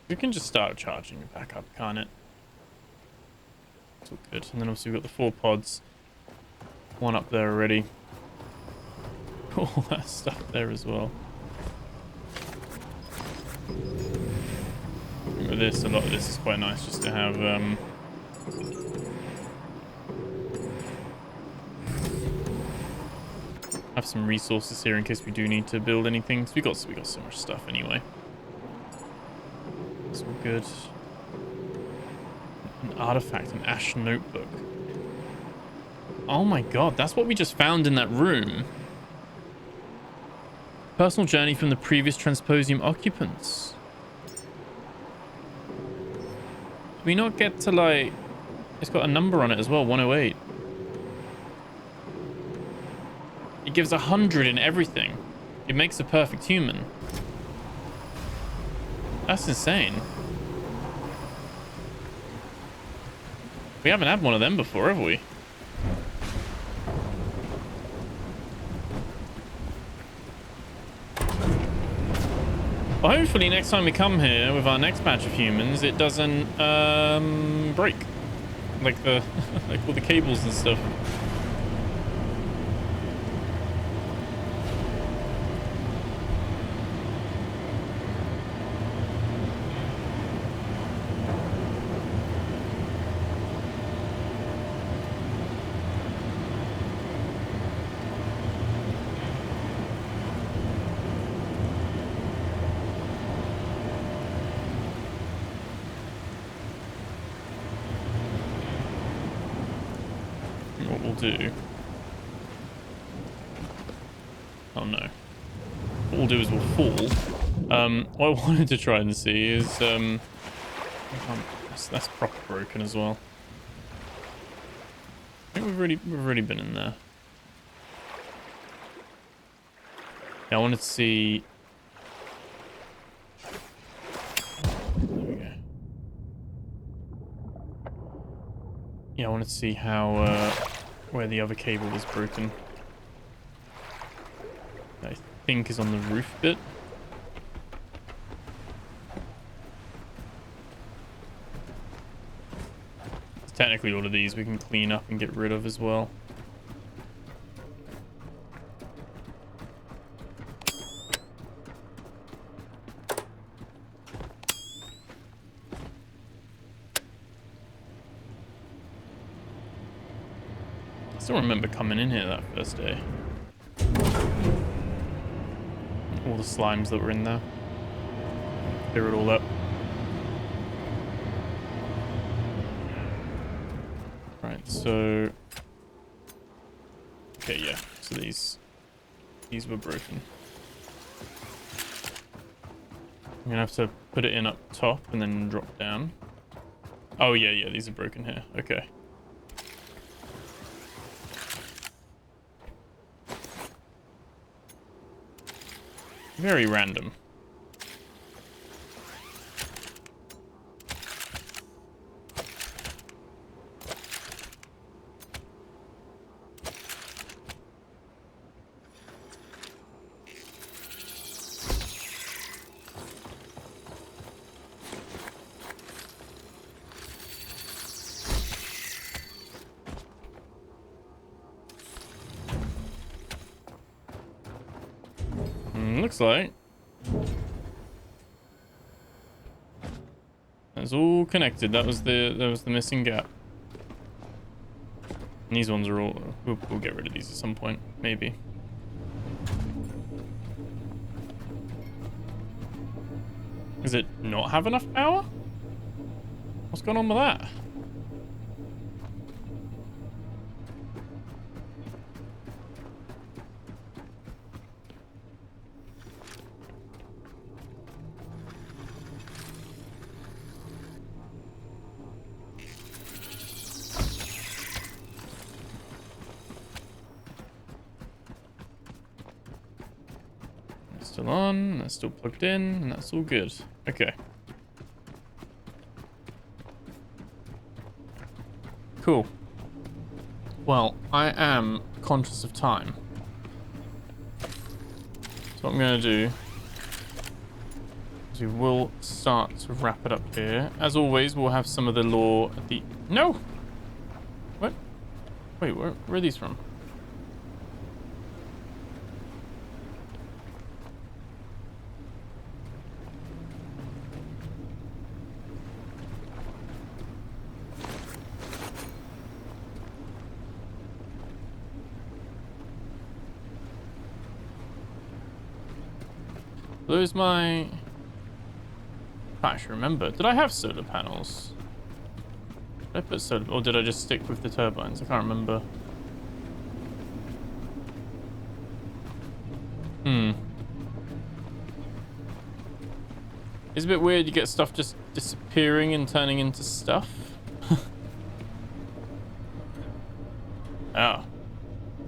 We can just start charging it back up, can't it? It's all good. And then obviously we've got the 4 pods. One up there already. All that stuff there as well. With this, a lot of this is quite nice just to have some resources here in case we do need to build anything. So we got so much stuff anyway. It's all good. An artifact, an ash notebook. Oh my god, that's what we just found in that room. Personal journey from the previous transposium occupants. Do we not get to, like... It's got a number on it as well, 108. It gives 100 in everything. It makes a perfect human. That's insane. We haven't had one of them before, have we? Well, hopefully next time we come here with our next batch of humans, it doesn't break. Like the like all the cables and stuff. What we'll do... Oh no. What we'll do is we'll fall. What I wanted to try and see is... that's proper broken as well. I think we've already been in there. Yeah, I wanted to see... There we go. Yeah, I wanted to see how, where the other cable was broken. I think is on the roof bit. Technically all of these we can clean up and get rid of as well. I still remember coming in here that first day. All the slimes that were in there. Clear it all up. Right, so... Okay, yeah. So these were broken. I'm gonna have to put it in up top and then drop down. Oh, yeah, these are broken here. Okay. Very random. Looks like that's all connected. That was the missing gap. And these ones are all. We'll get rid of these at some point, maybe. Does it not have enough power? What's going on with that? Still on, that's still plugged in, and that's all good. Okay. Cool. Well, I am conscious of time. So what I'm going to do So we will start to wrap it up here. As always, we'll have some of the lore at the... No! What? Wait, where are these from? Those my... I can't actually remember. Did I have solar panels? Did I put solar... Or did I just stick with the turbines? I can't remember. It's a bit weird you get stuff just disappearing and turning into stuff. Oh.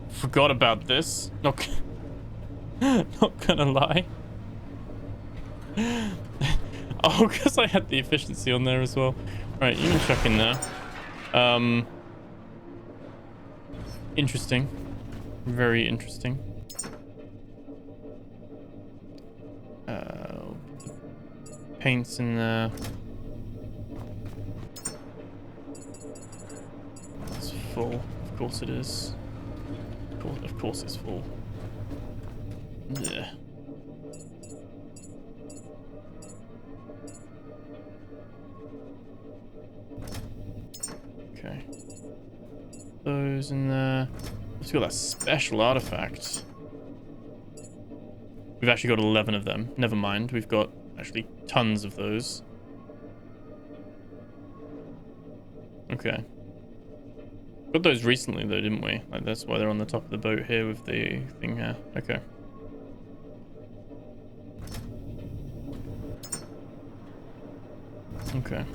Forgot about this. Not gonna lie. Oh, because I had the efficiency on there as well. Right, you can chuck in there. Interesting. Very interesting. Paints in there. It's full. Of course it is. Of course it's full. Yeah. Okay. Those in there. Let's go that special artifact. We've actually got 11 of them. Never mind. We've got actually tons of those. Okay. Got those recently though, didn't we? Like that's why they're on the top of the boat here with the thing here. Okay. Okay.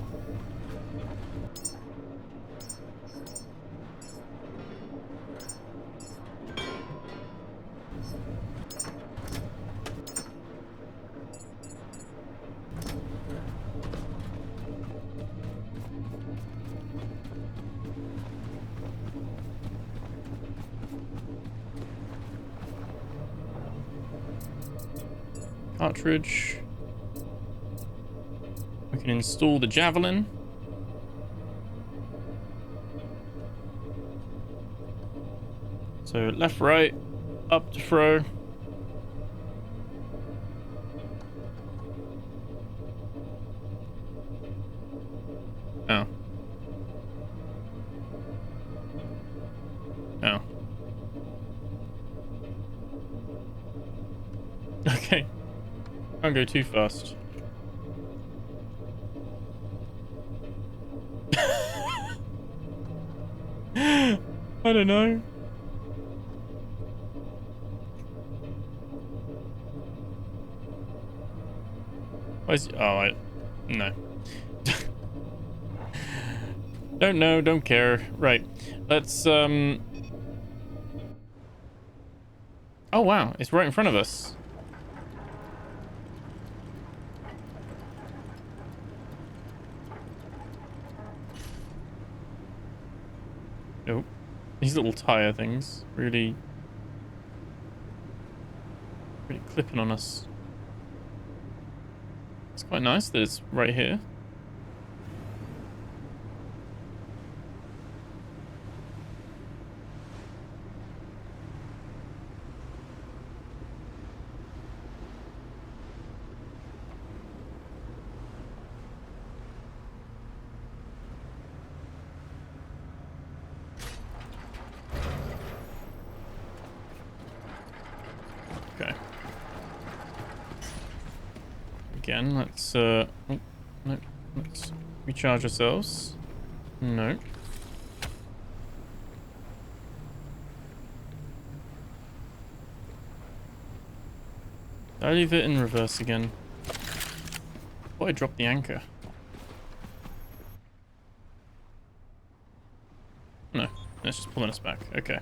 Cartridge. We can install the javelin. So left, right, up to throw. Oh. Oh. Okay. Can't go too fast. I don't know. Where's... Oh, I... No. Don't know, don't care. Right. Let's, Oh, wow. It's right in front of us. Nope. These little tire things really clipping on us. It's quite nice that it's right here. Okay. Again, let's oh, no, let's recharge ourselves. No. Did I leave it in reverse again? Thought I dropped the anchor. No, it's just pulling us back. Okay.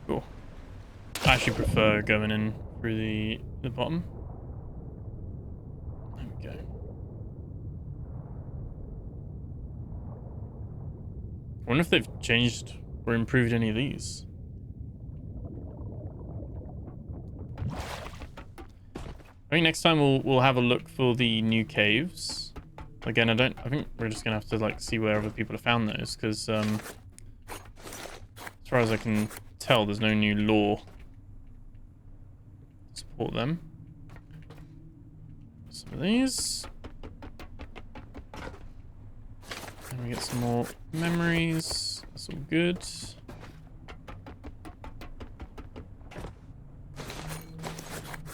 Cool. I actually prefer going in through the bottom. There we go. I wonder if they've changed or improved any of these. I think next time we'll have a look for the new caves. Again, I think we're just gonna have to like see where other people have found those, because as far as I can tell, there's no new lore to support them. Some of these. And we get some more memories. That's all good.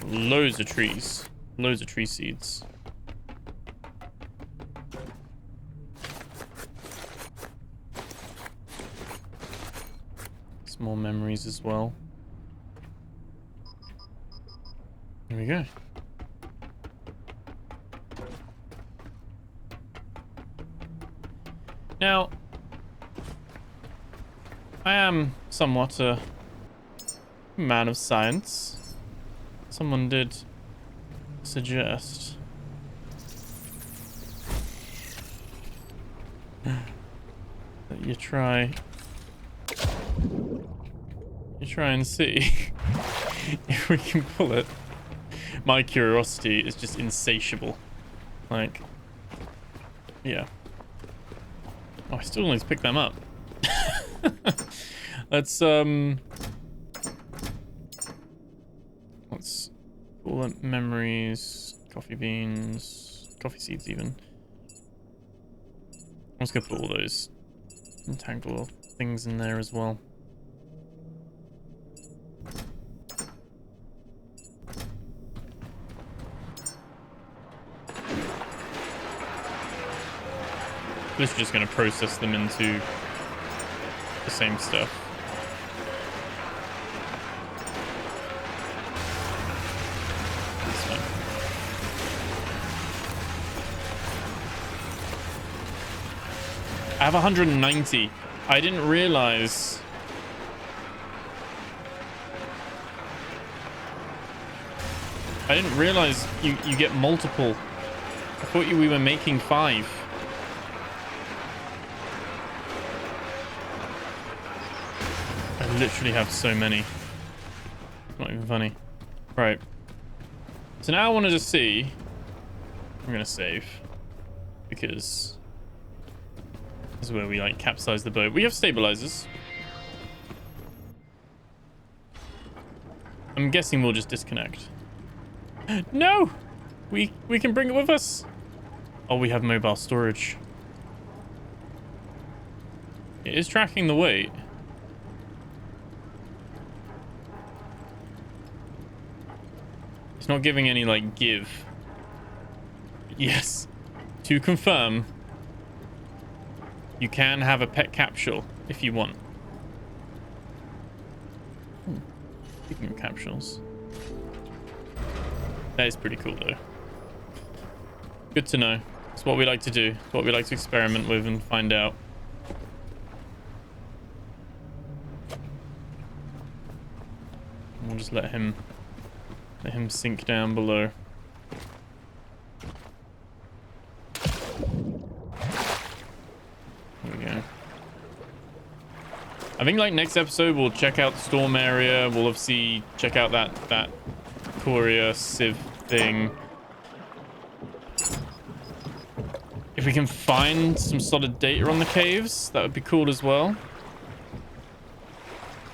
Loads of trees. Loads of tree seeds. Some more memories as well. There we go. Now, I am somewhat a man of science. Someone did suggest that you try and see if we can pull it. My curiosity is just insatiable. Like, yeah. Oh, I still need to pick them up. Let's call it memories, coffee beans, coffee seeds even. I'm just gonna put all those entangle things in there as well. This is just going to process them into the same stuff. This one. I have 190. I didn't realize. You get multiple. I thought we were making 5. I literally have so many. It's not even funny. Right. So now I wanted to see. I'm gonna save because this is where we like capsize the boat. We have stabilizers. I'm guessing we'll just disconnect. No! We can bring it with us. Oh, we have mobile storage. It is tracking the weight. It's not giving any like give. Yes. To confirm, you can have a pet capsule if you want. Speaking of capsules. That is pretty cool though. Good to know. It's what we like to do. It's what we like to experiment with and find out. We'll just let him sink down below. There we go. I think like next episode we'll check out the storm area. We'll obviously check out that courier sieve thing. If we can find some solid data on the caves, that would be cool as well.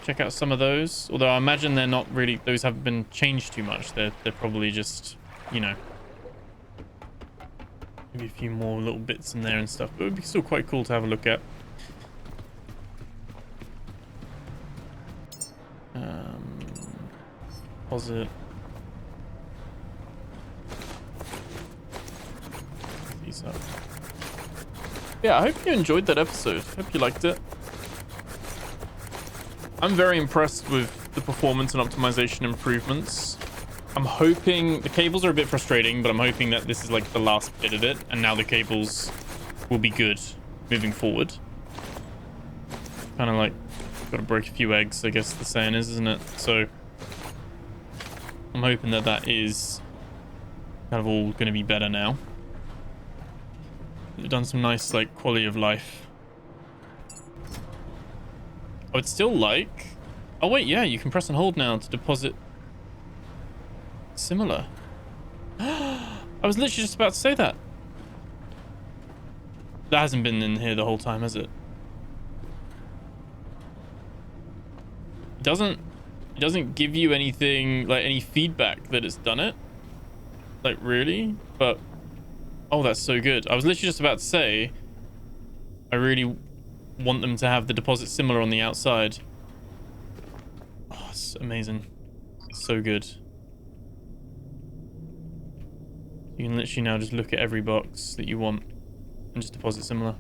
Check out some of those. Although I imagine they're not really, those haven't been changed too much. They're probably just, you know, maybe a few more little bits in there and stuff. But it would be still quite cool to have a look at. Deposit. These up. Yeah, I hope you enjoyed that episode. Hope you liked it. I'm very impressed with the performance and optimization improvements. I'm hoping the cables are a bit frustrating, but I'm hoping that this is like the last bit of it, and now the cables will be good moving forward. Kind of like got to break a few eggs, I guess the saying is, isn't it? So I'm hoping that that is kind of all going to be better now. They've done some nice like quality of life. I would still like... Oh wait, yeah, you can press and hold now to deposit. Similar. I was literally just about to say that. That hasn't been in here the whole time, has it? It doesn't give you anything, like any feedback that it's done it. Like, really? But, oh, that's so good. I was literally just about to say, I really want them to have the deposit similar on the outside. Oh, it's amazing. It's so good. You can literally now just look at every box that you want and just deposit similar.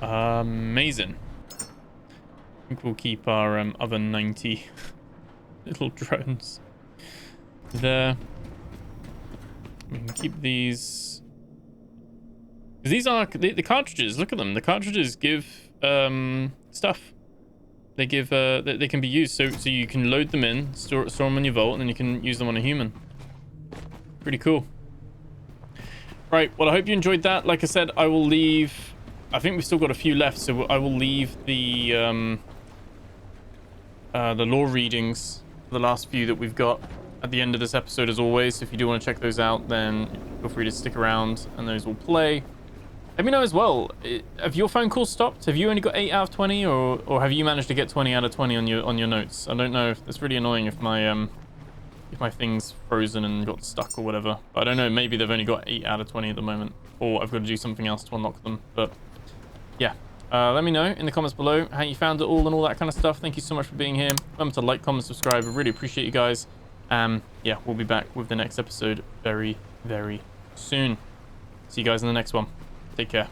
Amazing. I think we'll keep our other 90 little drones there. We can keep these. These are the cartridges. Look at them. The cartridges give stuff. They give they can be used. So you can load them in, store them in your vault, and then you can use them on a human. Pretty cool. Right. Well, I hope you enjoyed that. Like I said, I will leave. I think we've still got a few left, so I will leave the lore readings, the last few that we've got, at the end of this episode as always. So if you do want to check those out, then feel free to stick around and those will play. Let me know as well, have your phone calls stopped? Have you only got 8 out of 20, or have you managed to get 20 out of 20 on your notes? I don't know. If it's really annoying if my thing's frozen and got stuck or whatever. But I don't know, maybe they've only got 8 out of 20 at the moment, or I've got to do something else to unlock them. But yeah, let me know in the comments below how you found it all and all that kind of stuff. Thank you so much for being here. Remember to like, comment, subscribe. I really appreciate you guys. Yeah, we'll be back with the next episode very, very soon. See you guys in the next one. Take care.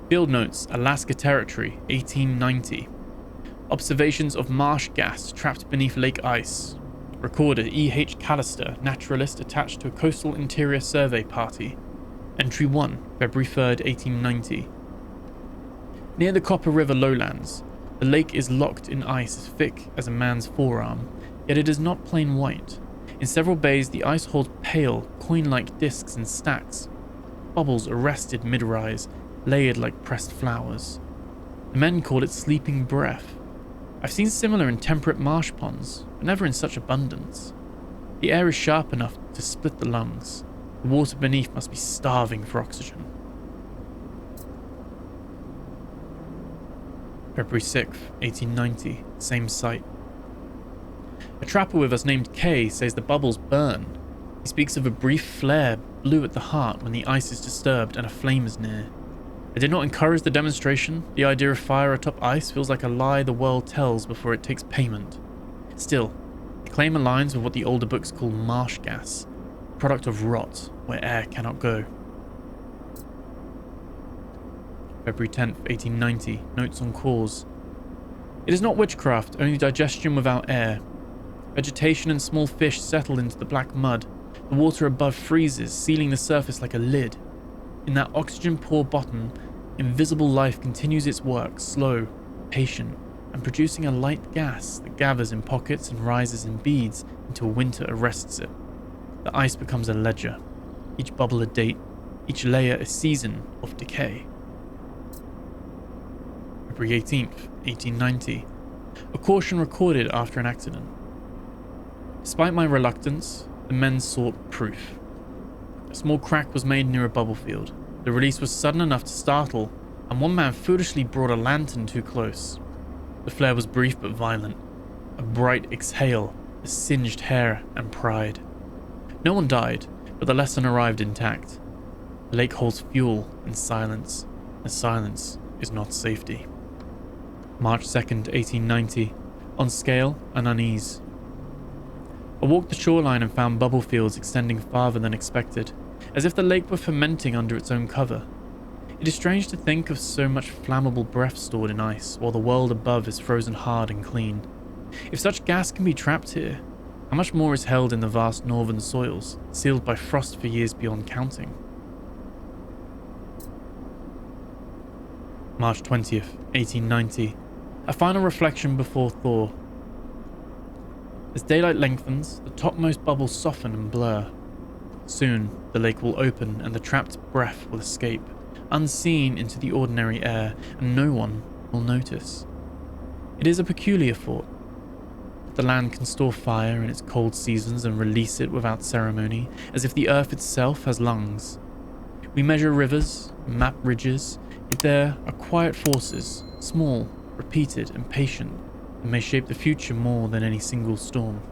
Field Notes, Alaska Territory, 1890. Observations of marsh gas trapped beneath lake ice. Recorder E.H. Callister, naturalist attached to a coastal interior survey party. Entry 1, February 3rd, 1890. Near the Copper River lowlands, the lake is locked in ice as thick as a man's forearm, yet it is not plain white. In several bays, the ice holds pale, coin-like discs in stacks. Bubbles arrested mid-rise, layered like pressed flowers. The men call it sleeping breath. I've seen similar in temperate marsh ponds, but never in such abundance. The air is sharp enough to split the lungs. The water beneath must be starving for oxygen. February 6th, 1890, same site. A trapper with us named Kay says the bubbles burn. He speaks of a brief flare blue at the heart when the ice is disturbed and a flame is near. I did not encourage the demonstration. The idea of fire atop ice feels like a lie the world tells before it takes payment. Still, the claim aligns with what the older books call marsh gas, a product of rot where air cannot go. February 10th, 1890, notes on cause. It is not witchcraft, only digestion without air. Vegetation and small fish settle into the black mud. The water above freezes, sealing the surface like a lid. In that oxygen-poor bottom, invisible life continues its work, slow, patient, and producing a light gas that gathers in pockets and rises in beads until winter arrests it. The ice becomes a ledger, each bubble a date, each layer a season of decay. February 18th, 1890. A caution recorded after an accident. Despite my reluctance, the men sought proof. A small crack was made near a bubble field. The release was sudden enough to startle, and one man foolishly brought a lantern too close. The flare was brief but violent. A bright exhale, a singed hair and pride. No one died, but the lesson arrived intact. The lake holds fuel and silence, and silence is not safety. March 2nd, 1890. On scale and unease. I walked the shoreline and found bubble fields extending farther than expected, as if the lake were fermenting under its own cover. It is strange to think of so much flammable breath stored in ice, while the world above is frozen hard and clean. If such gas can be trapped here, how much more is held in the vast northern soils, sealed by frost for years beyond counting? March 20th, 1890. A final reflection before thaw. As daylight lengthens, the topmost bubbles soften and blur. Soon, the lake will open and the trapped breath will escape, unseen into the ordinary air, and no one will notice. It is a peculiar thought. The land can store fire in its cold seasons and release it without ceremony, as if the earth itself has lungs. We measure rivers, map ridges, yet there are quiet forces, small, repeated, and patient, that may shape the future more than any single storm.